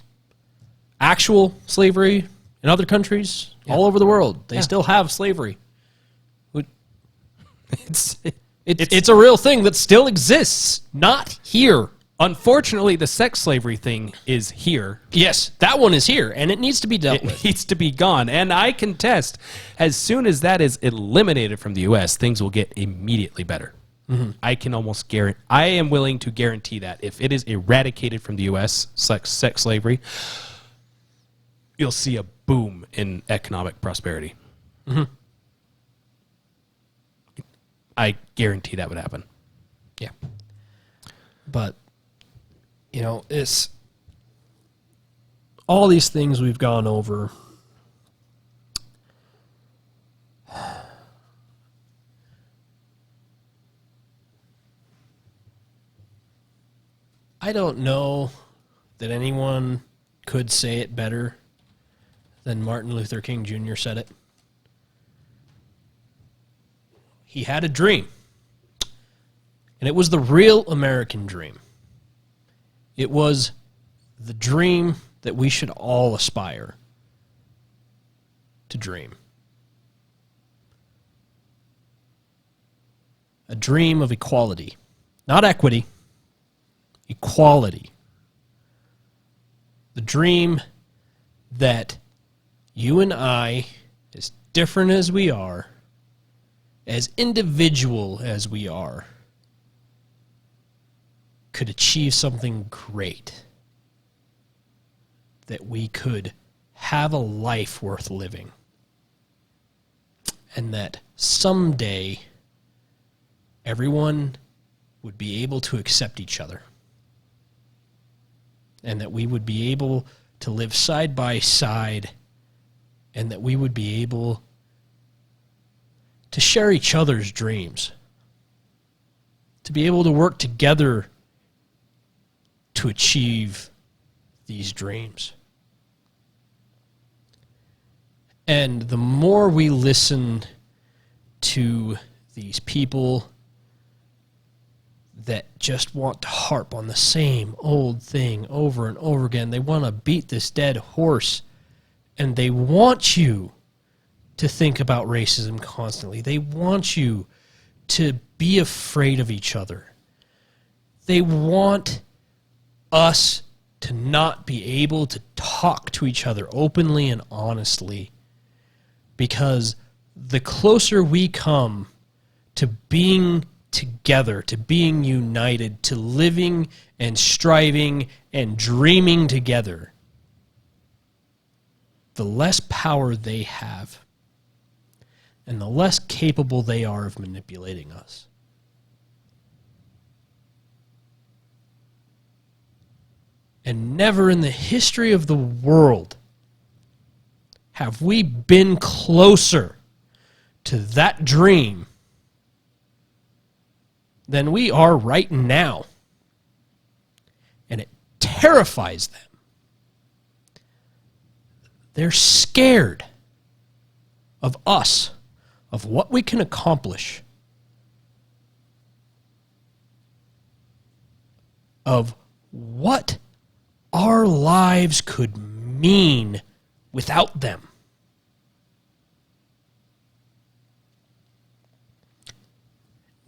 actual slavery in other countries all over the world. They still have slavery. It's a real thing that still exists, not here. Unfortunately, the sex slavery thing is here. Yes, that one is here, and it needs to be dealt with. It needs to be gone. And I contest, as soon as that is eliminated from the U.S., things will get immediately better. Mhm. I can almost guarantee, I am willing to guarantee that if it is eradicated from the U.S., sex slavery, you'll see a boom in economic prosperity. Mm-hmm. I guarantee that would happen. Yeah. But, you know, it's all these things we've gone over. I don't know that anyone could say it better than Martin Luther King Jr. said it. He had a dream, and it was the real American dream. It was the dream that we should all aspire to dream. A dream of equality, not equity, equality. The dream that you and I, as different as we are, as individual as we are, could achieve something great. That we could have a life worth living. And that someday everyone would be able to accept each other. And that we would be able to live side by side, and that we would be able to share each other's dreams, to be able to work together to achieve these dreams. And the more we listen to these people that just want to harp on the same old thing over and over again, they want to beat this dead horse, and they want you to think about racism constantly. They want you to be afraid of each other. They want us to not be able to talk to each other openly and honestly, because the closer we come to being together, to being united, to living and striving and dreaming together, the less power they have and the less capable they are of manipulating us. And never in the history of the world have we been closer to that dream than we are right now. And it terrifies them. They're scared of us, of what we can accomplish. of what our lives could mean without them.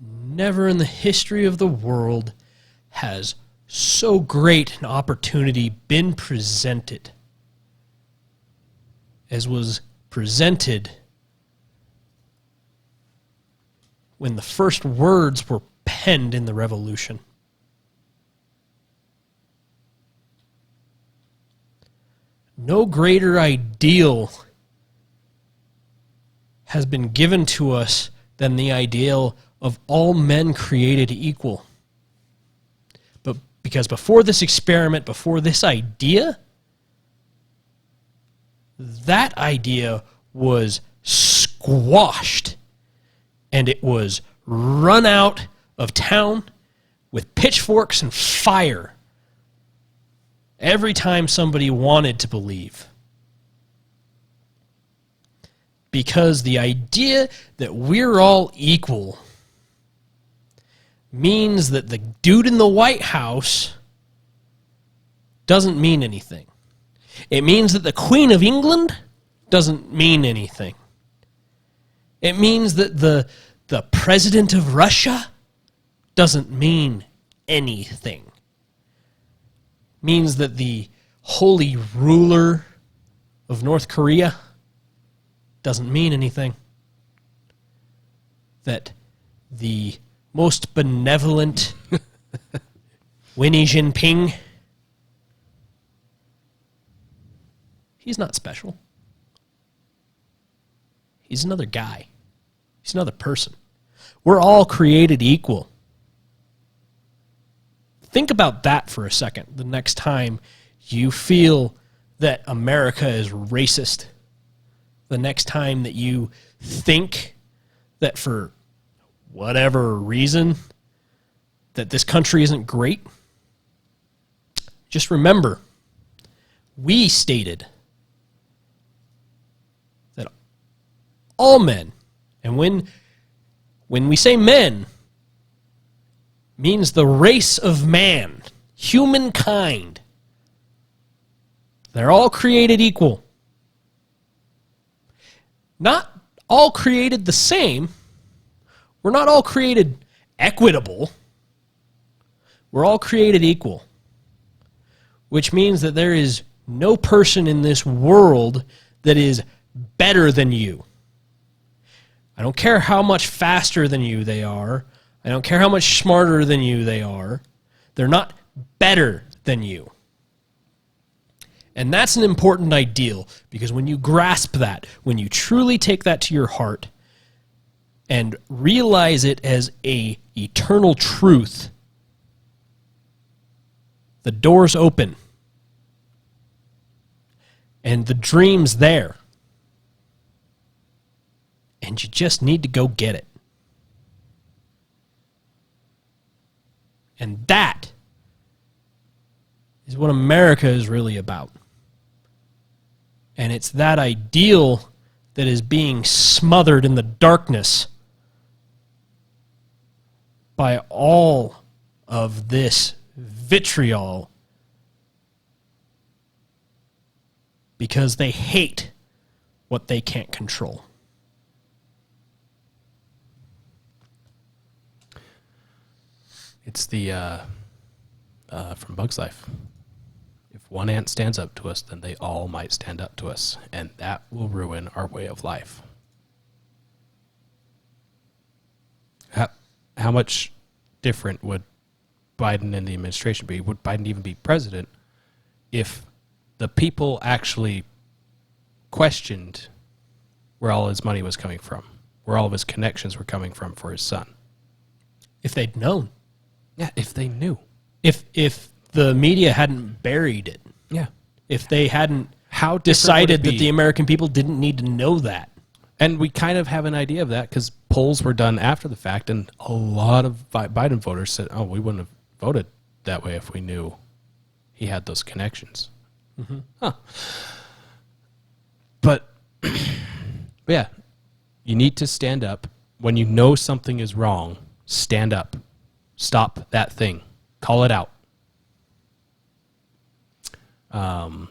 Never in the history of the world has so great an opportunity been presented as was presented when the first words were penned in the Revolution. No greater ideal has been given to us than the ideal of all men created equal. But because before this experiment, before this idea, that idea was squashed and it was run out of town with pitchforks and fire every time somebody wanted to believe. Because the idea that we're all equal means that the dude in the White House doesn't mean anything. It means that the Queen of England doesn't mean anything. It means that the President of Russia doesn't mean anything. It means that the holy ruler of North Korea doesn't mean anything. That the most benevolent Winnie Jinping, he's not special. He's another guy. He's another person. We're all created equal. Think about that for a second the next time you feel that America is racist. The next time that you think that for whatever reason that this country isn't great, just remember, we stated that all men, and when we say men, means the race of man, humankind, they're all created equal. Not all created the same. We're not all created equitable. We're all created equal. Which means that there is no person in this world that is better than you. I don't care how much faster than you they are. I don't care how much smarter than you they are. They're not better than you. And that's an important ideal, because when you grasp that, when you truly take that to your heart and realize it as an eternal truth, the door's open and the dream's there. And you just need to go get it. And that is what America is really about. And it's that ideal that is being smothered in the darkness by all of this vitriol, because they hate what they can't control. It's the from Bug's Life. If one ant stands up to us, then they all might stand up to us, and that will ruin our way of life. How much different would Biden and the administration be? Would Biden even be president if the people actually questioned where all his money was coming from, where all of his connections were coming from for his son? If they'd known. Yeah, if they knew. If the media hadn't buried it. Yeah. If they hadn't decided that the American people didn't need to know that. And we kind of have an idea of that because polls were done after the fact, and a lot of Biden voters said, oh, we wouldn't have voted that way if we knew he had those connections. Mm-hmm. Huh. But yeah, you need to stand up. When you know something is wrong, stand up. Stop that thing. Call it out. from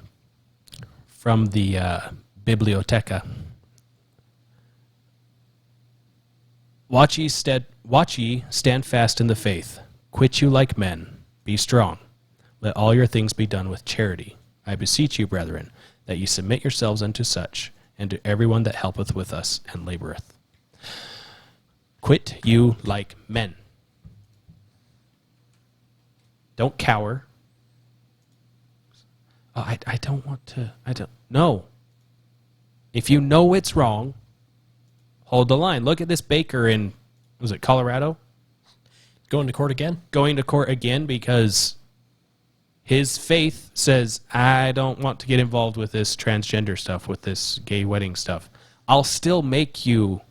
the Biblioteca. Watch ye stand fast in the faith. Quit you like men. Be strong. Let all your things be done with charity. I beseech you, brethren, that ye submit yourselves unto such, and to everyone that helpeth with us and laboreth. Quit you like men. Don't cower. Oh, I don't want to. I don't. No. If you know it's wrong, hold the line. Look at this baker in, was it Colorado? Going to court again? Going to court again because his faith says, I don't want to get involved with this transgender stuff, with this gay wedding stuff. I'll still make you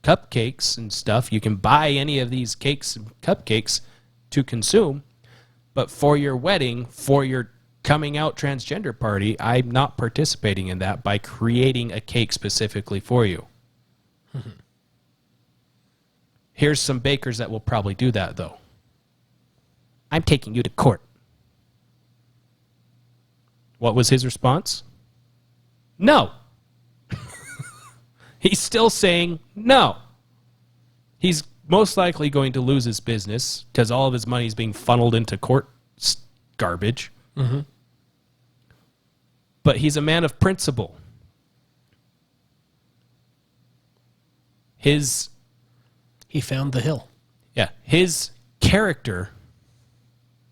cupcakes and stuff. You can buy any of these cakes and cupcakes to consume. But for your wedding, for your coming out transgender party, I'm not participating in that by creating a cake specifically for you. Here's some bakers that will probably do that, though. I'm taking you to court. What was his response? No. He's still saying no. He's most likely going to lose his business because all of his money is being funneled into court garbage. Mm-hmm. But he's a man of principle. He found the hill. Yeah, his character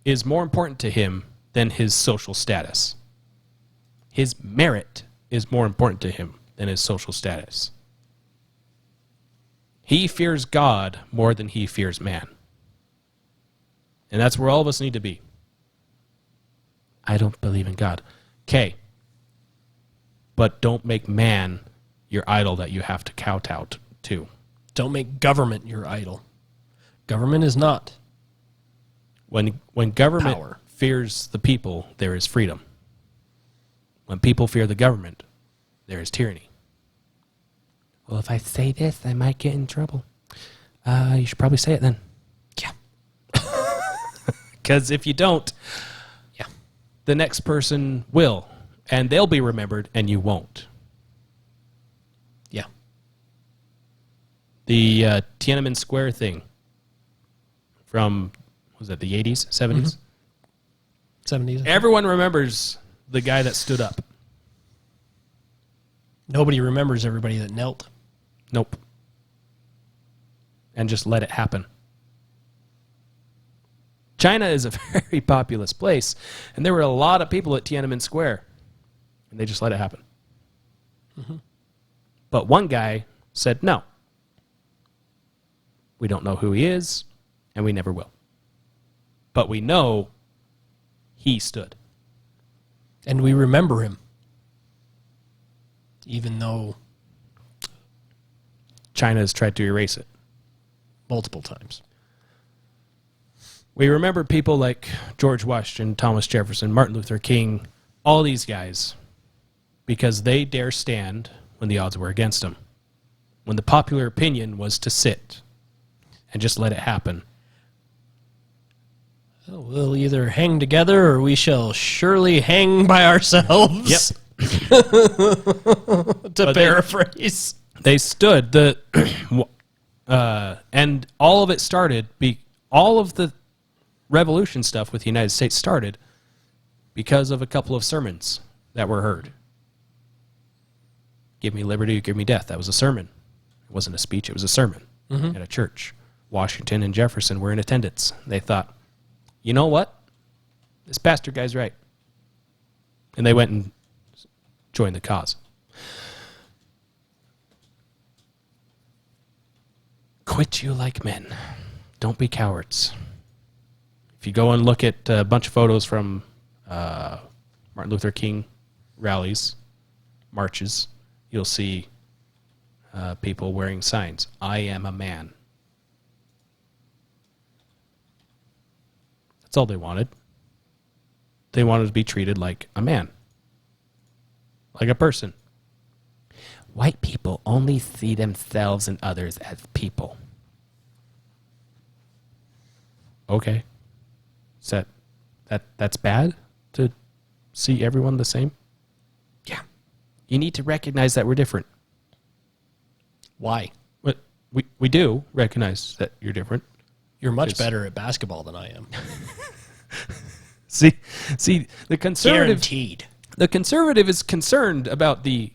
is more important to him than his social status. His merit is more important to him than his social status. He fears God more than he fears man. And that's where all of us need to be. I don't believe in God. Okay. But don't make man your idol that you have to kowtow to. Don't make government your idol. Government is not. When government power. Fears the people, there is freedom. When people fear the government, there is tyranny. Well, if I say this, I might get in trouble. You should probably say it then. Yeah. Because if you don't, yeah, the next person will. And they'll be remembered, and you won't. Yeah. The Tiananmen Square thing from, was it the 80s, 70s? 70s. Everyone remembers the guy that stood up. Nobody remembers everybody that knelt. Nope. And just let it happen. China is a very populous place, and there were a lot of people at Tiananmen Square, and they just let it happen. Mm-hmm. But one guy said, no. We don't know who he is, and we never will. But we know he stood. And we remember him. Even though China has tried to erase it. Multiple times. We remember people like George Washington, Thomas Jefferson, Martin Luther King, all these guys, because they dare stand when the odds were against them. When the popular opinion was to sit and just let it happen. We'll either hang together or we shall surely hang by ourselves. Yep. To paraphrase. They stood. And all of it started, all of the revolution stuff with the United States started because of a couple of sermons that were heard. Give me liberty, give me death. That was a sermon. It wasn't a speech, it was a sermon at a church. Washington and Jefferson were in attendance. They thought, you know what? This pastor guy's right. And they went and joined the cause. Quit you like men. Don't be cowards. If you go and look at a bunch of photos from Martin Luther King rallies, marches, you'll see people wearing signs. I am a man. That's all they wanted. They wanted to be treated like a man. Like a person. White people only see themselves and others as people. Okay. Is that's bad to see everyone the same? Yeah. You need to recognize that we're different. Why? But we do recognize that you're different. You're much better at basketball than I am. See, the conservative... Guaranteed. The conservative is concerned about the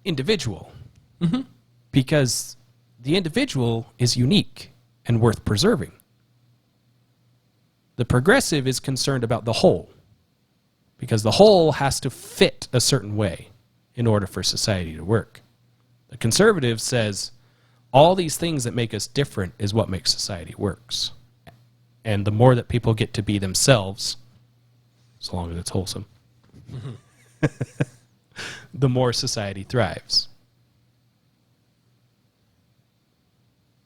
individual. Mm-hmm. Because the individual is unique and worth preserving. The progressive is concerned about the whole. Because the whole has to fit a certain way in order for society to work. The conservative says all these things that make us different is what makes society works. And the more that people get to be themselves, as long as it's wholesome, the more society thrives.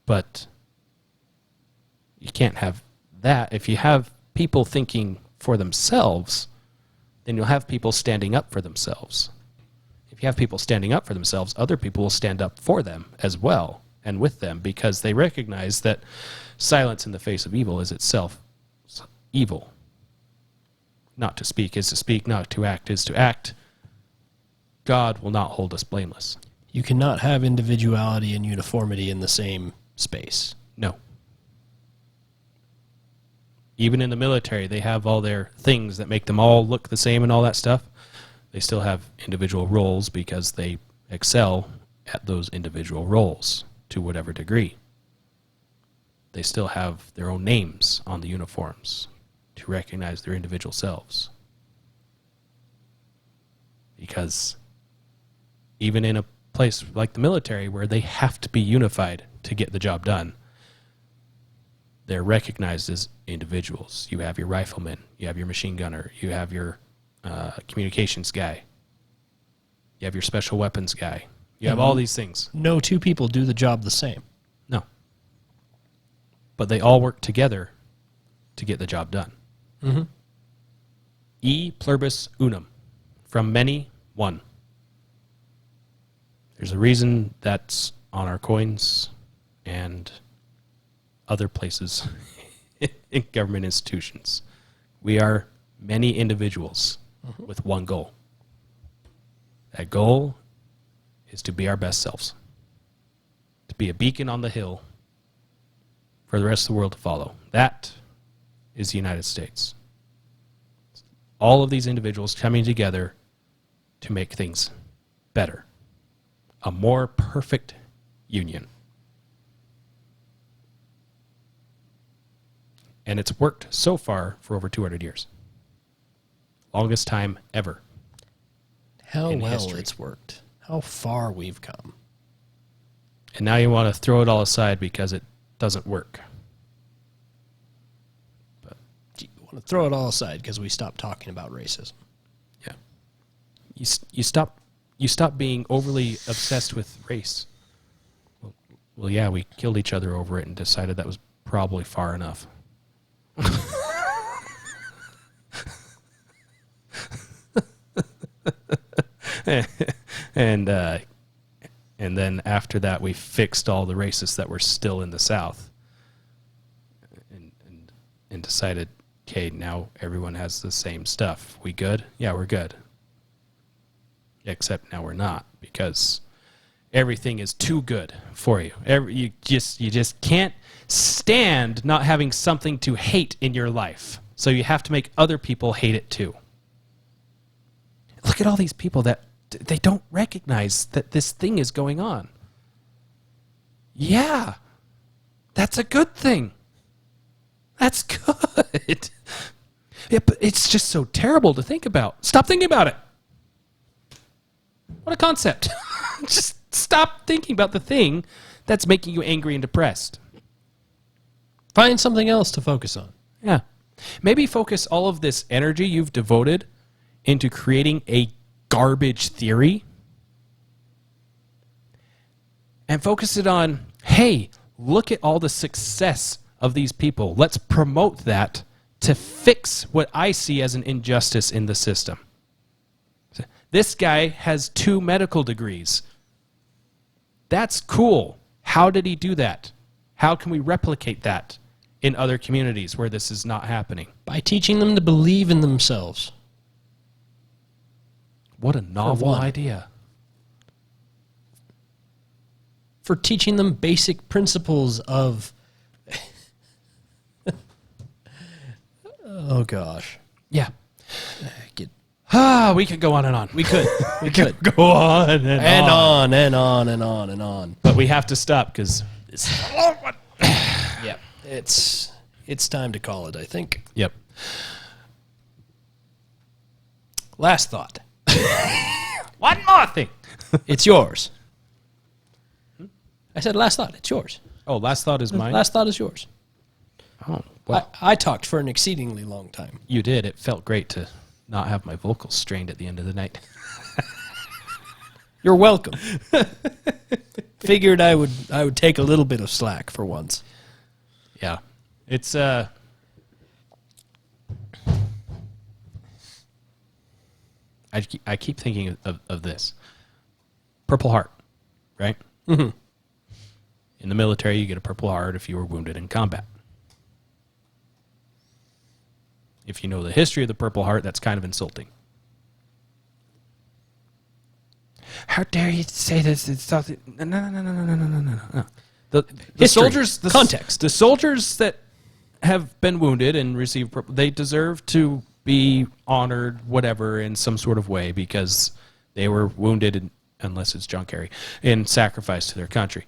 But you can't have that. If you have people thinking for themselves, then you'll have people standing up for themselves. If you have people standing up for themselves, other people will stand up for them as well and with them, because they recognize that silence in the face of evil is itself evil. Not to speak is to speak, not to act is to act. God will not hold us blameless. You cannot have individuality and uniformity in the same space. No. Even in the military, they have all their things that make them all look the same and all that stuff. They still have individual roles because they excel at those individual roles to whatever degree. They still have their own names on the uniforms to recognize their individual selves. Because even in a place like the military where they have to be unified to get the job done, they're recognized as individuals. You have your rifleman, you have your machine gunner, you have your communications guy, you have your special weapons guy. You have all these things. No two people do the job the same. No. But they all work together to get the job done. Mm-hmm. E pluribus unum. From many, one. There's a reason that's on our coins and other places in government institutions. We are many individuals with one goal. That goal is to be our best selves. To be a beacon on the hill for the rest of the world to follow. That is the United States. All of these individuals coming together to make things better. A more perfect union. And it's worked so far for over 200 years. Longest time ever. How in well history. it's worked. How far we've come. And now you want to throw it all aside because it doesn't work. You want to throw it all aside because we stopped talking about racism. Yeah. You stop being overly obsessed with race. Well, yeah, we killed each other over it and decided that was probably far enough. And then after that, we fixed all the racists that were still in the South, and decided, okay, now everyone has the same stuff. We good? Yeah, we're good. Except now we're not, because everything is too good for you. You just can't stand not having something to hate in your life. So you have to make other people hate it too. Look at all these people that they don't recognize that this thing is going on. Yeah, that's a good thing. That's good. Yeah, but it's just so terrible to think about. Stop thinking about it. What a concept. Just stop thinking about the thing that's making you angry and depressed. Find something else to focus on. Yeah. Maybe focus all of this energy you've devoted into creating a garbage theory and focus it on, hey, look at all the success of these people. Let's promote that to fix what I see as an injustice in the system. This guy has 2 medical degrees. That's cool. How did he do that? How can we replicate that in other communities where this is not happening? By teaching them to believe in themselves. What a novel idea. For teaching them basic principles of... oh, gosh. Yeah. Get... we could go on and on. We could. We could. Go on and on and on and on and on. But we have to stop because it's a long one. Yeah. It's time to call it, I think. Yep. Last thought. One more thing. It's yours. I said last thought. It's yours. Oh, last thought is mine? Last thought is yours. Oh, well. I talked for an exceedingly long time. You did. It felt great to not have my vocals strained at the end of the night. You're welcome. Figured I would take a little bit of slack for once. Yeah. It's I keep thinking of this. Purple Heart, right? Mm-hmm. In the military, you get a Purple Heart if you were wounded in combat. If you know the history of the Purple Heart, that's kind of insulting. How dare you say this? It's something. No. The History. soldiers, Context. The soldiers that have been wounded and received purple, they deserve to be honored, whatever, in some sort of way because they were wounded, unless it's John Kerry, in sacrifice to their country,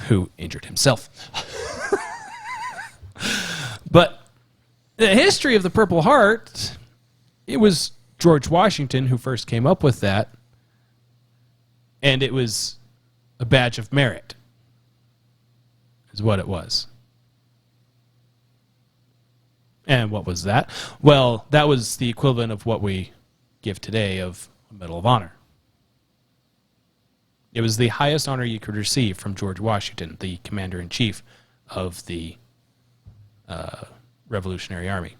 who injured himself. But the history of the Purple Heart, it was George Washington who first came up with that, and it was a badge of merit, is what it was. And what was that? Well, that was the equivalent of what we give today of a Medal of Honor. It was the highest honor you could receive from George Washington, the commander-in-chief of the Revolutionary Army.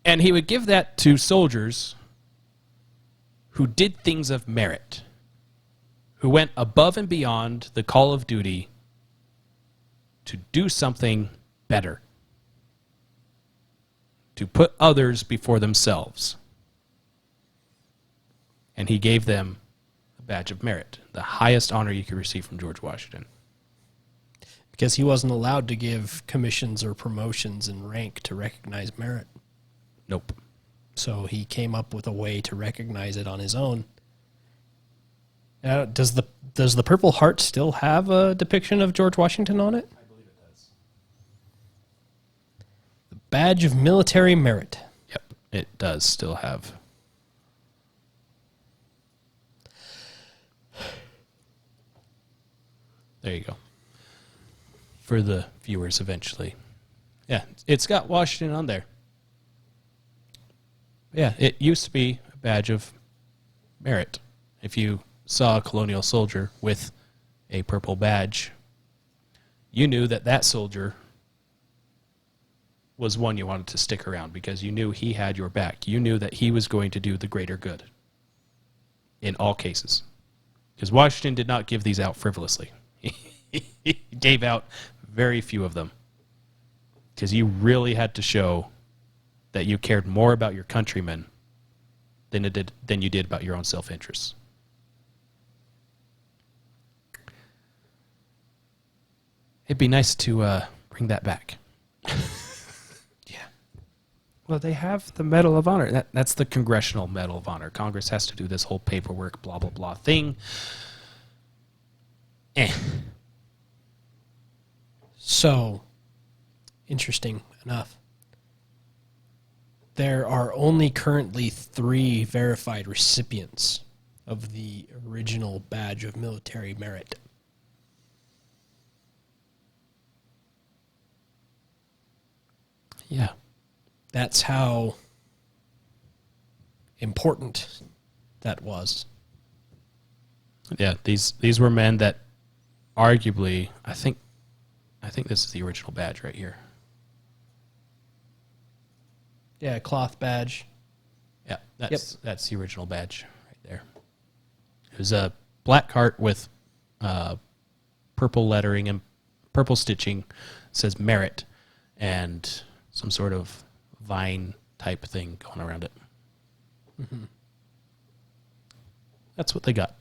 And he would give that to soldiers who did things of merit, who went above and beyond the call of duty to do something better, to put others before themselves. And he gave them a badge of merit, the highest honor you could receive from George Washington. Because he wasn't allowed to give commissions or promotions in rank to recognize merit. Nope. So he came up with a way to recognize it on his own. Does the Purple Heart still have a depiction of George Washington on it? I believe it does. The Badge of Military Merit. Yep, it does still have. There you go. For the viewers eventually. Yeah, it's got Washington on there. Yeah, it used to be a badge of merit. If you saw a colonial soldier with a purple badge, you knew that that soldier was one you wanted to stick around because you knew he had your back. You knew that he was going to do the greater good in all cases. Because Washington did not give these out frivolously. He gave out very few of them because you really had to show that you cared more about your countrymen than you did about your own self-interest. It'd be nice to bring that back. Yeah. Well, they have the Medal of Honor. That's the Congressional Medal of Honor. Congress has to do this whole paperwork, blah, blah, blah thing. So, interesting enough. There are only currently 3 verified recipients of the original Badge of Military Merit. Yeah. That's how important that was. Yeah, these were men that arguably, I think this is the original badge right here. Yeah, cloth badge. Yeah, that's the original badge right there. It was a black heart with purple lettering and purple stitching. It says merit and some sort of vine type thing going around it. That's what they got.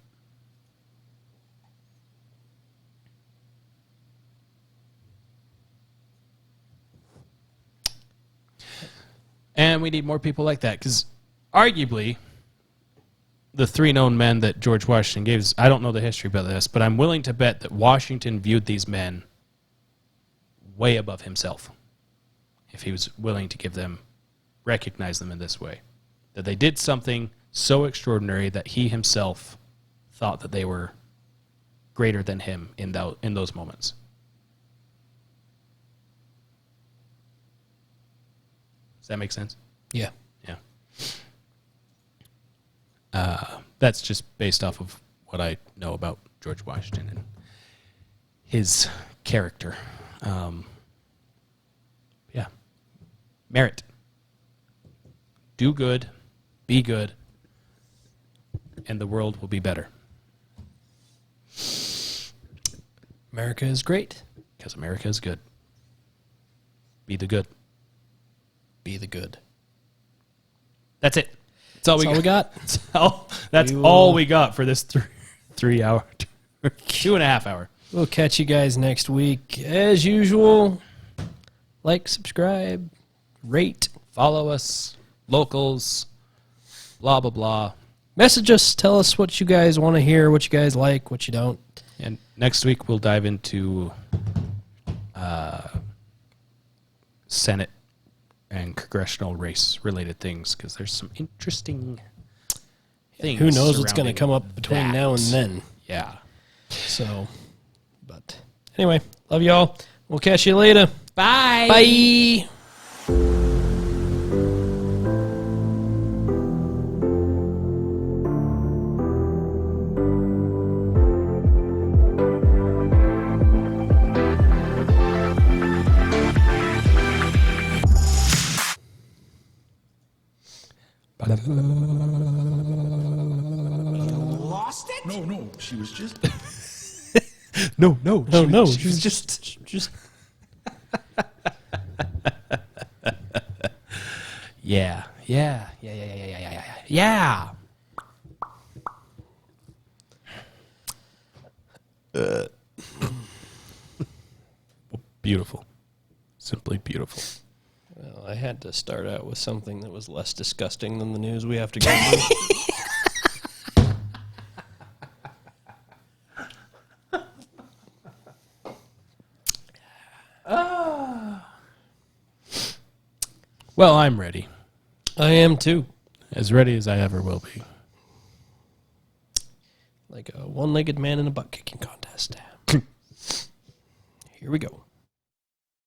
And we need more people like that because arguably the 3 known men that George Washington gave us, I don't know the history about this, but I'm willing to bet that Washington viewed these men way above himself if he was willing to give them, recognize them in this way. That they did something so extraordinary that he himself thought that they were greater than him in those moments. Does that make sense? Yeah. Yeah. That's just based off of what I know about George Washington and his character. Yeah. Merit. Do good, be good, and the world will be better. America is great. Because America is good. Be the good. Be the good. That's it. That's all we got. That's We all will- we got for this 3 hour, 2.5 hour. We'll catch you guys next week. As usual, like, subscribe, rate, follow us, locals, blah, blah, blah. Message us. Tell us what you guys want to hear, what you guys like, what you don't. And next week we'll dive into Senate and congressional race related things because there's some interesting things. Who knows what's going to surrounding come up between that. now and then. Yeah. So, but anyway, love y'all. We'll catch you later. Bye. Bye. Lost it? No, she was just. No. She was just. Yeah. Beautiful. Simply beautiful. Well, I had to start out with something that was less disgusting than the news we have to go through. Well, I'm ready. I am too. As ready as I ever will be. Like a one-legged man in a butt kicking contest. Here we go.